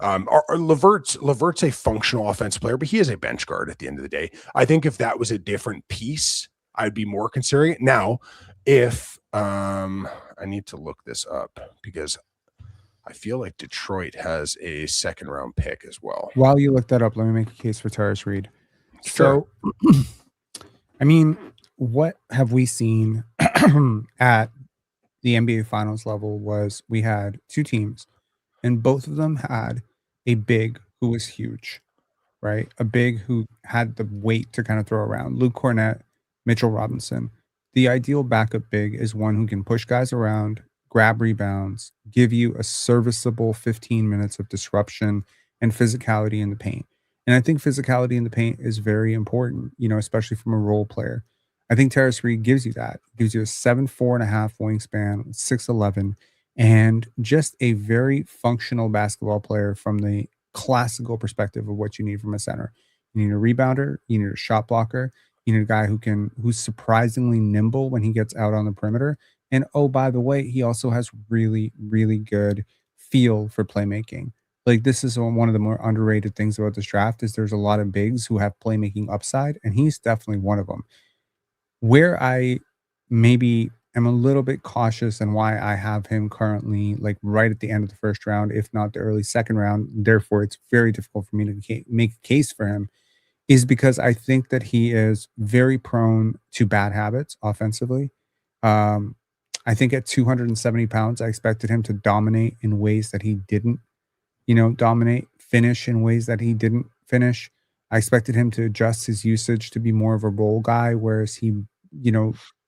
LeVert's a functional offensive player, but he is a bench guard at the end of the day. I think if that was a different piece, I'd be more considering it. Now, if I need to look this up, because I feel like Detroit has a second round pick as well. While you look that up, let me make a case for Tyrus Reed. Sure. So, I mean, what have we seen at the NBA Finals level was we had two teams, and both of them had a big who was huge, right? A big who had the weight to kind of throw around. Luke Cornett, Mitchell Robinson. The ideal backup big is one who can push guys around, grab rebounds, give you a serviceable 15 minutes of disruption and physicality in the paint. And I think physicality in the paint is very important, especially from a role player. I think Tyrus Reed gives you that. Gives you a 7'4.5" wingspan, 6'11", and just a very functional basketball player from the classical perspective of what you need from a center. You need a rebounder, you need a shot blocker, you need a guy who's surprisingly nimble when he gets out on the perimeter. And oh, by the way, he also has really, really good feel for playmaking. Like, this is one of the more underrated things about this draft is there's a lot of bigs who have playmaking upside, and he's definitely one of them. Where I maybe am a little bit cautious and why I have him currently like right at the end of the first round, if not the early second round, therefore it's very difficult for me to make a case for him, is because I think that he is very prone to bad habits offensively. I think at 270 pounds, I expected him to dominate in ways that he didn't, dominate, finish in ways that he didn't finish. I expected him to adjust his usage to be more of a role guy, whereas he,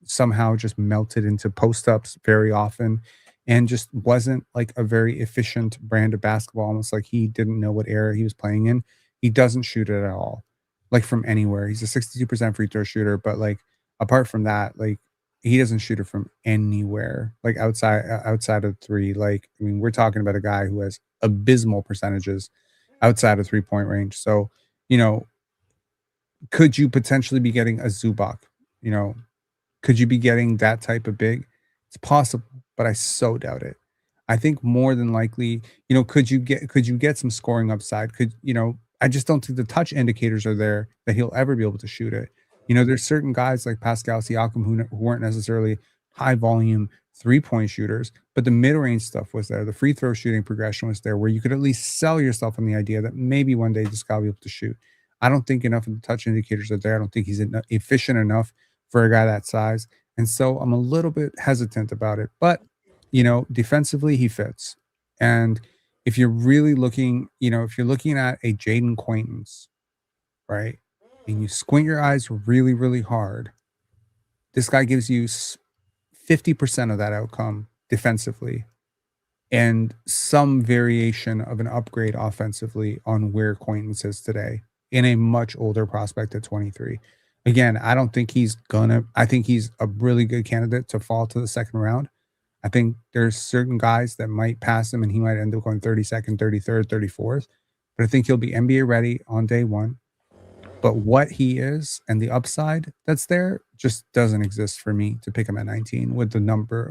somehow just melted into post-ups very often and just wasn't like a very efficient brand of basketball, almost like he didn't know what era he was playing in. He doesn't shoot it at all, like from anywhere. He's a 62% free throw shooter, but like apart from that, like he doesn't shoot it from anywhere, like outside of three. Like, I mean, we're talking about a guy who has abysmal percentages outside of 3-point range. So, you know, could you potentially be getting a Zubac? You know, could you be getting that type of big? It's possible, but I so doubt it. I think more than likely, could you get some scoring upside? I just don't think the touch indicators are there that he'll ever be able to shoot it. There's certain guys like Pascal Siakam who weren't necessarily high volume 3-point shooters, but the mid-range stuff was there. The free throw shooting progression was there where you could at least sell yourself on the idea that maybe one day this guy will be able to shoot. I don't think enough of the touch indicators are there. I don't think he's efficient enough for a guy that size. And so I'm a little bit hesitant about it. But, defensively, he fits. And if you're really looking, if you're looking at a Jaden Quaintance, right, and you squint your eyes really, really hard, this guy gives you 50% of that outcome defensively and some variation of an upgrade offensively on where Quaintance is today in a much older prospect at 23. Again, I think he's a really good candidate to fall to the second round. I think there's certain guys that might pass him and he might end up going 32nd, 33rd, 34th. But I think he'll be NBA ready on day one. But what he is and the upside that's there just doesn't exist for me to pick him at 19 with the number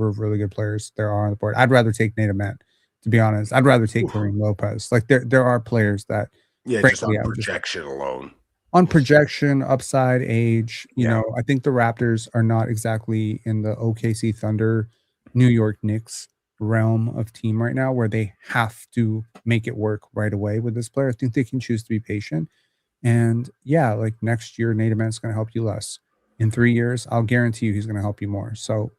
of really good players there are on the board. I'd rather take Nate Ahmed, to be honest. I'd rather take Kareem Lopez. Like there are players that, just on projection alone. On projection, upside, age, I think the Raptors are not exactly in the OKC Thunder, New York Knicks realm of team right now where they have to make it work right away with this player. I think they can choose to be patient. And like next year, Nate Ahmed's going to help you less. In 3 years, I'll guarantee you he's going to help you more. So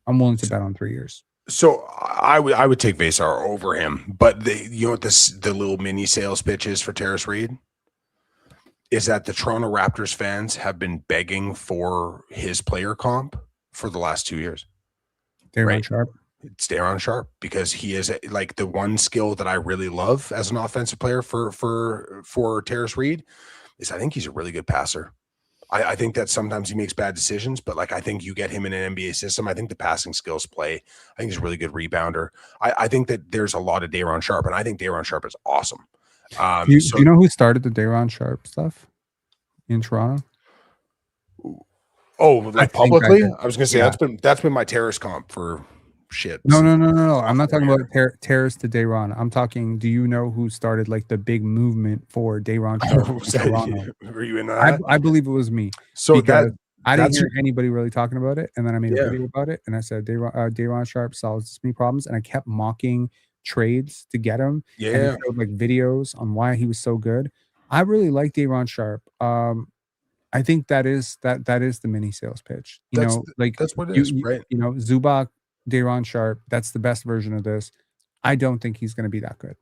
I'm willing to bet on 3 years. So I would take Veesaar over him, but the little mini sales pitch is for Terrace Reed is that the Toronto Raptors fans have been begging for his player comp for the last 2 years. Day'Ron Sharpe. It's Day'Ron Sharpe because he is like the one skill that I really love as an offensive player for Terrace Reed is I think he's a really good passer. I think that sometimes he makes bad decisions, but I think you get him in an NBA system. I think the passing skills play. I think he's a really good rebounder. I think that there's a lot of Day'Ron Sharpe, and I think Day'Ron Sharpe is awesome. Do you know who started the Day'Ron Sharpe stuff in Toronto? Oh, publicly? I was gonna say that's been my Terrace comp for shit. No. I'm not talking about Terrace to Day'Ron. I'm talking. Do you know who started the big movement for Day'Ron Sharpe in Toronto? Were you in that? I believe it was me. So I didn't hear anybody really talking about it, and then I made a video about it, and I said Day'Ron Sharpe solves many problems, and I kept mocking trades to get him. Yeah, and showed, videos on why he was so good. I really like Day'Ron Sharpe. I think that is the mini sales pitch. That's what it is, right? Zubac, Day'Ron Sharpe, that's the best version of this. I don't think he's going to be that good.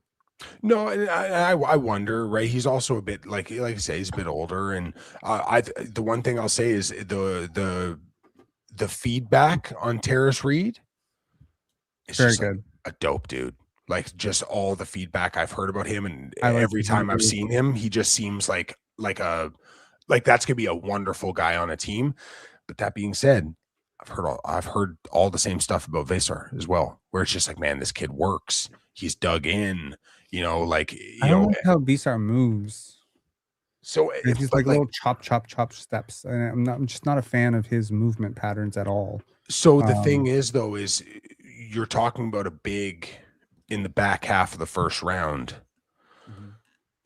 No, and I wonder, right? He's also a bit like I say, he's a bit older, and the one thing I'll say is the feedback on Terrace Reed is very just good. A dope dude. Like just all the feedback I've heard about him, and every time I've seen him, he just seems like that's gonna be a wonderful guy on a team. But that being said, I've heard all the same stuff about Veesaar as well, where it's just man, this kid works. He's dug in, I don't like how Veesaar moves. So it's just little chop steps, and I'm just not a fan of his movement patterns at all. So the thing is, though, is you're talking about a big in the back half of the first round,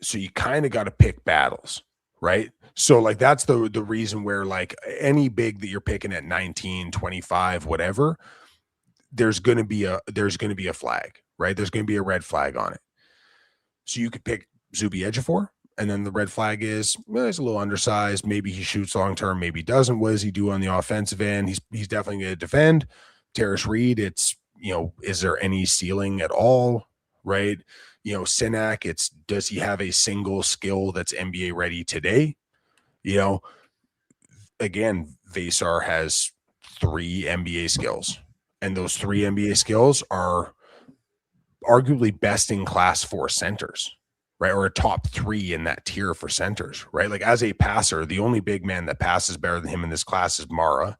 so you kind of got to pick battles, right? So that's the reason where any big that you're picking at 19, 25, whatever, there's going to be a flag, right? There's going to be a red flag on it. So you could pick Zuby Ejiofor, and then the red flag is he's a little undersized. Maybe he shoots long term, maybe he doesn't. What does he do on the offensive end? He's definitely going to defend. Terrace Reed, it's is there any ceiling at all, right? Cenac, it's does he have a single skill that's NBA ready today? Again, Veesaar has 3 NBA skills, and those 3 NBA skills are arguably best in class for centers, right? Or a top 3 in that tier for centers, right? As a passer, the only big man that passes better than him in this class is Mara.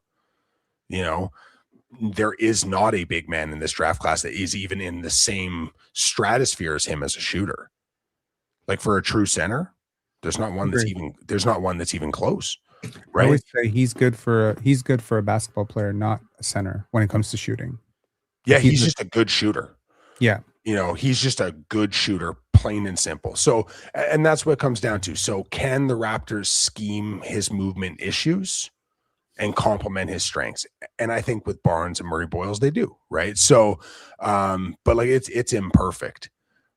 There is not a big man in this draft class that is even in the same stratosphere as him as a shooter. Like for a true center, there's not one that's even close. Right. I always say he's good for a basketball player, not a center when it comes to shooting. Yeah, he's just a good shooter. Yeah. He's just a good shooter, plain and simple. So, and that's what it comes down to. So, can the Raptors scheme his movement issues and complement his strengths? And I think with Barnes and Murray Boyles, they do, right? So, but like it's imperfect,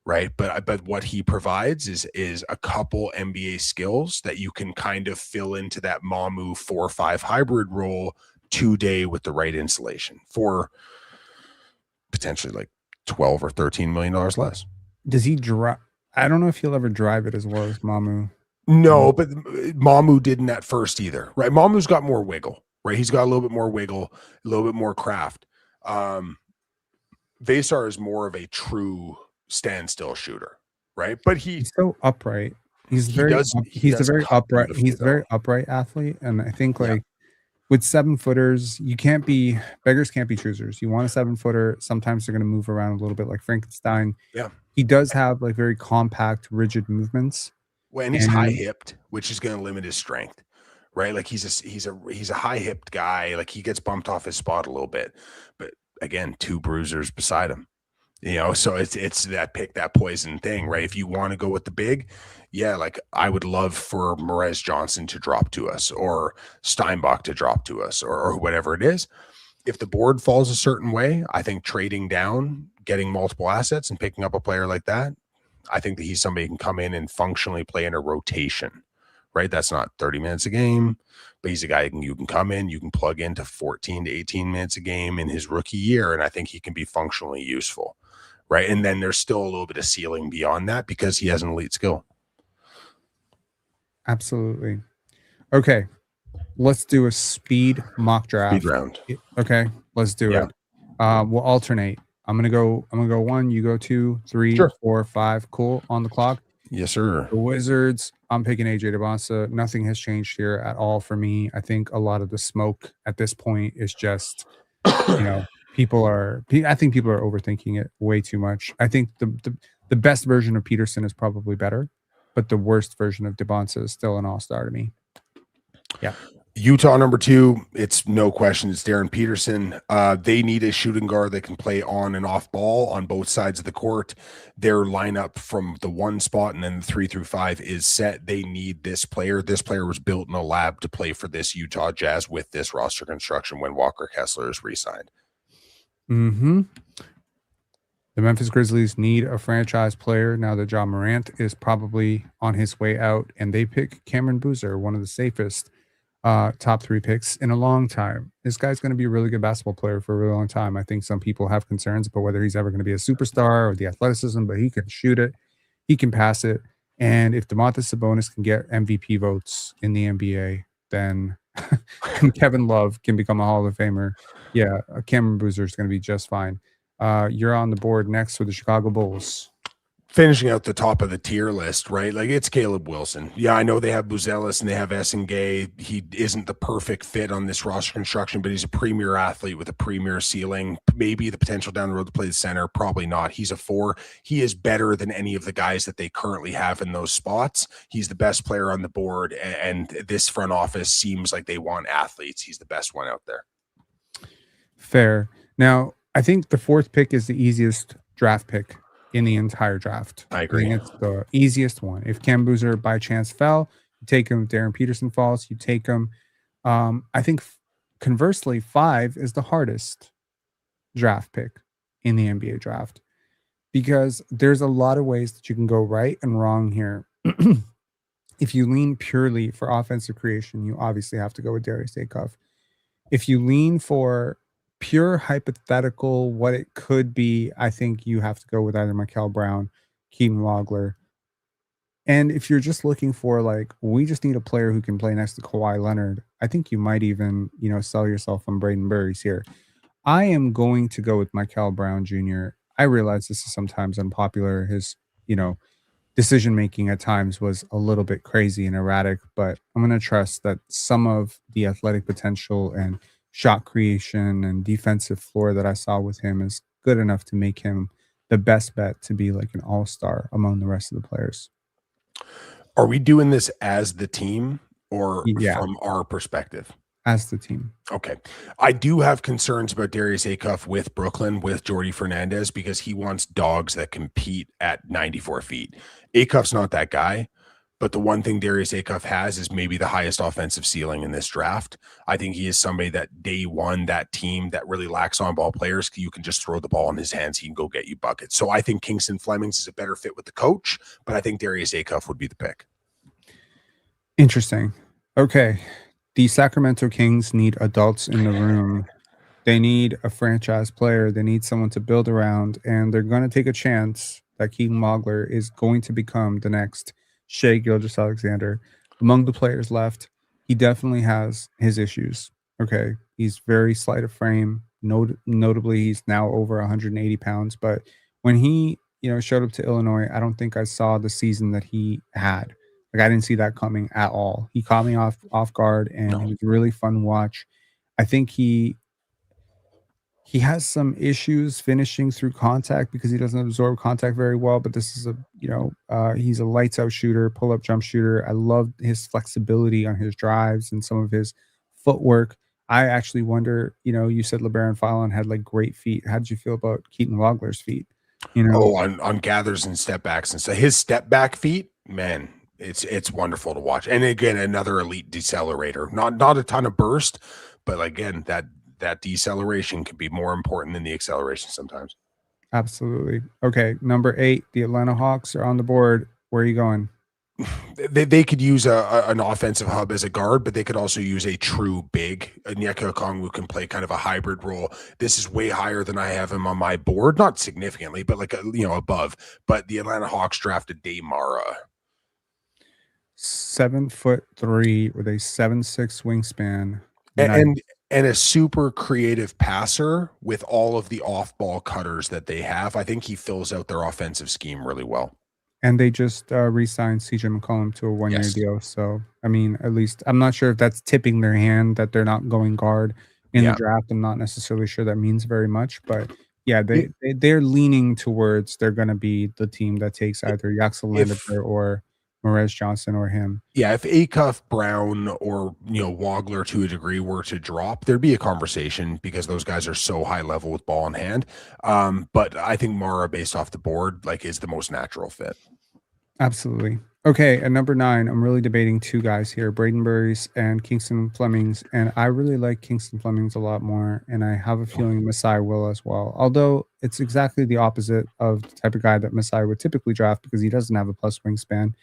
right? But what he provides is a couple NBA skills that you can kind of fill into that Mamu 4-5 hybrid role today with the right installation for potentially like $12 or $13 million less. Does he drive? I don't know if he'll ever drive it as well as Mamu. No, but Mamu didn't at first either, right? Mamu's got more wiggle, right? He's got a little bit more wiggle, a little bit more craft. Veesaar is more of a true standstill shooter, right? But he's so upright. He's a very upright athlete, and I think with 7-footers, beggars can't be choosers. You want a 7-footer. Sometimes they're going to move around a little bit like Frankenstein. Yeah, he does have like very compact, rigid movements. Well, and he's high hipped, which is going to limit his strength, right? Like he's a high hipped guy. Like he gets bumped off his spot a little bit, but again, 2 bruisers beside him. So it's that pick that poison thing, right? If you want to go with the big, yeah, like I would love for Morez Johnson to drop to us or Steinbach to drop to us or whatever it is. If the board falls a certain way, I think trading down, getting multiple assets and picking up a player like that, I think that he's somebody who can come in and functionally play in a rotation, right? That's not 30 minutes a game, but he's a guy you can come in, you can plug into 14 to 18 minutes a game in his rookie year, and I think he can be functionally useful. Right. And then there's still a little bit of ceiling beyond that because he has an elite skill. Absolutely. Okay. Let's do a speed mock draft. Speed round. Okay. Let's do it. We'll alternate. I'm gonna go 1, you go 2, 3, 4, 5. Cool. On the clock. Yes, sir. The Wizards, I'm picking AJ DeBonsa. Nothing has changed here at all for me. I think a lot of the smoke at this point is just, people are overthinking it way too much. I think the best version of Peterson is probably better, but the worst version of DeBonsa is still an all-star to me. Yeah. Utah number 2, it's no question. It's Darren Peterson. They need a shooting guard that can play on and off ball on both sides of the court. Their lineup from the 1 spot and then the 3 through 5 is set. They need this player. This player was built in a lab to play for this Utah Jazz with this roster construction when Walker Kessler is re-signed. The Memphis Grizzlies need a franchise player now that John Morant is probably on his way out, and they pick Cameron Boozer, one of the safest top 3 picks in a long time. This guy's going to be a really good basketball player for a really long time. I think some people have concerns about whether he's ever going to be a superstar or the athleticism, but he can shoot it, he can pass it, and if Domantas Sabonis can get MVP votes in the NBA, then Kevin Love can become a Hall of Famer. Yeah, Cameron Boozer is going to be just fine. You're on the board next with the Chicago Bulls. Finishing out the top of the tier list, right? Like it's Caleb Wilson. Yeah, I know they have Buzelis and they have Essengay. He isn't the perfect fit on this roster construction, but he's a premier athlete with a premier ceiling. Maybe the potential down the road to play the center, probably not. He's a 4. He is better than any of the guys that they currently have in those spots. He's the best player on the board, and this front office seems like they want athletes. He's the best one out there. Fair. Now, I think the 4th pick is the easiest draft pick in the entire draft. I agree. It's the easiest one. If Cam Boozer by chance fell, you take him. If Darren Peterson falls, you take him. I think conversely, 5 is the hardest draft pick in the NBA draft because there's a lot of ways that you can go right and wrong here. If you lean purely for offensive creation, you obviously have to go with Darius Acuff. If you lean for pure hypothetical, what it could be, I think you have to go with either Mikel Brown, Keaton Wagler. And if you're just looking for we just need a player who can play next to Kawhi Leonard, I think you might even, sell yourself on Braden Burries here. I am going to go with Mikel Brown Jr. I realize this is sometimes unpopular. His, decision-making at times was a little bit crazy and erratic, but I'm going to trust that some of the athletic potential and shot creation and defensive floor that I saw with him is good enough to make him the best bet to be like an all-star among the rest of the players. Are we doing this as the team or Yeah, from our perspective? as the team. Okay. I do have concerns about Darius Acuff with Brooklyn, with Jordy Fernandez, because he wants dogs that compete at 94 feet. Acuff's not that guy, but the one thing Darius Acuff has is maybe the highest offensive ceiling in this draft. I think he is somebody that day one, that team that really lacks on ball players, you can just throw the ball in his hands. He can go get you buckets. So I think Kingston Flemings is a better fit with the coach, but I think Darius Acuff would be the pick. Interesting. Okay. The Sacramento Kings need adults in the room. They need a franchise player. They need someone to build around, and they're going to take a chance that Keaton Mogler is going to become the next Shea Gilgeous-Alexander. Among the players left, he definitely has his issues. Okay, he's very slight of frame. Notably, he's now over 180 pounds. But when he, showed up to Illinois, I don't think I saw the season that he had. Like I didn't see that coming at all. He caught me off guard, and he No. was really fun to watch. I think he has some issues finishing through contact because he doesn't absorb contact very well, but this is he's a lights out shooter, pull up jump shooter. I love his flexibility on his drives and some of his footwork. I actually wonder, you said LeBaron Philon had like great feet. How did you feel about Keaton Wagler's feet? On gathers and step backs, and so his step back feet, man, it's wonderful to watch. And again, another elite decelerator. Not a ton of burst, but again, that deceleration can be more important than the acceleration sometimes. Absolutely. Okay, number 8, the Atlanta Hawks are on the board. Where are you going? They could use an offensive hub as a guard, but they could also use a true big. Onyeka Okongwu can play kind of a hybrid role. This is way higher than I have him on my board, not significantly, but like above. But the Atlanta Hawks drafted Mara. 7'3" with a 7'6" wingspan. And a super creative passer with all of the off-ball cutters that they have. I think he fills out their offensive scheme really well. And they just re-signed CJ McCollum to a one-year deal. So, I mean, at least I'm not sure if that's tipping their hand that they're not going guard in the draft. I'm not necessarily sure that means very much. But, yeah, they're leaning towards they're going to be the team that takes either Yaxel Landipper or Morez Johnson or him. Yeah, if Acuff, Brown, or Wagler to a degree were to drop, there'd be a conversation because those guys are so high level with ball in hand. But I think Mara, based off the board, is the most natural fit. Absolutely. Okay, at number 9, I'm really debating 2 guys here, Braden Burries and Kingston Flemings, and I really like Kingston Flemings a lot more, and I have a feeling Masai will as well. Although it's exactly the opposite of the type of guy that Masai would typically draft because he doesn't have a plus wingspan.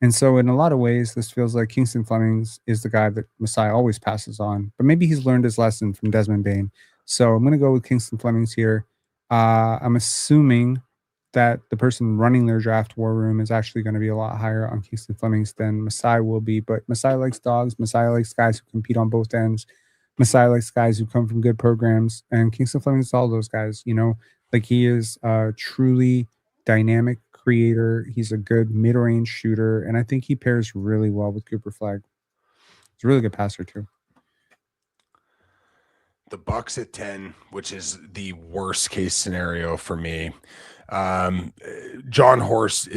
And so in a lot of ways, this feels like Kingston Flemings is the guy that Masai always passes on, but maybe he's learned his lesson from Desmond Bane. So I'm going to go with Kingston Flemings here. I'm assuming that the person running their draft war room is actually going to be a lot higher on Kingston Flemings than Masai will be. But Masai likes dogs. Masai likes guys who compete on both ends. Masai likes guys who come from good programs. And Kingston Flemings is all those guys, he is truly dynamic creator. He's a good mid-range shooter. And I think he pairs really well with Cooper Flagg. He's a really good passer too. The Bucks at 10, which is the worst case scenario for me. John Horst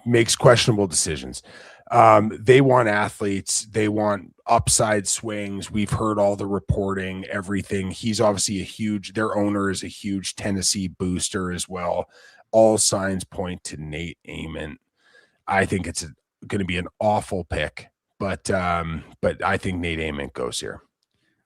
makes questionable decisions. They want athletes. They want upside swings. We've heard all the reporting, everything. He's obviously their owner is a huge Tennessee booster as well. All signs point to Nate Amon. I think it's going to be an awful pick, but I think Nate Amon goes here.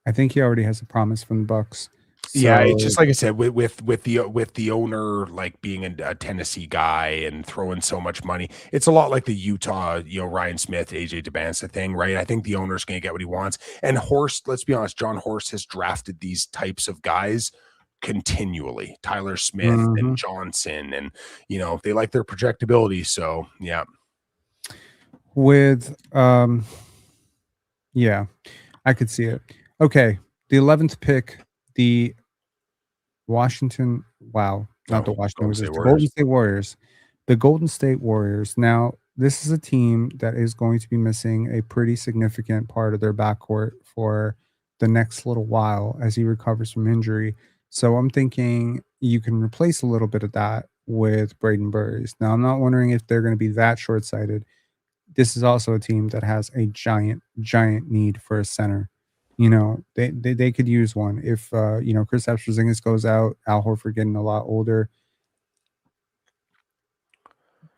I think he already has a promise from the Bucks. So, yeah, it's just like I said, with the owner being a Tennessee guy and throwing so much money, it's a lot like the Utah, Ryan Smith, AJ Dubasa thing, right? I think the owner's going to get what he wants. And Horst, let's be honest, John Horst has drafted these types of guys continually. Tyler Smith and Johnson, and they like their projectability. So yeah, with yeah, I could see it. Okay, the 11th pick. The Washington, not the Washington Wizards, the Golden State Warriors. The Golden State Warriors. Now, this is a team that is going to be missing a pretty significant part of their backcourt for the next little while as he recovers from injury. So I'm thinking you can replace a little bit of that with Braden Burries. Now, I'm not wondering if they're going to be that short sighted. This is also a team that has a giant need for a center. They could use one if Kristaps Porzingis goes out, Al Horford getting a lot older.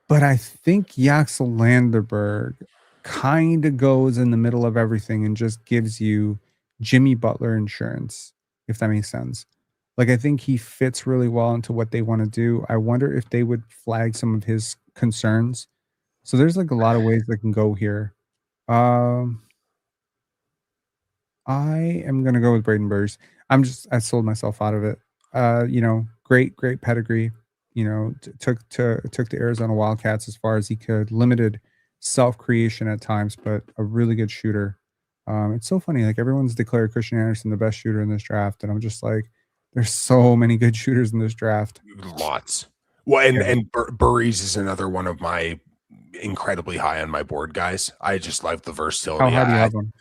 But I think Yaxel Landerberg kind of goes in the middle of everything and just gives you Jimmy Butler insurance, if that makes sense. Like, I think he fits really well into what they want to do. I wonder if they would flag some of his concerns. So there's like a lot of ways that can go here. Um, I am gonna go with Braden Burrs. I sold myself out of it. Great pedigree. Took the Arizona Wildcats as far as he could. Limited self creation at times, but a really good shooter. It's so funny. Like, everyone's declared Christian Anderson the best shooter in this draft, and I'm just like, there's so many good shooters in this draft. Lots. Well, Yeah. and Burries is another one of my incredibly high on my board guys. I just love the How versatility. high do you have him?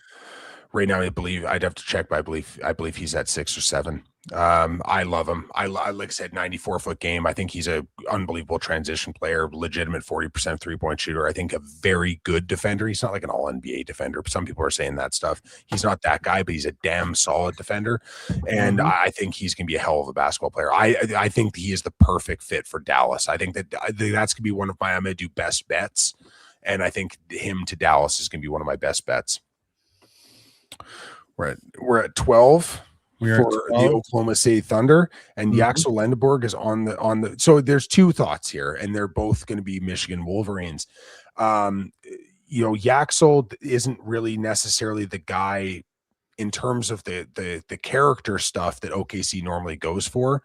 Right now, I believe I'd have to check, but I believe he's at 6 or 7. I love him. Like I said, 94-foot game. I think he's a unbelievable transition player, legitimate 40% 3-point shooter. I think a very good defender. He's not like an all NBA defender. Some people are saying that stuff. He's not that guy, but he's a damn solid defender. And Mhm. I think he's going to be a hell of a basketball player. I think he is the perfect fit for Dallas. I think that's going to be one of my, I'm going to do best bets. And I think him to Dallas is going to be one of my best bets. We're at 12 We are for at the 12. Oklahoma City Thunder, and Mhm. Yaxel Lendeborg is on the. So there's two thoughts here, and they're both going to be Michigan Wolverines. Yaxel isn't really necessarily the guy in terms of the character stuff that OKC normally goes for.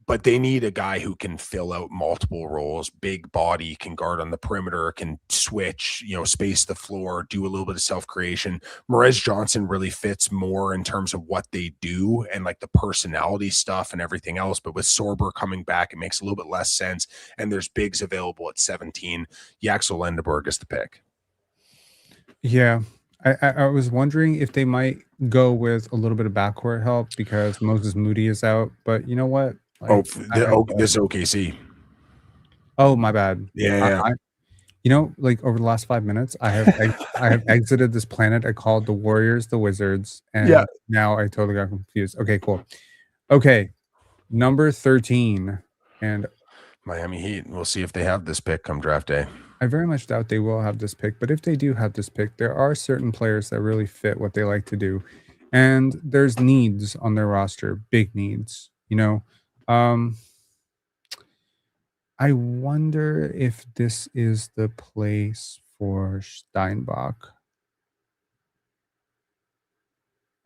But they need a guy who can fill out multiple roles, big body, can guard on the perimeter, can switch, space the floor, do a little bit of self-creation. Morez Johnson really fits more in terms of what they do and like the personality stuff and everything else. But with Sorber coming back, it makes a little bit less sense. And there's bigs available at 17. Yaxel Lendeborg is the pick. Yeah. I was wondering if they might go with a little bit of backcourt help because Moses Moody is out. But you know what? Like, This is OKC. oh, my bad. Yeah. Like, over the last 5 minutes, I have exited this planet. I called the Warriors the Wizards, and now I totally got confused. Okay, cool. Okay, number 13, and Miami Heat. We'll see if they have this pick come draft day. I very much doubt they will have this pick, but if they do have this pick, there are certain players that really fit what they like to do, and there's needs on their roster, big needs. I wonder if this is the place for Steinbach.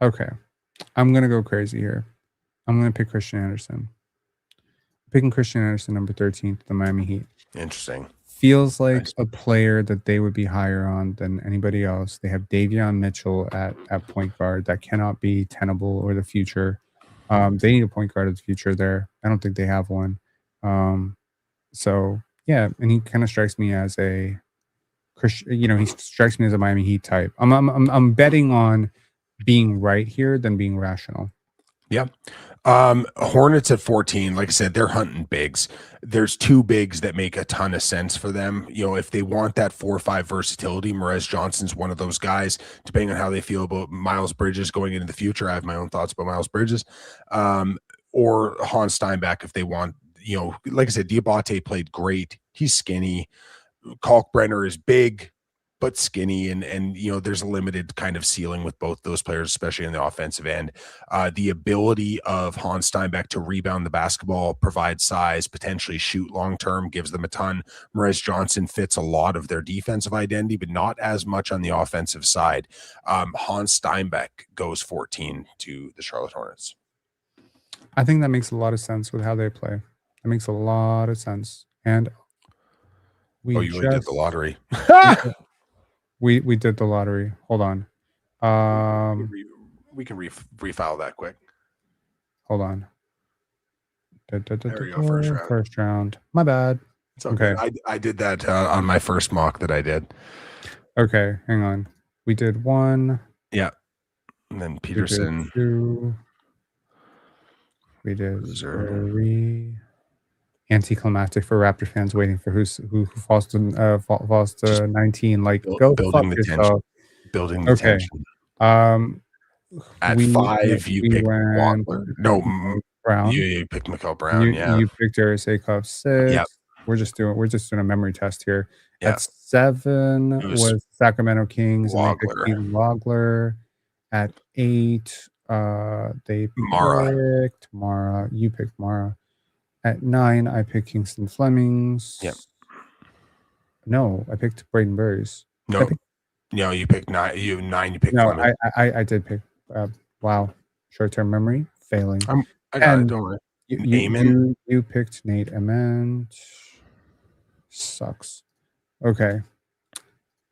Okay, I'm gonna go crazy here. I'm gonna pick Christian Anderson. Picking Christian Anderson, number 13, the Miami Heat. Interesting. Feels like a player that they would be higher on than anybody else. They have Davion Mitchell at point guard. That cannot be tenable or the future. They need a point guard of the future there. I don't think they have one. So yeah, and he kind of strikes me as a Christian. He strikes me as a Miami Heat type. I'm betting on being right here than being rational. Yeah. Hornets at 14, like I said, they're hunting bigs. There's two bigs that make a ton of sense for them. If they want that 4-5 versatility, Morez Johnson's one of those guys, depending on how they feel about Miles Bridges going into the future. I have my own thoughts about Miles Bridges. Or Hans Steinbach if they want, like I said, Diabate played great. He's skinny. Kalkbrenner is big but skinny, and there's a limited kind of ceiling with both those players, especially in the offensive end. The ability of Hans Steinbach to rebound the basketball, provide size, potentially shoot long-term, gives them a ton. Morez Johnson fits a lot of their defensive identity, but not as much on the offensive side. Hans Steinbach goes 14 to the Charlotte Hornets. I think that makes a lot of sense with how they play. That makes a lot of sense. And you really did the lottery. We did the lottery. Hold on. We can refile that quick. Hold on. There you go, First round. My bad. It's okay. I did that on my first mock that I did. Okay, hang on. We did 1. Yeah. And then Peterson. We did 2. We did 3. anticlimactic for Raptor fans waiting for who falls to 19. Like, go fuck building the tension. yourself. Building the Okay. tension. At 5, you we picked went Waddler. No, Brown. you picked Mikal Brown. You picked Darius Acuff 6. Yep. We're just doing a memory test here. Yeah. At 7 was Sacramento Kings, and they picked Logler. At 8, they picked Mara. You picked Mara. At 9, I picked Kingston Flemings. Yep. No, I picked Braden Burries. No, you picked 9. You picked Fleming. I did pick. Wow, short-term memory failing. I got it. Don't worry. You picked Nate Ament. Sucks. Okay.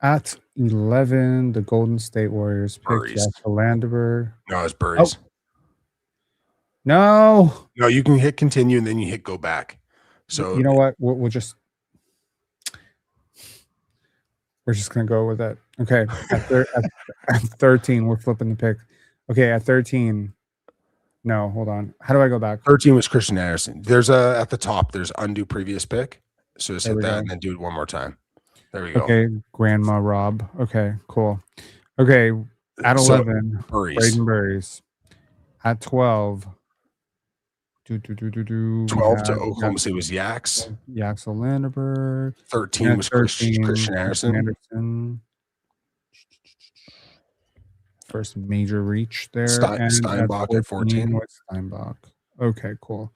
At 11, the Golden State Warriors picked Jasper Landerberg. No, it's Burries. Oh. No, you can hit continue and then you hit go back. So you know what? We're just gonna go with it. Okay. At 13, we're flipping the pick. Okay, at 13. No, hold on. How do I go back? 13 was Christian Anderson. There's at the top. There's undo previous pick. So just hit that and then do it one more time. There we go. Okay, Grandma Rob. Okay, cool. Okay, at 11, Braden Burries. At 12, 12 to Oklahoma City was Yax. Yaxel Landerberg. 13 was Christian Anderson. First major reach there. Steinbach at 14 was Steinbach. Okay, cool.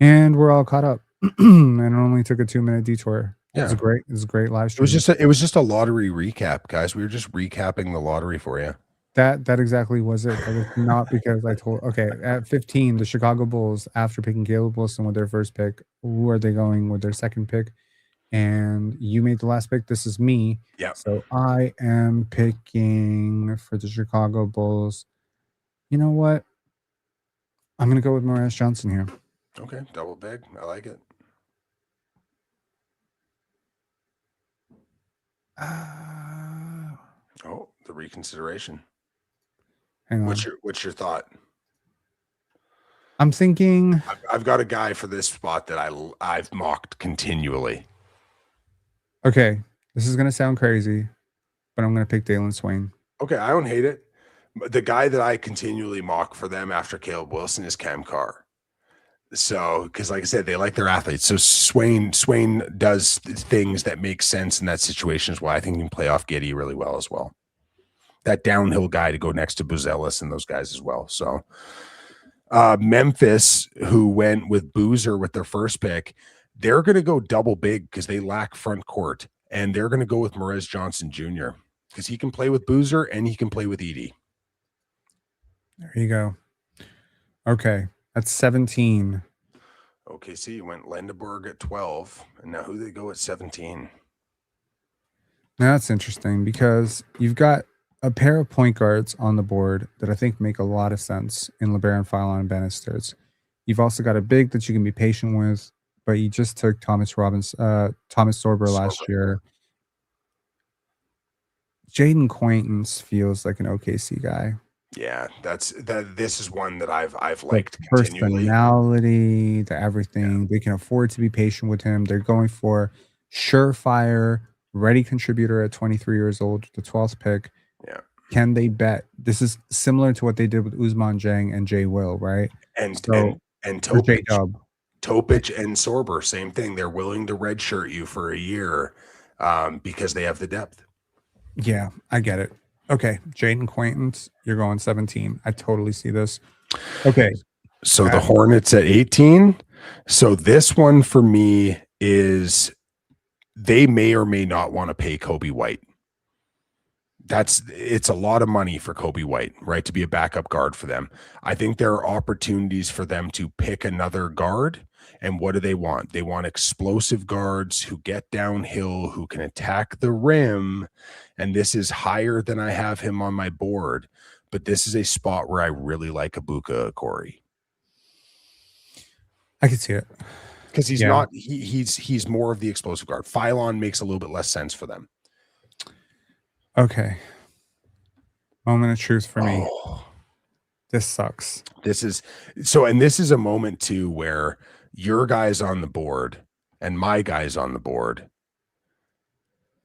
And we're all caught up. And it only took a 2-minute detour. Yeah, it was a great live stream. It was just a lottery recap, guys. We were just recapping the lottery for you. That exactly was it. That was not because I told. Okay, at 15, the Chicago Bulls, after picking Caleb Wilson with their first pick, who are they going with their second pick? And you made the last pick. This is me. Yeah. So I am picking for the Chicago Bulls. You know what? I'm gonna go with Morez Johnson here. Okay, double big. I like it. The reconsideration. Hang on. What's your thought? I'm thinking I've got a guy for this spot that I've mocked continually. Okay, this is gonna sound crazy, but I'm gonna pick Dalen Swain. Okay, I don't hate it. But the guy that I continually mock for them after Caleb Wilson is Cam Carr. So, because like I said, they like their athletes. So Swain does things that make sense in that situation. Is why I think he can play off Giddey really well as well. That downhill guy to go next to Buzelis and those guys as well. So Memphis, who went with Boozer with their first pick, they're going to go double big because they lack front court. And they're going to go with Morez Johnson Jr. because he can play with Boozer and he can play with Edey. There you go. Okay, that's 17. Okay, so you went Lendeborg at 12. And now who do they go at 17? Now that's interesting because you've got a pair of point guards on the board that I think make a lot of sense in LeBaron, Philon, and Bennett Stirtz. You've also got a big that you can be patient with, but you just took Thomas Sorber last year. Jaden Quaintance feels like an OKC guy. Yeah, this is one that I've liked continually. Personality, the everything. Yeah. They can afford to be patient with him. They're going for surefire, ready contributor at 23 years old, the 12th pick. Yeah. Can they bet? This is similar to what they did with Ousmane Dieng and Jay Will, right? And Topic and Sorber, same thing. They're willing to redshirt you for a year because they have the depth. Yeah, I get it. Okay, Jaden Quaintance, you're going 17. I totally see this. Okay. So the Hornets at 18. So this one for me is they may or may not want to pay Kobe White. It's a lot of money for Kobe White, right? To be a backup guard for them. I think there are opportunities for them to pick another guard. And what do they want? They want explosive guards who get downhill, who can attack the rim. And this is higher than I have him on my board. But this is a spot where I really like Ibuka Okorie. I can see it. Because he's not, he's more of the explosive guard. Philon makes a little bit less sense for them. Okay. Moment of truth for me. This sucks. This is so, and this is a moment too where your guy's on the board and my guy's on the board,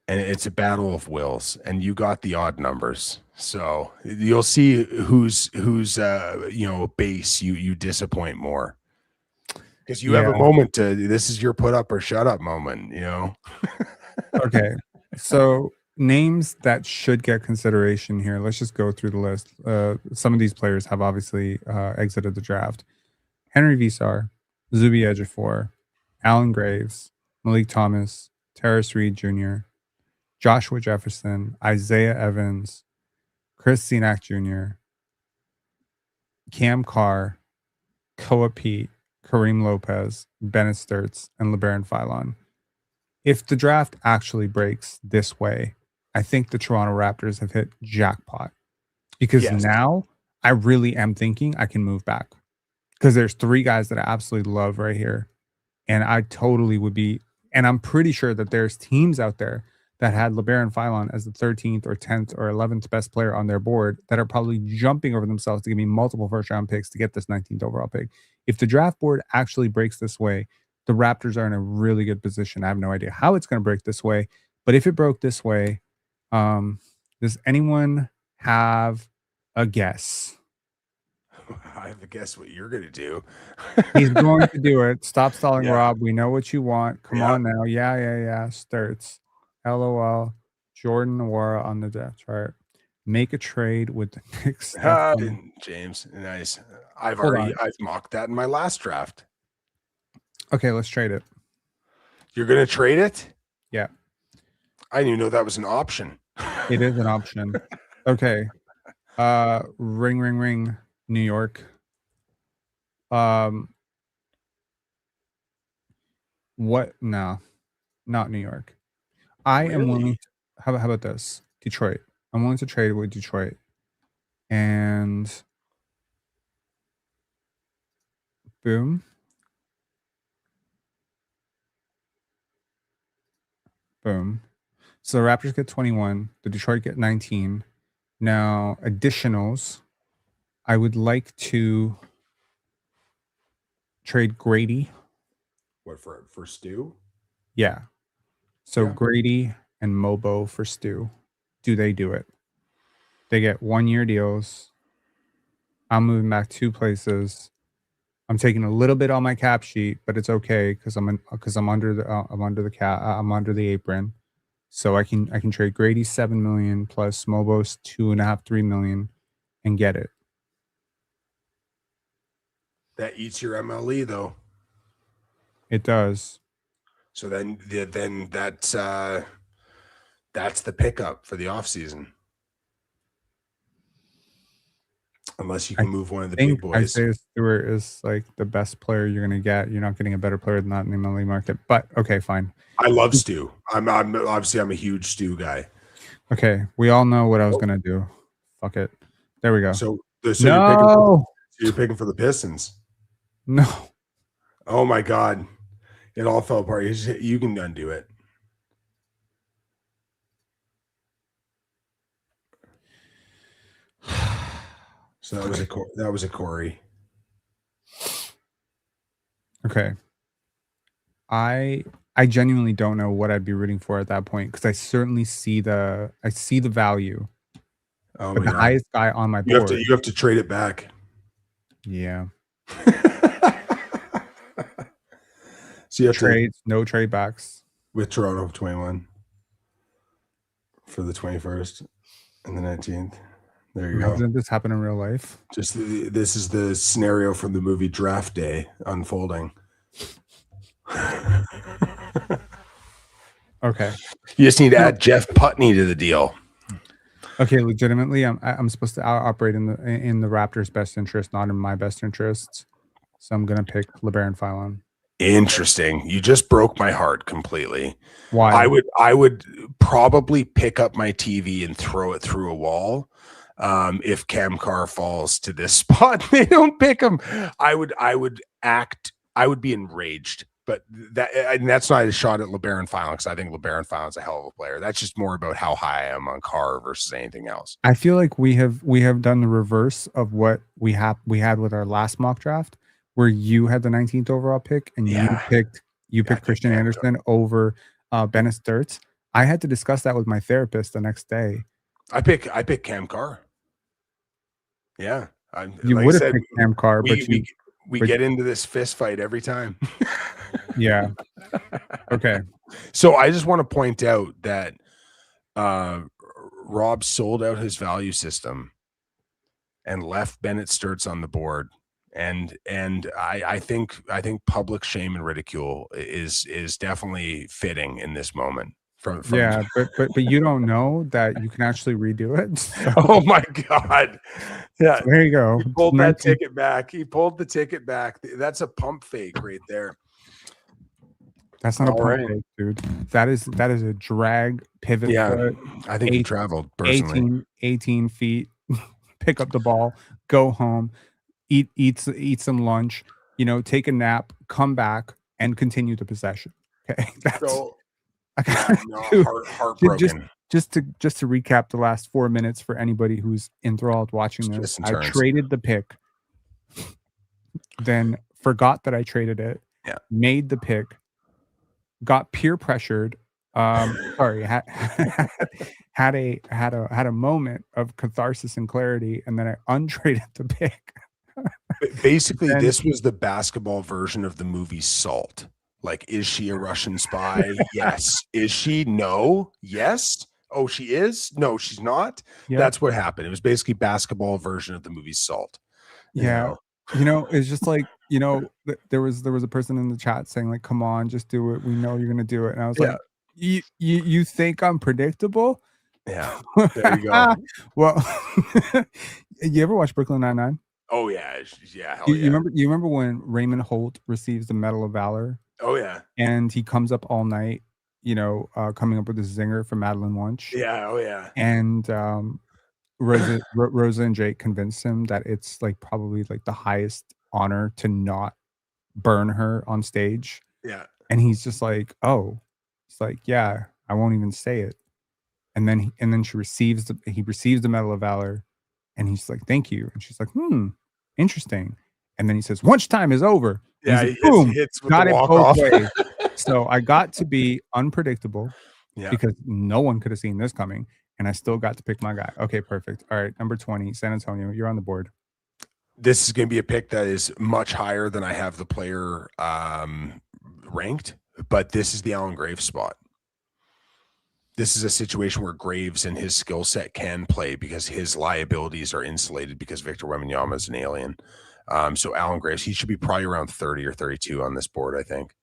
and it's a battle of wills, and you got the odd numbers. So you'll see who's base you disappoint more. Because you have a moment this is your put up or shut up moment, Okay. So names that should get consideration here. Let's just go through the list. Some of these players have obviously exited the draft. Henry Veesaar, Zuby Ejiofor, Alan Graves, Malik Thomas, Terrace Reed Jr., Joshua Jefferson, Isaiah Evans, Chris Cenac Jr., Cam Carr, Koa Pete, Kareem Lopez, Bennett Stirtz, and LeBaron Philon. If the draft actually breaks this way, I think the Toronto Raptors have hit jackpot, because now I really am thinking I can move back, because there's 3 guys that I absolutely love right here. And I totally would be, and I'm pretty sure that there's teams out there that had LeBaron Philon as the 13th or 10th or 11th best player on their board that are probably jumping over themselves to give me multiple first-round picks to get this 19th overall pick. If the draft board actually breaks this way, the Raptors are in a really good position. I have no idea how it's going to break this way, but if it broke this way, does anyone have a guess? I have a guess what you're going to do. He's going to do it. Stop stalling, Rob. We know what you want. Come on now. Yeah. Stirtz. LOL. Jordan Nwora on the depth chart. Make a trade with the Knicks. James, nice. I've mocked that in my last draft. Okay, let's trade it. You're going to trade it? Yeah. I didn't even know that was an option. It is an option. Okay. Ring, New York. What? No, not New York. I am willing. How about this? Detroit. I'm willing to trade with Detroit. And boom. Boom. So the Raptors get 21. The Detroit get 19. Now, additionals. I would like to trade Grady. What, for Stu? Yeah. So Grady and Mobo for Stu. Do they do it? They get 1-year deals. I'm moving back 2 places. I'm taking a little bit on my cap sheet, but it's okay because I'm under the cap. I'm under the apron, so I can trade Grady $7 million plus Mobo's $2.5-3 million and get it. That eats your MLE though. It does. So then that's the pickup for the offseason. Unless you can move one of the big boys. Isaiah Stewart is like the best player you're going to get. You're not getting a better player than that in the MLE market. But okay, fine. I love Stu. I'm obviously I'm a huge Stu guy. Okay, we all know what I was going to do. Fuck it. There we go. So no, you're picking for the Pistons. No. Oh my God. It all fell apart. You can undo it. So that was a Okorie. Okay. I genuinely don't know what I'd be rooting for at that point, because I certainly see the value. Oh, the highest guy on my board. You have to trade it back. Yeah. So you have trades, no trade backs with Toronto 21 for the 21st and the 19th. There you go. Doesn't this happen in real life? This is the scenario from the movie Draft Day unfolding. Okay. You just need to add Jeff Putney to the deal. Okay, legitimately, I'm supposed to operate in the Raptors' best interest, not in my best interests. So I'm gonna pick LeBaron Philon. Interesting. You just broke my heart completely. Why? I would probably pick up my TV and throw it through a wall. If Cam Carr falls to this spot, they don't pick him. I would be enraged. But that's not a shot at LeBaron Philon, because I think LeBaron Philon's a hell of a player. That's just more about how high I am on Carr versus anything else. I feel like we have done the reverse of what we had with our last mock draft. where you had the 19th overall pick and Yeah. you I picked picked Christian Cam Anderson over Bennett Stirtz. I had to discuss that with my therapist the next day. I pick Cam Carr. Yeah. You Like I would have said, picked Cam Carr, we but get into this fist fight every time. yeah. Okay. So I just want to point out that Rob sold out his value system and left Bennett Stirtz on the board. And I think public shame and ridicule is definitely fitting in this moment. From Yeah, but you don't know that you can actually redo it. So, oh my God. Yeah. so there you go. He pulled that 19 ticket back. He pulled the ticket back. That's a pump fake right there. That's not a All pump right. fake, dude. That is a drag pivot Yeah. foot. I think he traveled personally. 18 feet, pick up the ball, go home, eat some lunch, take a nap, come back, and continue the possession. Okay. That's So I no, dude, heartbroken. just to recap the last 4 minutes for anybody who's enthralled watching this. Twists and I turns. traded the pick, then forgot that I traded it. Yeah. Made the pick, got peer pressured. Sorry, had a moment of catharsis and clarity, and then I untraded the pick. Basically, Then- this was the basketball version of the movie Salt. Like, is she a Russian spy? Yes. Is she? No. Yes. Oh, she is? No, she's not. Yeah. That's what happened. It was basically basketball version of the movie Salt. Yeah. It's just like, there was a person in the chat saying like, come on, just do it. We know you're going to do it. And I was like, you think I'm predictable? Yeah. There you go. Well, you ever watch Brooklyn Nine-Nine? Oh, yeah. Yeah. Hell You remember when Raymond Holt receives the Medal of Valor? Oh, yeah. And he comes up all night, coming up with this zinger for Madeline Wunsch. Yeah. Oh, yeah. And Rosa and Jake convinced him that it's like probably like the highest honor to not burn her on stage. Yeah. And he's just like, oh, it's like, yeah, I won't even say it. And then he receives the Medal of Valor, and he's like, thank you. And she's like, interesting. And then he says, lunchtime is over. Yeah, like, boom, hits with got the it walk both off. ways. So I got to be unpredictable because no one could have seen this coming, and I still got to pick my guy. Okay, perfect. All right, number 20, San Antonio, you're on the board. This is going to be a pick that is much higher than I have the player ranked, but this is the Allen Graves spot. This is a situation where Graves and his skill set can play because his liabilities are insulated because Victor Wembanyama is an alien. So Allen Graves, he should be probably around 30 or 32 on this board, I think.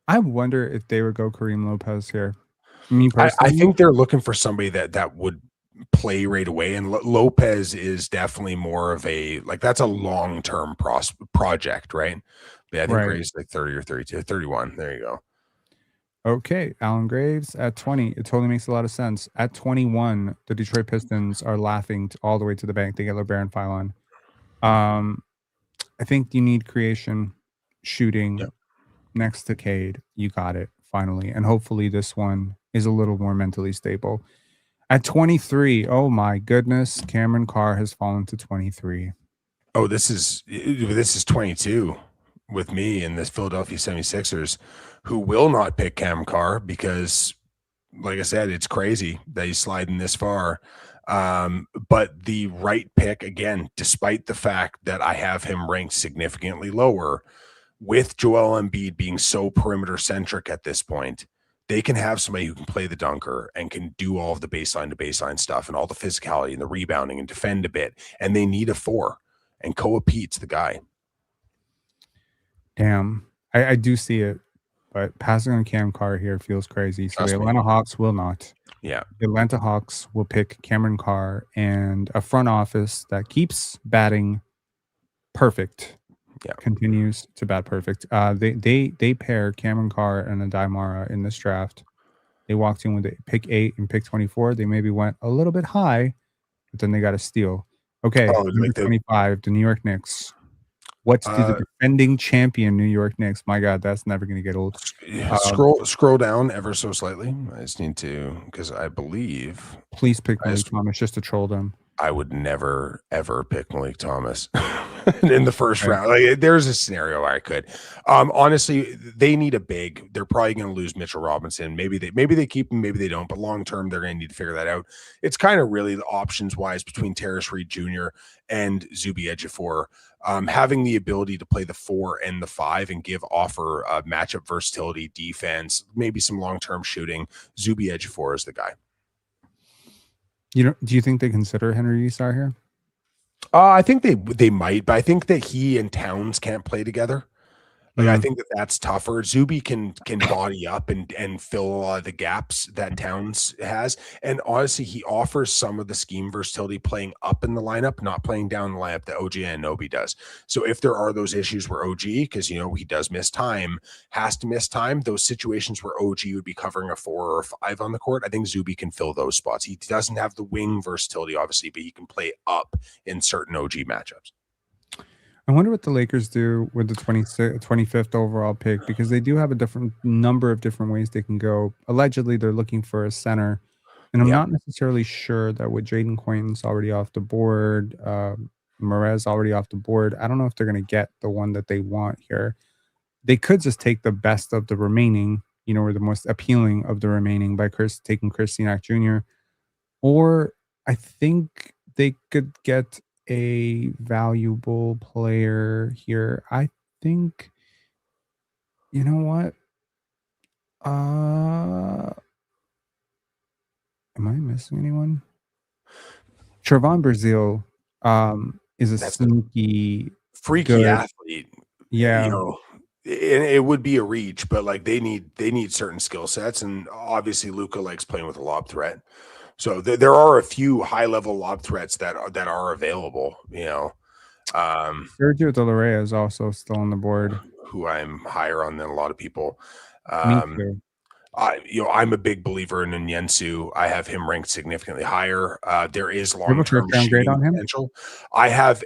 I wonder if they would go Kareem Lopez here. Me personally, I think they're looking for somebody that would play right away, and Lopez is definitely more of a that's a long-term project, right? But I think Graves like 30 or 32, 31. There you go. Okay, Allen Graves at 20. It totally makes a lot of sense. At 21, the Detroit Pistons are laughing all the way to the bank. They get LeBaron and Philon. I think you need creation, shooting next to Cade. You got it, finally. And hopefully this one is a little more mentally stable. At 23, oh my goodness, Cameron Carr has fallen to 23. Oh, this is 22 with me in this Philadelphia 76ers, who will not pick Cam Carr because, like I said, it's crazy that he's sliding this far. But the right pick, again, despite the fact that I have him ranked significantly lower, with Joel Embiid being so perimeter centric at this point, they can have somebody who can play the dunker and can do all of the baseline to baseline stuff and all the physicality and the rebounding and defend a bit. And they need a 4, and Koa Pete's the guy. Damn, I do see it, but passing on Cam Carr here feels crazy. So the Atlanta Hawks will not. Yeah. The Atlanta Hawks will pick Cameron Carr and a front office that keeps batting perfect. Yeah. Continues to bat perfect. They pair Cameron Carr and Adai Mara in this draft. They walked in with pick 8 and pick 24. They maybe went a little bit high, but then they got a steal. Okay, number 25, the New York Knicks. What's the defending champion New York Knicks? My God, that's never going to get old. Scroll down ever so slightly. I just need to, because I believe. Please pick Malik Thomas just to troll them. I would never, ever pick Malik Thomas. in the first Okay. round. Like, there's a scenario where I could. Honestly, they need a big. They're probably going to lose Mitchell Robinson. Maybe they keep him, maybe they don't. But long term, they're going to need to figure that out. It's kind of really the options wise between Terrace Reed Jr. and Zuby Ejiofor. Having the ability to play the 4 and the 5 and offer matchup versatility, defense, maybe some long term shooting. Zuby Ejiofor is the guy. Do you think they consider Henry Veesaar here? I think they might, but I think that he and Towns can't play together. Like, I think that's tougher. Zuby can body up and fill a lot of the gaps that Towns has. And honestly, he offers some of the scheme versatility playing up in the lineup, not playing down the lineup that OG Anunoby does. So if there are those issues where OG, because he does miss time, has to miss time, those situations where OG would be covering a 4 or a 5 on the court, I think Zuby can fill those spots. He doesn't have the wing versatility, obviously, but he can play up in certain OG matchups. I wonder what the Lakers do with the 25th overall pick, because they do have a different number of different ways they can go. Allegedly, they're looking for a center, and I'm not necessarily sure that with Jaden Quaintance already off the board, Morez already off the board, I don't know if they're going to get the one that they want here. They could just take the best of the remaining, or the most appealing of the remaining by taking Chris Cenac Jr., or I think they could get a valuable player here. I think, you know what? Am I missing anyone? Trevon Brazile is a sneaky freaky good athlete. Yeah. It would be a reach, but like they need certain skill sets, and obviously Luka likes playing with a lob threat. So there are a few high level lob threats that are available. Sergio De La Rey is also still on the board, who I'm higher on than a lot of people. Me too. I'm a big believer in Nyensu. I have him ranked significantly higher. There is You have a long-term first-round grade shooting on him? potential. I have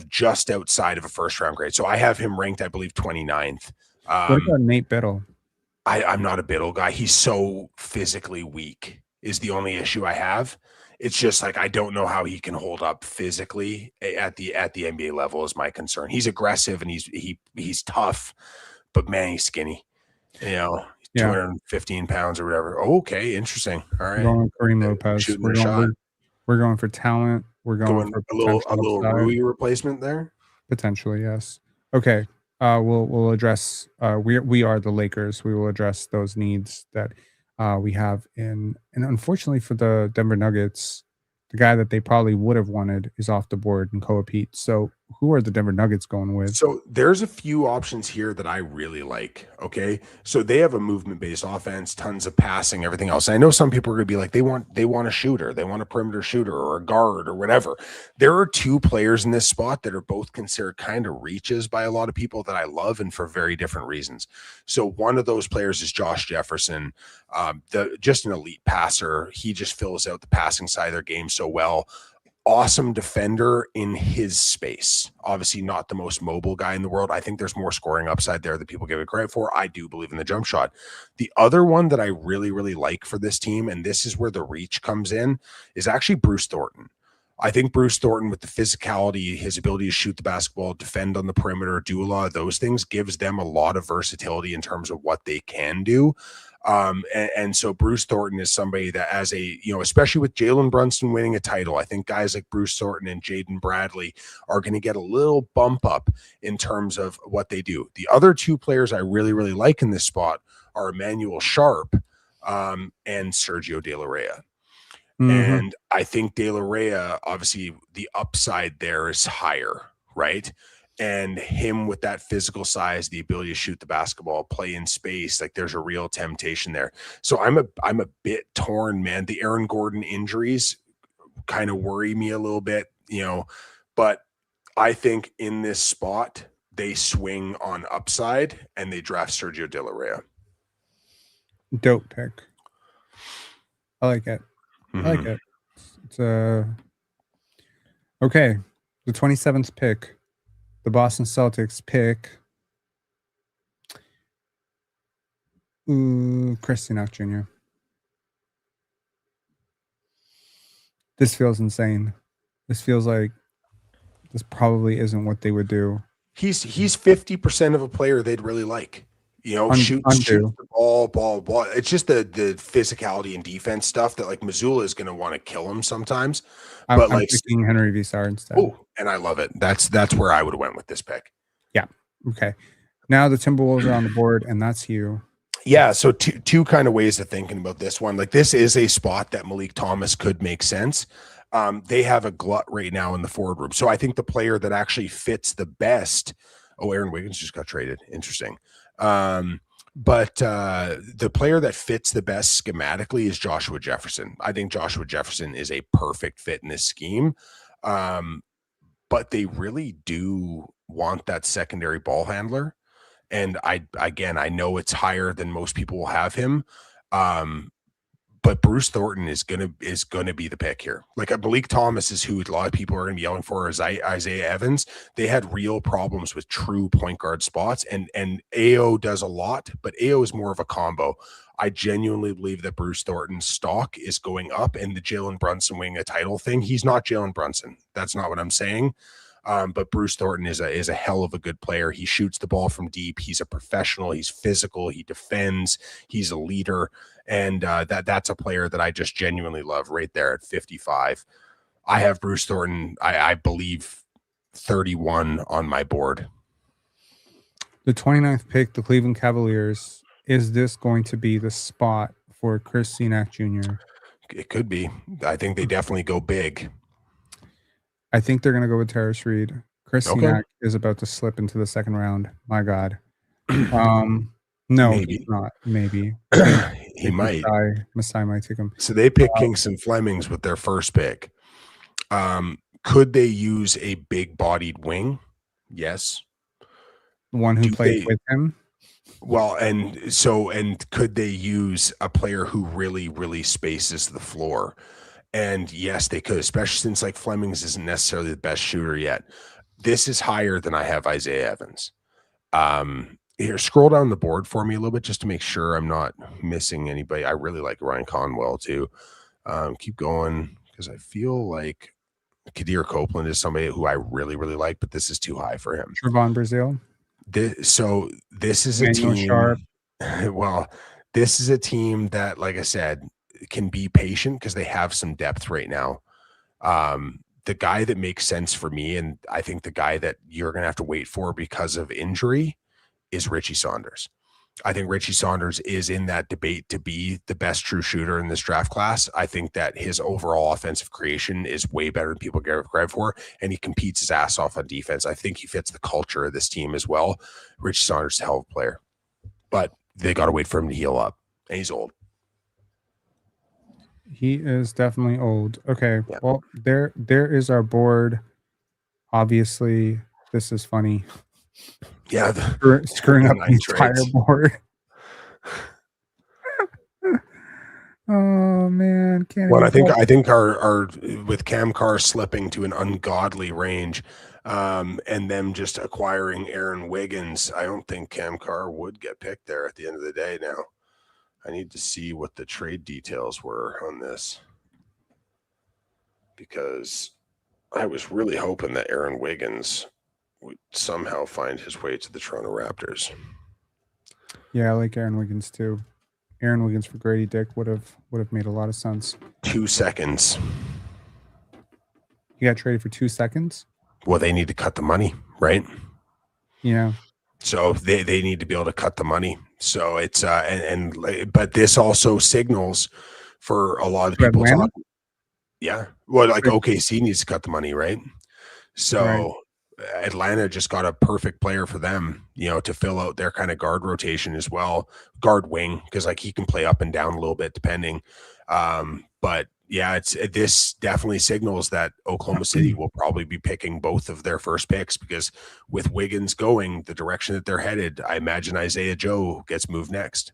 just outside of a first-round grade. So I have him ranked, I believe, 29th. What about Nate Biddle? I'm not a Biddle guy. He's so physically weak is the only issue I have. It's just like I don't know how he can hold up physically at the NBA level is my concern. He's aggressive and he's tough, but man, he's skinny. 215 pounds or whatever. Okay, interesting. All right. Going with Kareem Lopez. Shooting a shot. We're going for talent. We're going for a little Rui replacement there. Potentially, yes. Okay. We'll address. We are the Lakers. We will address those needs that we have and unfortunately for the Denver Nuggets, the guy that they probably would have wanted is off the board in Koa Pete. So who are the Denver Nuggets going with? So there's a few options here that I really like. Okay. So they have a movement-based offense, tons of passing, everything else. And I know some people are going to be like, they want a shooter, they want a perimeter shooter or a guard or whatever. There are two players in this spot that are both considered kind of reaches by a lot of people that I love and for very different reasons. So one of those players is Josh Jefferson, just an elite passer. He just fills out the passing side of their game so well. Awesome defender in his space. Obviously not the most mobile guy in the world. I think there's more scoring upside there that people give it credit for. I do believe in the jump shot. The other one that I really, really like for this team, and this is where the reach comes in, is actually Bruce Thornton. I think Bruce Thornton, with the physicality, his ability to shoot the basketball, defend on the perimeter, do a lot of those things, gives them a lot of versatility in terms of what they can do. And so Bruce Thornton is somebody that as especially with Jalen Brunson winning a title, I think guys like Bruce Thornton and Jaden Bradley are going to get a little bump up in terms of what they do. The other two players I really, really like in this spot are Emmanuel Sharp and Sergio De La Rey. Mm-hmm. And I think De La Rey, obviously the upside there is higher, right? And him with that physical size, the ability to shoot the basketball, play in space, like there's a real temptation there. So I'm a bit torn, man. The Aaron Gordon injuries kind of worry me a little bit, but I think in this spot, they swing on upside and they draft Sergio De La Rey. Dope pick. I like it. Mm-hmm. I like it. It's okay. The 27th pick. The Boston Celtics pick Chris Cenac Jr. This feels insane. This feels like this probably isn't what they would do. He's 50% of a player they'd really like. Shoots Undo. the ball, ball. It's just the physicality and defense stuff that like Missoula is going to want to kill him sometimes. But I'm like, picking Henry Veesaar instead. oh, and I love it. That's where I would have went with this pick. Yeah. Okay. Now the Timberwolves are on the board, and that's you. Yeah. So two kind of ways of thinking about this one. Like this is a spot that Malik Thomas could make sense. They have a glut right now in the forward room. So I think the player that actually fits the best. Oh, Aaron Wiggins just got traded. Interesting. But the player that fits the best schematically is Joshua Jefferson. I think Joshua Jefferson is a perfect fit in this scheme. But they really do want that secondary ball handler. And I know it's higher than most people will have him. But Bruce Thornton is gonna be the pick here. Like Malik Thomas is who a lot of people are gonna be yelling for as Isaiah Evans. They had real problems with true point guard spots, and AO does a lot, but AO is more of a combo. I genuinely believe that Bruce Thornton's stock is going up, and the Jalen Brunson winning a title thing. He's not Jalen Brunson. That's not what I'm saying. But Bruce Thornton is a hell of a good player. He shoots the ball from deep. He's a professional. He's physical. He defends. He's a leader. And that's a player that I just genuinely love right there at 55. I have Bruce Thornton, I believe, 31 on my board. The 29th pick, the Cleveland Cavaliers. Is this going to be the spot for Chris Cenac Jr.? It could be. I think they definitely go big. I think they're going to go with Terrace Reed. Chris Cenac is about to slip into the second round. My God. No, maybe. He's not. Maybe. He might. Masai might take him. So they pick Kingston Flemings with their first pick. Could they use a big-bodied wing? Yes. The one who played with him? Well, and could they use a player who really, really spaces the floor? And yes, they could, especially since like Flemings isn't necessarily the best shooter yet. This is higher than I have Isaiah Evans. Here, scroll down the board for me a little bit just to make sure I'm not missing anybody. I really like Ryan Conwell too. Keep going because I feel like Kadir Copeland is somebody who I really, really like, but this is too high for him. Trevon Brazile. This is a team. Sharp. Well, this is a team that, like I said, can be patient because they have some depth right now. The guy that makes sense for me, and I think the guy that you're going to have to wait for because of injury, is Richie Saunders. I think Richie Saunders is in that debate to be the best true shooter in this draft class. I think that his overall offensive creation is way better than people give credit for, and he competes his ass off on defense. I think he fits the culture of this team as well. Richie Saunders is a hell of a player, but they got to wait for him to heal up, and he's old. He is definitely old. Okay, yeah. Well, there is our board. Obviously, this is funny. Yeah, screwing up the entire board. Oh man, can't. Well, I think our with Cam Carr slipping to an ungodly range, and them just acquiring Aaron Wiggins, I don't think Cam Carr would get picked there at the end of the day. Now, I need to see what the trade details were on this because I was really hoping that Aaron Wiggins would somehow find his way to the Toronto Raptors. Yeah, I like Aaron Wiggins too. Aaron Wiggins for Grady Dick would have made a lot of sense. 2 seconds. You got traded for 2 seconds? Well, they need to cut the money, right? Yeah. So they need to be able to cut the money. So it's but this also signals for a lot of people talking. Yeah. Well, like OKC needs to cut the money, right? So Atlanta just got a perfect player for them, to fill out their kind of guard rotation as well. Guard wing, because like he can play up and down a little bit depending. But yeah, this definitely signals that Oklahoma City will probably be picking both of their first picks because with Wiggins going the direction that they're headed, I imagine Isaiah Joe gets moved next.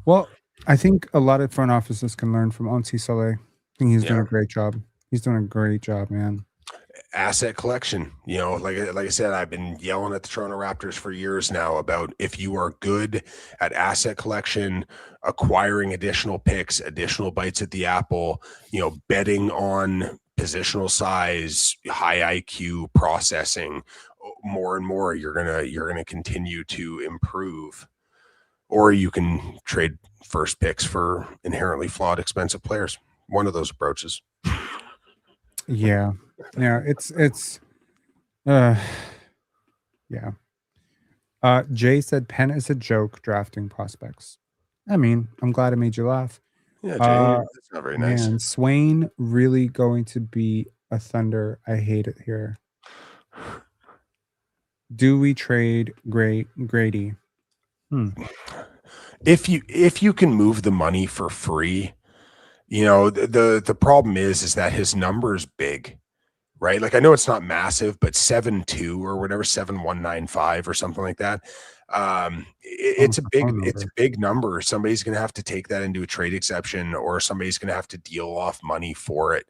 Well, I think a lot of front offices can learn from Onsi Saleh. I think he's doing a great job. He's doing a great job, man. Asset collection, like I said, I've been yelling at the Toronto Raptors for years now about if you are good at asset collection, acquiring additional picks, additional bites at the apple, betting on positional size, high IQ processing, more and more, you're gonna continue to improve. Or you can trade first picks for inherently flawed, expensive players. One of those approaches. Yeah. It's uh yeah. Jay said Penn is a joke drafting prospects. I mean, I'm glad I made you laugh. Yeah, Jay, that's not very nice. Man, Swain really going to be a Thunder. I hate it here. Do we trade Grady? If you can move the money for free, the problem is that his number is big, right? Like, I know it's not massive, but 7.2 or whatever, 7.195 or something like that. It's a big number. Somebody's going to have to take that into a trade exception, or somebody's going to have to deal off money for it.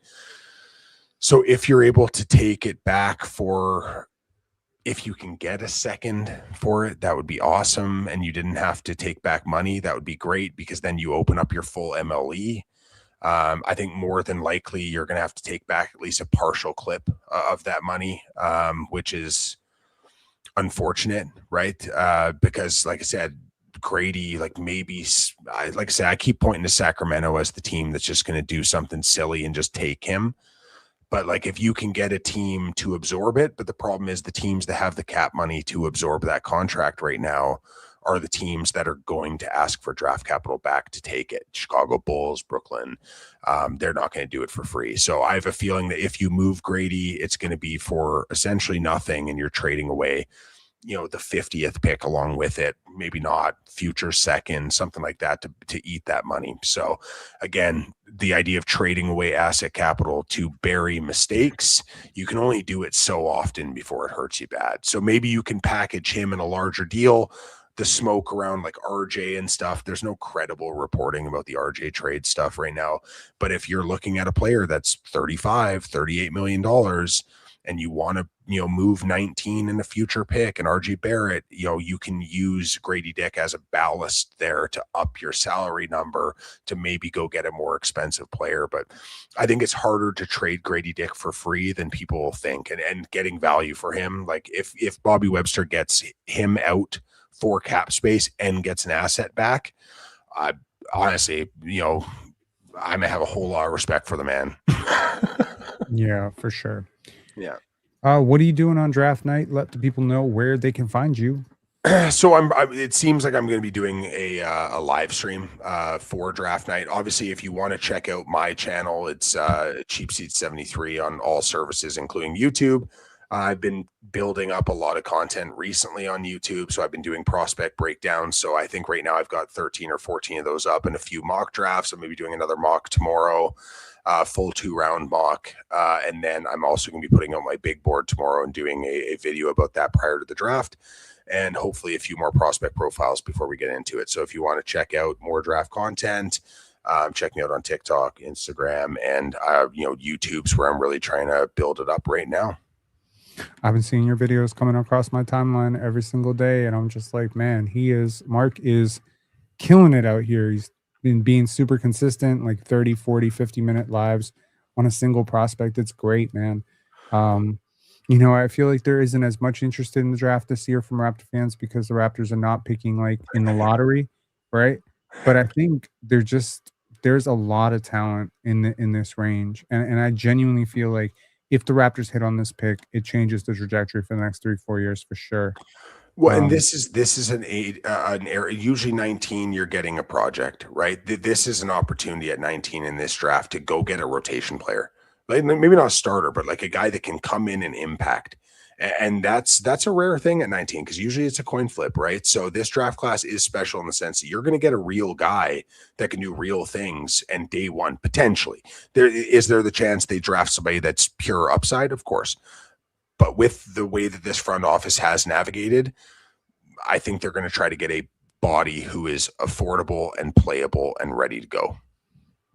So if you're able to take it back if you can get a second for it, that would be awesome. And you didn't have to take back money. That would be great, because then you open up your full MLE. I think more than likely you're going to have to take back at least a partial clip of that money, which is unfortunate, right? Because, like I said, Grady, like I said, I keep pointing to Sacramento as the team that's just going to do something silly and just take him. But like, if you can get a team to absorb it, but the problem is the teams that have the cap money to absorb that contract right now are the teams that are going to ask for draft capital back to take it. Chicago Bulls, Brooklyn, they're not going to do it for free. So I have a feeling that if you move Grady, it's going to be for essentially nothing, and you're trading away, the 50th pick along with it, maybe not future second, something like that, to eat that money. So again, the idea of trading away asset capital to bury mistakes, you can only do it so often before it hurts you bad. So maybe you can package him in a larger deal. The smoke around like RJ and stuff, there's no credible reporting about the RJ trade stuff right now. But if you're looking at a player that's $38 million, and you want to, move 19 in a future pick and RJ Barrett, you can use Grady Dick as a ballast there to up your salary number to maybe go get a more expensive player. But I think it's harder to trade Grady Dick for free than people think, and getting value for him. Like, if Bobby Webster gets him out for cap space and gets an asset back, honestly, I may have a whole lot of respect for the man. Yeah, for sure. Yeah. What are you doing on draft night? Let the people know where they can find you. So it seems like I'm going to be doing a live stream for draft night. Obviously, if you want to check out my channel, it's Cheap Seats 73 on all services, including YouTube. I've been building up a lot of content recently on YouTube, so I've been doing prospect breakdowns. So I think right now I've got 13 or 14 of those up, and a few mock drafts. I'm maybe doing another mock tomorrow, full 2-round mock. And then I'm also going to be putting on my big board tomorrow and doing a video about that prior to the draft, and hopefully a few more prospect profiles before we get into it. So if you want to check out more draft content, check me out on TikTok, Instagram, and YouTube's where I'm really trying to build it up right now. I've been seeing your videos coming across my timeline every single day, and I'm just like, man, Marc is killing it out here. He's been being super consistent, like 30, 40, 50-minute lives on a single prospect. It's great, man. I feel like there isn't as much interest in the draft this year from Raptor fans because the Raptors are not picking like in the lottery, right? But I think there's a lot of talent in this range, and I genuinely feel like if the Raptors hit on this pick, it changes the trajectory for the next 3-4 years for sure. Well, and this is an area. Usually 19, you're getting a project, right? This is an opportunity at 19 in this draft to go get a rotation player, like maybe not a starter, but like a guy that can come in and impact. And that's a rare thing at 19, because usually it's a coin flip, right? So this draft class is special in the sense that you're going to get a real guy that can do real things, and day one, potentially. Is there the chance they draft somebody that's pure upside? Of course. But with the way that this front office has navigated, I think they're going to try to get a body who is affordable and playable and ready to go.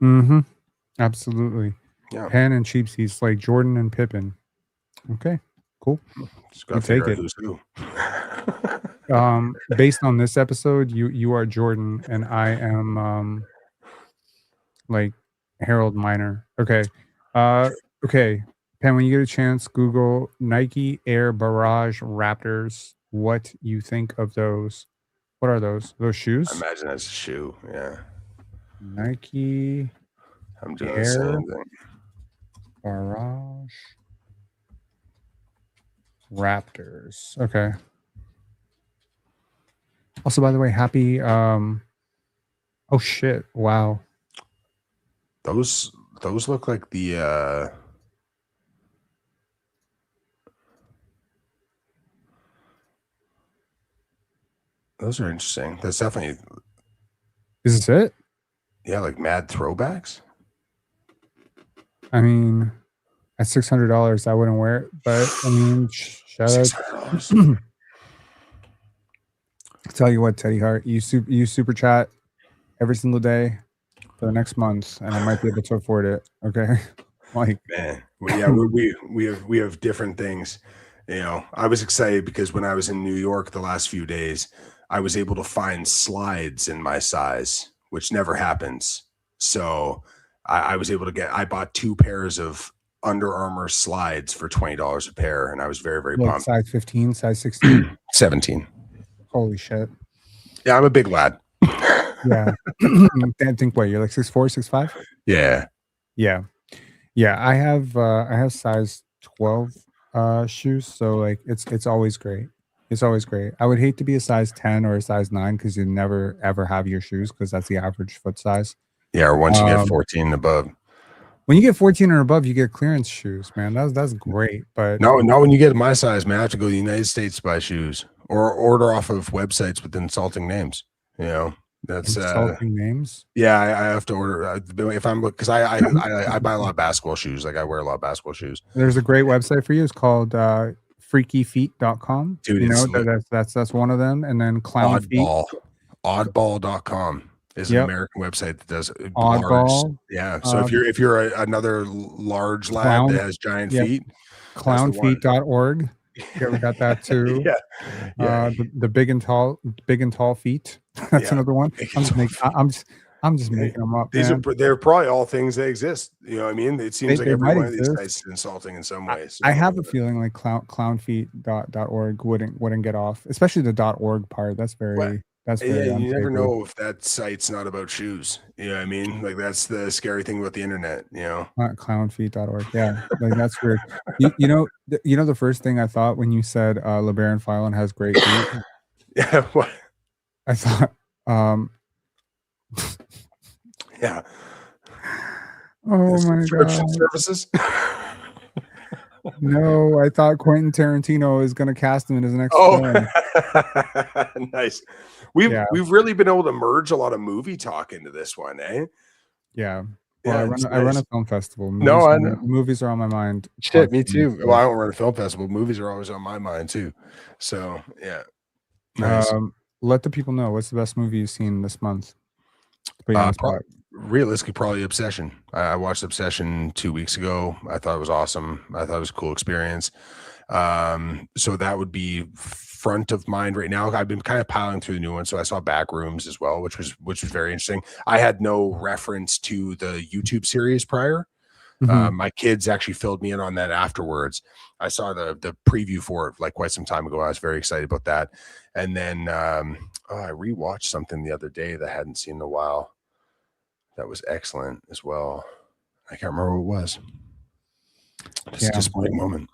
Mm-hmm. Absolutely. Yeah. Penn and cheap seats like Jordan and Pippen. Okay. Cool. You take it. Who's who. Based on this episode, you are Jordan and I am like Harold Miner. Okay. Okay, Pen, when you get a chance, Google Nike Air Barrage Raptors. What you think of those? What are those? Those I shoes? imagine that's a shoe. Yeah. Nike I'm doing the Air same thing. Barrage Raptors. Okay. Also, by the way, happy. Oh shit! Wow. Those look like the those are interesting. That's definitely, Is this it? yeah, like mad throwbacks. I mean, at $600, I wouldn't wear it, but I mean, shout out. $600. Tell you what, Teddy Hart, you super chat every single day for the next month, and I might be able to afford it. Okay, like, Man, we have different things. You know, I was excited because when I was in New York the last few days, I was able to find slides in my size, which never happens. So I was able to I bought 2 pairs of Under Armour slides for $20 a pair, and I was very, very like pumped. size 15, size 16. 17. Holy shit! Yeah, I'm a big lad. Yeah, I think what you're like 6'4", 6'5". Yeah. Yeah. I have size 12 shoes, so like it's always great. It's always great. I would hate to be a size 10 or a size 9 because you never ever have your shoes because that's the average foot size. Yeah, or once you get 14 and above. When you get 14 or above, you get clearance shoes, man. That's great. But No, not when you get my size, man. I have to go to the United States to buy shoes or order off of websites with insulting names. You know, that's insulting names. Yeah, I have to order if I'm because I buy a lot of basketball shoes. Like I wear a lot of basketball shoes. There's a great website for you. It's called freakyfeet.com. Dude, you know, that's one of them. And then clown Oddball. feet. Oddball.com is an American website that does Oddball. Large, yeah. So if you're another large lad that has giant feet, clownfeet.org. You ever got that too? Yeah. The big and tall feet. That's another one. I'm just making them up. They're probably all things that exist. You know what I mean? It seems like every one of these guys is insulting in some ways. I have a feeling like clownfeet.org wouldn't get off, especially the .org part. That's very you never know if that site's not about shoes. You know what I mean? Like that's the scary thing about the internet, you know. Not clownfeet.org. Yeah. Like that's weird. You know the first thing I thought when you said LeBaron Philon has great feet. Yeah, what? I thought yeah. Oh my god. Services. No, I thought Quentin Tarantino is going to cast him in his next film. Nice. We've really been able to merge a lot of movie talk into this one, eh? Yeah. Well, I run a film festival. Movies are on my mind. Shit, me too. Well, I don't run a film festival. Movies are always on my mind too. So yeah. Nice. Let the people know what's the best movie you've seen this month. Realistically, probably Obsession. I watched Obsession 2 weeks ago. I thought it was awesome. I thought it was a cool experience. So that would be front of mind right now. I've been kind of piling through the new one. So I saw Backrooms as well, which was very interesting. I had no reference to the YouTube series prior. My kids actually filled me in on that afterwards. I saw the preview for it like quite some time ago. I was very excited about that. And then I rewatched something the other day that I hadn't seen in a while. That was excellent as well. I can't remember what it was. Just a disappointing moment.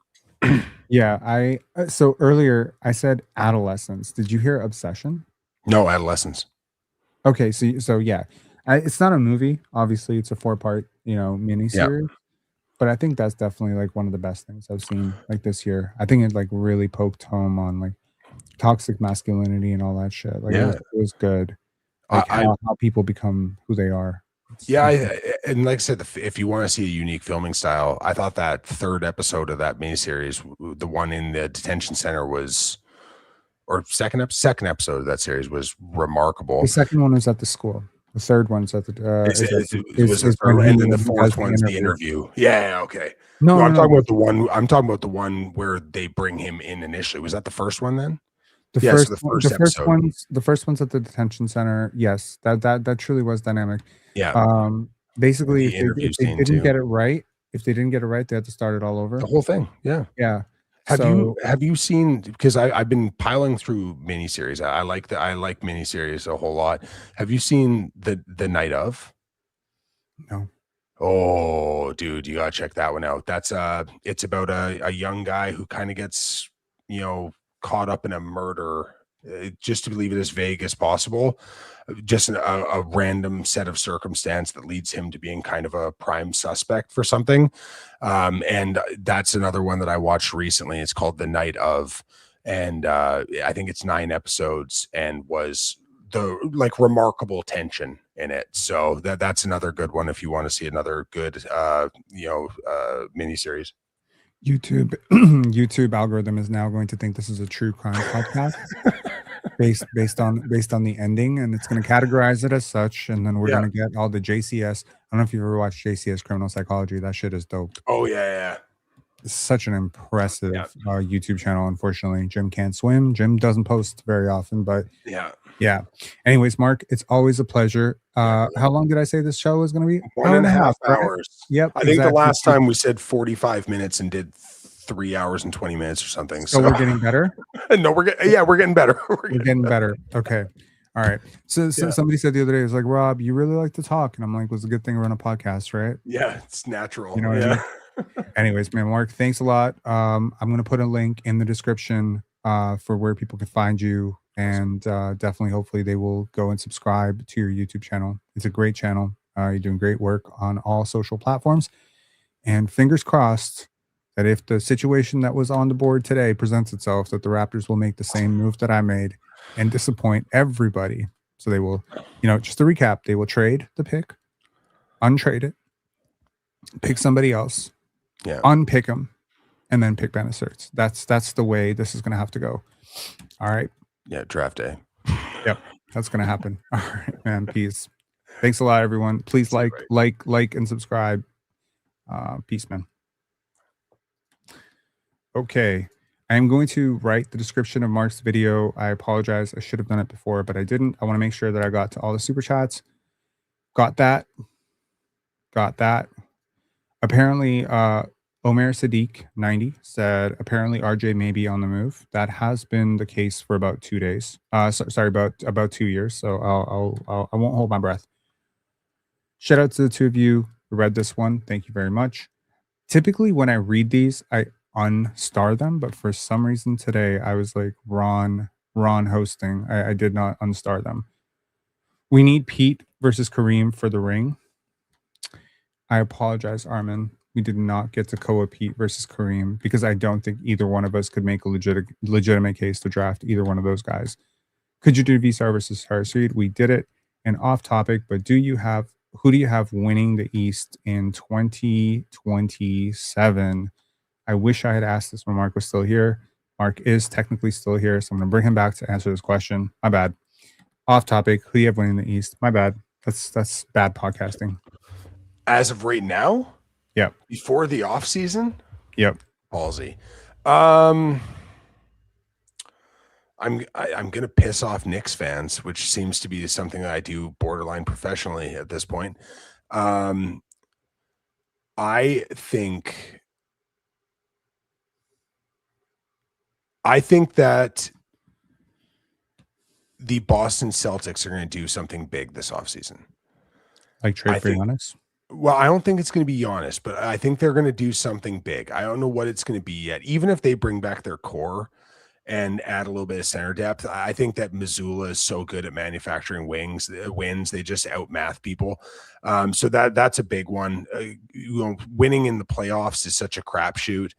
Yeah, so earlier I said Adolescence. Did you hear Obsession? No, Adolescence. Okay, so yeah, it's not a movie. Obviously, it's a 4-part miniseries. Yeah. But I think that's definitely like one of the best things I've seen like this year. I think it like really poked home on like toxic masculinity and all that shit. Like it was good. Like how people become who they are. And like I said, if you want to see a unique filming style, I thought that 3rd episode of that miniseries, the one in the detention center second episode of that series was remarkable. The second one was at the school. The third one's at the and then the 4th one's the interview. Yeah, okay. No, I'm talking about the one. I'm talking about the one where they bring him in initially. Was that the first one then? The first one's at the detention center. Yes, that truly was dynamic. Yeah. Basically, if they didn't get it right, If they didn't get it right, they had to start it all over. The whole thing. Yeah. Yeah. Have So you seen, because I've been piling through miniseries. I like miniseries a whole lot. Have you seen the night of? no. Oh, dude, you gotta check that one out. That's it's about a young guy who kind of gets, caught up in a murder, just to leave it as vague as possible. Just a random set of circumstance that leads him to being kind of a prime suspect for something. And that's another one that I watched recently. It's called The Night of, and I think it's 9 episodes, and was the remarkable tension in it. So that's another good one if you want to see another good miniseries. YouTube algorithm is now going to think this is a true crime podcast based on the ending, and it's going to categorize it as such, and then we're going to get all the JCS. I don't know if you've ever watched JCS Criminal Psychology. That shit is dope. Oh yeah. It's such an impressive YouTube channel. Unfortunately, Jim can't swim. Jim doesn't post very often, but yeah. Anyways, Marc, it's always a pleasure. How long did I say this show was going to be? 1.5 hours. Yep. I think the last time we said 45 minutes and did 3 hours and 20 minutes or something. So we're getting better. No, we're getting better. We're getting better. Okay. All right. So somebody said the other day, it was like, Rob, you really like to talk. And I'm like, was a good thing we're on a podcast, right? Yeah, it's natural. You know what I mean? Anyways, man, Marc, thanks a lot. I'm going to put a link in the description for where people can find you. And definitely, hopefully, they will go and subscribe to your YouTube channel. It's a great channel. You're doing great work on all social platforms. And fingers crossed that if the situation that was on the board today presents itself, that the Raptors will make the same move that I made and disappoint everybody. So they will, just to recap, they will trade the pick, untrade it, pick somebody else, unpick them, and then pick Stirtz. That's the way this is going to have to go. All right. Yeah, draft day. Yep, that's going to happen. All right, man. Peace. Thanks a lot, everyone. Please like, and subscribe. Peace, man. Okay. I'm going to write the description of Marc's video. I apologize. I should have done it before, but I didn't. I want to make sure that I got to all the super chats. Got that. Apparently, Omer Sadiq 90 said, apparently RJ may be on the move. That has been the case for about 2 days. About 2 years. So I won't hold my breath. Shout out to the two of you who read this one. Thank you very much. Typically, when I read these, I unstar them, but for some reason today, I was like Ron hosting. I did not unstar them. We need Pete versus Kareem for the ring. I apologize, Armin. We did not get to Koa Pete versus Kareem because I don't think either one of us could make a legitimate case to draft either one of those guys. Could you do Veesaar versus Harseed? We did it. And off topic, but who do you have winning the East in 2027? I wish I had asked this when Marc was still here. Marc is technically still here, so I'm going to bring him back to answer this question. My bad. Off topic, who do you have winning the East? My bad. That's bad podcasting. As of right now? Yep. Before the off season? Yep. Ballsy. I'm gonna piss off Knicks fans, which seems to be something that I do borderline professionally at this point. I think that the Boston Celtics are going to do something big this offseason. Like trade for Giannis? Well, I don't think it's going to be Giannis, but I think they're going to do something big. I don't know what it's going to be yet. Even if they bring back their core and add a little bit of center depth, I think that Missoula is so good at manufacturing wins. They just outmath people. So that's a big one. Winning in the playoffs is such a crapshoot.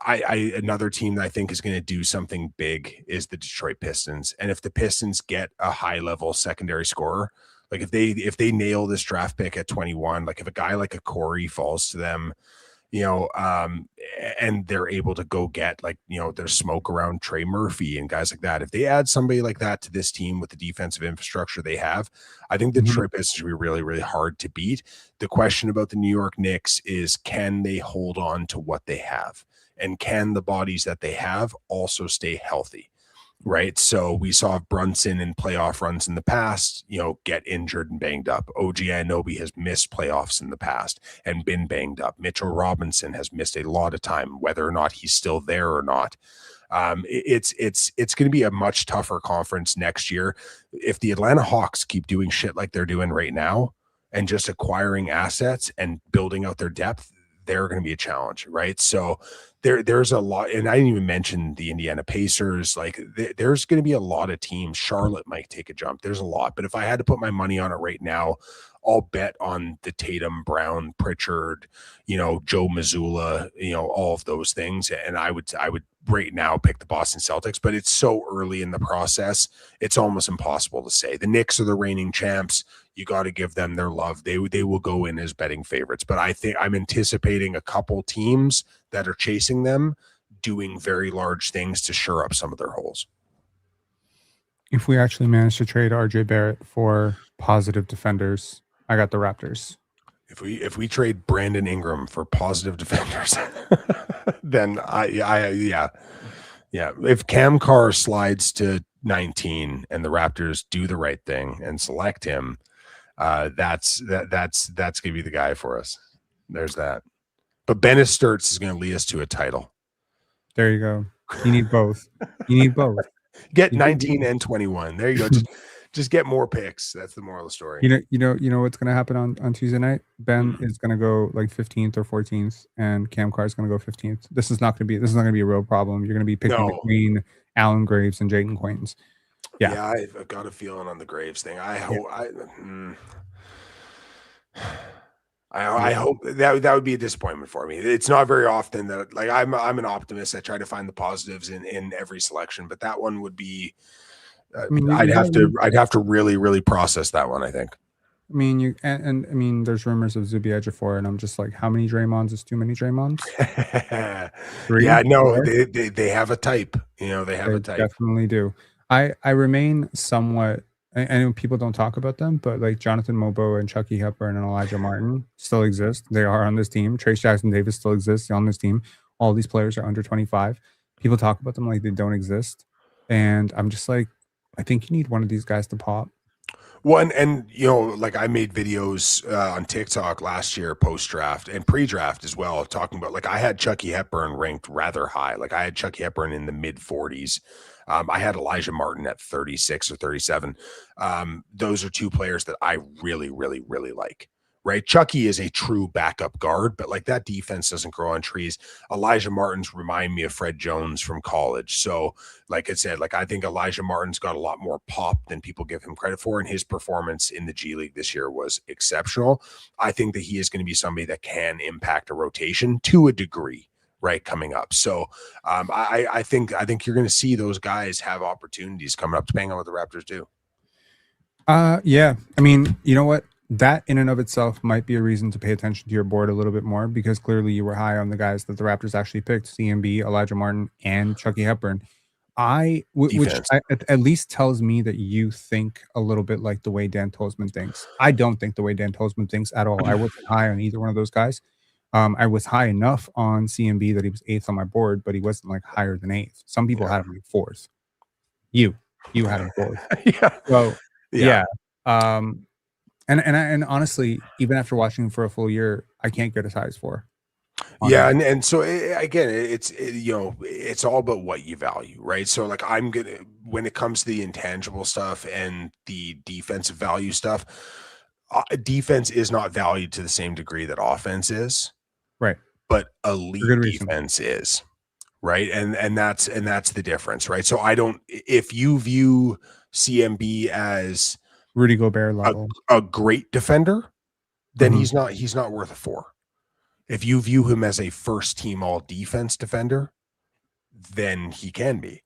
Another team that I think is going to do something big is the Detroit Pistons. And if the Pistons get a high level secondary scorer, like if they nail this draft pick at 21, like if a guy like Okorie falls to them, and they're able to go get their smoke around Trey Murphy and guys like that. If they add somebody like that to this team with the defensive infrastructure they have, I think the Detroit Pistons will be really, really hard to beat. The question about the New York Knicks is, can they hold on to what they have? And can the bodies that they have also stay healthy? right? So we saw Brunson in playoff runs in the past, get injured and banged up. OG Anunoby has missed playoffs in the past and been banged up. Mitchell Robinson has missed a lot of time, whether or not he's still there or not. It's going to be a much tougher conference next year. If the Atlanta Hawks keep doing shit like they're doing right now and just acquiring assets and building out their depth, they're going to be a challenge, right? So there's a lot, and I didn't even mention the Indiana Pacers. Like there's going to be a lot of teams. Charlotte might take a jump. There's a lot, but if I had to put my money on it right now, I'll bet on the Tatum, Brown, Pritchard, Joe Mazzulla, all of those things. And I would right now pick the Boston Celtics, but it's so early in the process. It's almost impossible to say. The Knicks are the reigning champs. You got to give them their love. They will go in as betting favorites, but I think I'm anticipating a couple teams that are chasing them doing very large things to shore up some of their holes. If we actually manage to trade RJ Barrett for positive defenders, I got the Raptors. If we trade Brandon Ingram for positive defenders, then yeah. If Cam Carr slides to 19 and the Raptors do the right thing and select him, that's gonna be the guy for us. There's that. But Bennis Stirtz is gonna lead us to a title. There you go. You need both. You need both. Get 19 and 21. There you go. Just get more picks. That's the moral of the story. You know what's going to happen on Tuesday night? Ben is going to go like 15th or 14th, and Cam Carr is going to go 15th. This is not going to be a real problem. You're going to be picking between Allen Graves and Jayden Quaintance. Yeah, I've got a feeling on the Graves thing. I hope that would be a disappointment for me. It's not very often that I'm an optimist. I try to find the positives in every selection, but that one would be. I'd have to really, really process that one, I think. I mean, there's rumors of Zubi Ejiofor, and I'm just like, how many Draymonds is too many Draymonds? 3, yeah, no, 4? They have a type. They have a type. Definitely do. I remain somewhat. I know people don't talk about them, but like Jonathan Mobo and Chucky Hepburn and Elijah Martin still exist. They are on this team. Trace Jackson Davis still exists on this team. All these players are under 25. People talk about them like they don't exist, and I'm just like, I think you need one of these guys to pop. Well, and I made videos on TikTok last year post-draft and pre-draft as well, talking about I had Chucky Hepburn ranked rather high. I had Chucky Hepburn in the mid-40s. I had Elijah Martin at 36 or 37. Those are two players that I really, really, really like. Right, Chucky is a true backup guard, but that defense doesn't grow on trees. Elijah Martin's remind me of Fred Jones from college. So, like I said, I think Elijah Martin's got a lot more pop than people give him credit for, and his performance in the G League this year was exceptional. I think that he is going to be somebody that can impact a rotation to a degree, right, coming up. So, I think you're going to see those guys have opportunities coming up, depending on what the Raptors do. Yeah. I mean, you know what? That in and of itself might be a reason to pay attention to your board a little bit more, because clearly you were high on the guys that the Raptors actually picked, CMB, Elijah Martin, and Chucky Hepburn. Which at least tells me that you think a little bit like the way Dan Tolzman thinks. I don't think the way Dan Tolzman thinks at all. I wasn't high on either one of those guys. I was high enough on CMB that he was 8th on my board, but he wasn't higher than 8th. Some people had him 4th. You had him 4th. Yeah. So yeah. And honestly, even after watching him for a full year, I can't get as high as 4. Yeah, and so again, it's all about what you value, right? So when it comes to the intangible stuff and the defensive value stuff, defense is not valued to the same degree that offense is, right? But elite defense is, right? And that's the difference, right? So if you view CMB as Rudy Gobert level, a great defender, then he's not worth a 4. If you view him as a first team all defense defender, then he can be.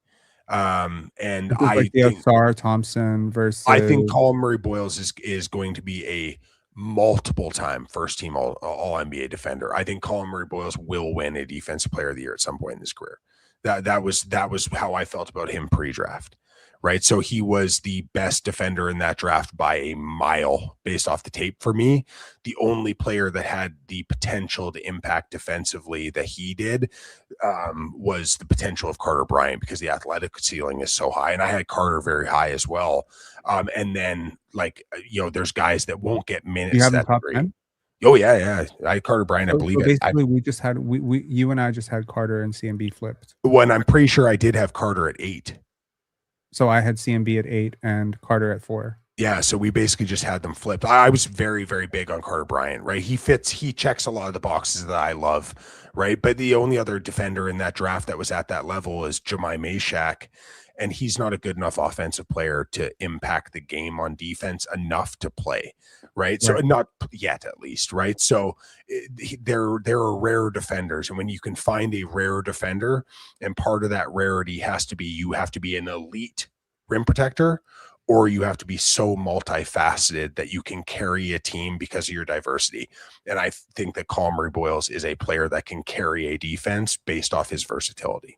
And I think Veesaar Thompson versus I think Colin Murray Boyles is going to be a multiple time first team all NBA defender. I think Colin Murray Boyles will win a defensive player of the year at some point in his career. That was how I felt about him pre-draft. right? So he was the best defender in that draft by a mile based off the tape. For me, the only player that had the potential to impact defensively that he did was the potential of Carter Bryant, because the athletic ceiling is so high. And I had Carter very high as well. And then, like, there's guys that won't get minutes. You have him That top great. 10? Oh, yeah. I had Carter Bryant, I believe So it. basically, we just had you and I just had Carter and CMB flipped. When I'm pretty sure I did have Carter at 8. So I had CMB at 8 and Carter at 4. Yeah, so we basically just had them flipped. I was very, very big on Carter Bryant, right? He checks a lot of the boxes that I love, right? But the only other defender in that draft that was at that level is Jemai Meshack, and he's not a good enough offensive player to impact the game on defense enough to play, right? So not yet, at least, right? So there are rare defenders, and when you can find a rare defender, and part of that rarity has to be you have to be an elite rim protector, or you have to be so multifaceted that you can carry a team because of your diversity. And I think that Colin Murray Boyles is a player that can carry a defense based off his versatility.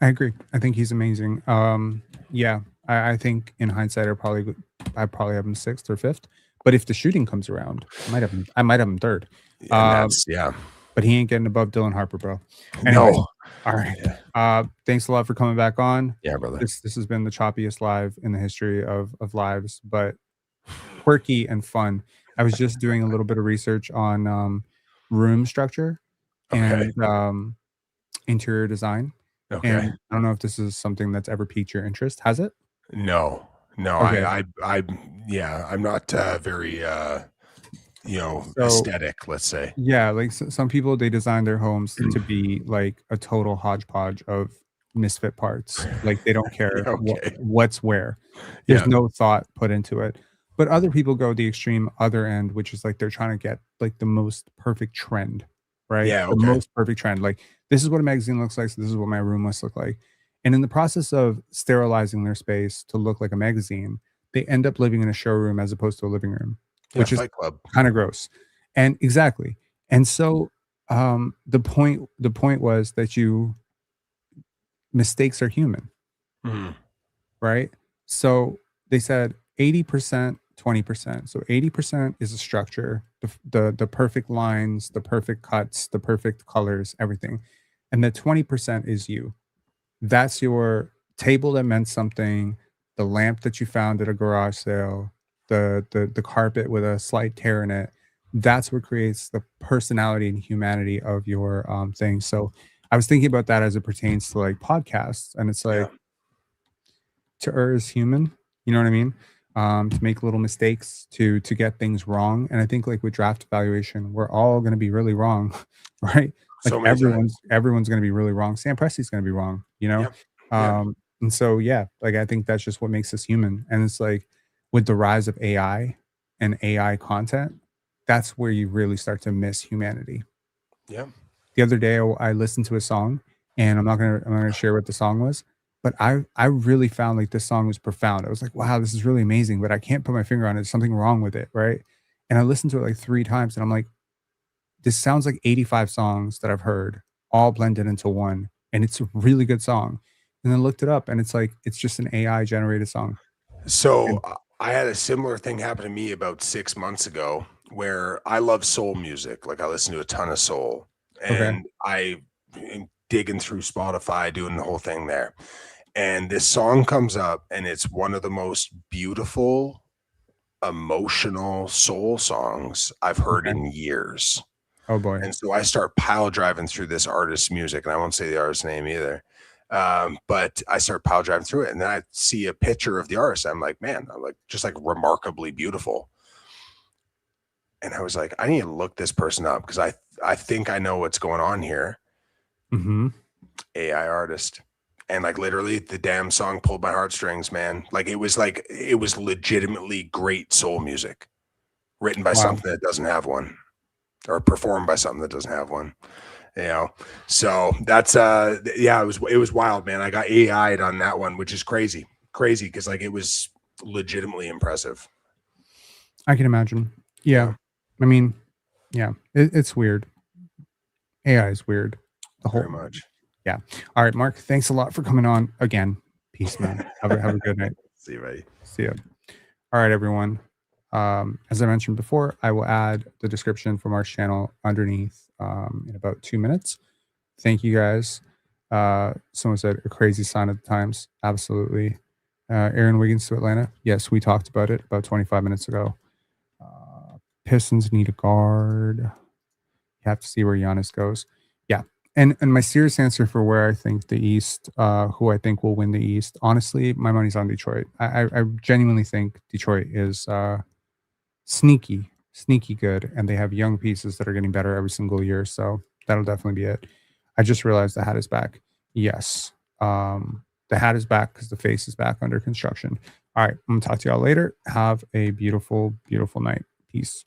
I agree. I think he's amazing. I think in hindsight, I probably have him 6th or 5th. But if the shooting comes around, I might have him 3rd. But he ain't getting above Dylan Harper, bro. Anyways, no. All right. Yeah. Thanks a lot for coming back on. Yeah, brother. This has been the choppiest live in the history of lives, but quirky and fun. I was just doing a little bit of research on room structure and interior design. Okay. And I don't know if this is something that's ever piqued your interest. Has it? No. Okay. I'm not very aesthetic, let's say. Yeah, like some people, they design their homes to be like a total hodgepodge of misfit parts. Like they don't care what's where. There's no thought put into it. But other people go the extreme other end, which is like they're trying to get like the most perfect trend, right? Yeah, the most perfect trend. Like this is what a magazine looks like, so this is what my room must look like. And in the process of sterilizing their space to look like a magazine, they end up living in a showroom as opposed to a living room, which is kind of gross. And exactly. And so the point was that mistakes are human. Mm-hmm. Right? So they said 80%, 20%. So 80% is a structure, the perfect lines, the perfect cuts, the perfect colors, everything. And the 20% is you. That's your table that meant something, the lamp that you found at a garage sale, the carpet with a slight tear in it. That's what creates the personality and humanity of your thing. So I was thinking about that as it pertains to like podcasts, and it's like to err is human, you know what I mean? To make little mistakes, to get things wrong. And I think like with draft evaluation, we're all going to be really wrong, right? Like so everyone's going to be really wrong. Sam Presti's going to be wrong, you know? And so, like I think that's just what makes us human. And it's like with the rise of AI and AI content, that's where you really start to miss humanity. Yeah. The other day I listened to a song, and I'm not gonna share what the song was, but I really found like this song was profound. I was like, wow, this is really amazing, but I can't put my finger on it. There's something wrong with it, right? And I listened to it like 3 times, and I'm like, this sounds like 85 songs that I've heard all blended into one, and it's a really good song. And then looked it up, and it's like it's just an AI generated song. So I had a similar thing happen to me about 6 months ago, where I love soul music. Like I listen to a ton of soul, and I am digging through Spotify, doing the whole thing there. And this song comes up, and it's one of the most beautiful, emotional soul songs I've heard in years. Oh boy. And so I start pile driving through this artist's music, and I won't say the artist's name either. But I start pile driving through it, and then I see a picture of the artist. I'm like, man, I'm like, just like remarkably beautiful. And I was like, I need to look this person up because I think I know what's going on here. Mm-hmm. AI artist. And like literally the damn song pulled my heartstrings, man. Like it was legitimately great soul music written by something that doesn't have one, or performed by something that doesn't have one. You know, so that's it was wild, man. I got AI'd on that one, which is crazy because like it was legitimately impressive. I can imagine. Yeah. I mean, yeah, it's weird. AI is weird. Very much. Yeah. All right, Mark, thanks a lot for coming on again. Peace, man. Have a good night. See you, buddy. See ya. All right, everyone. As I mentioned before, I will add the description from our channel underneath in about 2 minutes. Thank you, guys. Someone said a crazy sign of the times. Absolutely. Aaron Wiggins to Atlanta. Yes, we talked about it about 25 minutes ago. Pistons need a guard. You have to see where Giannis goes. Yeah. And my serious answer for where I think the East, who I think will win the East, honestly, my money's on Detroit. I genuinely think Detroit is sneaky good, and they have young pieces that are getting better every single year. So that'll definitely be it. I just realized the hat is back. Yes. The hat is back because the face is back under construction. All right. I'm going to talk to y'all later. Have a beautiful, beautiful night. Peace.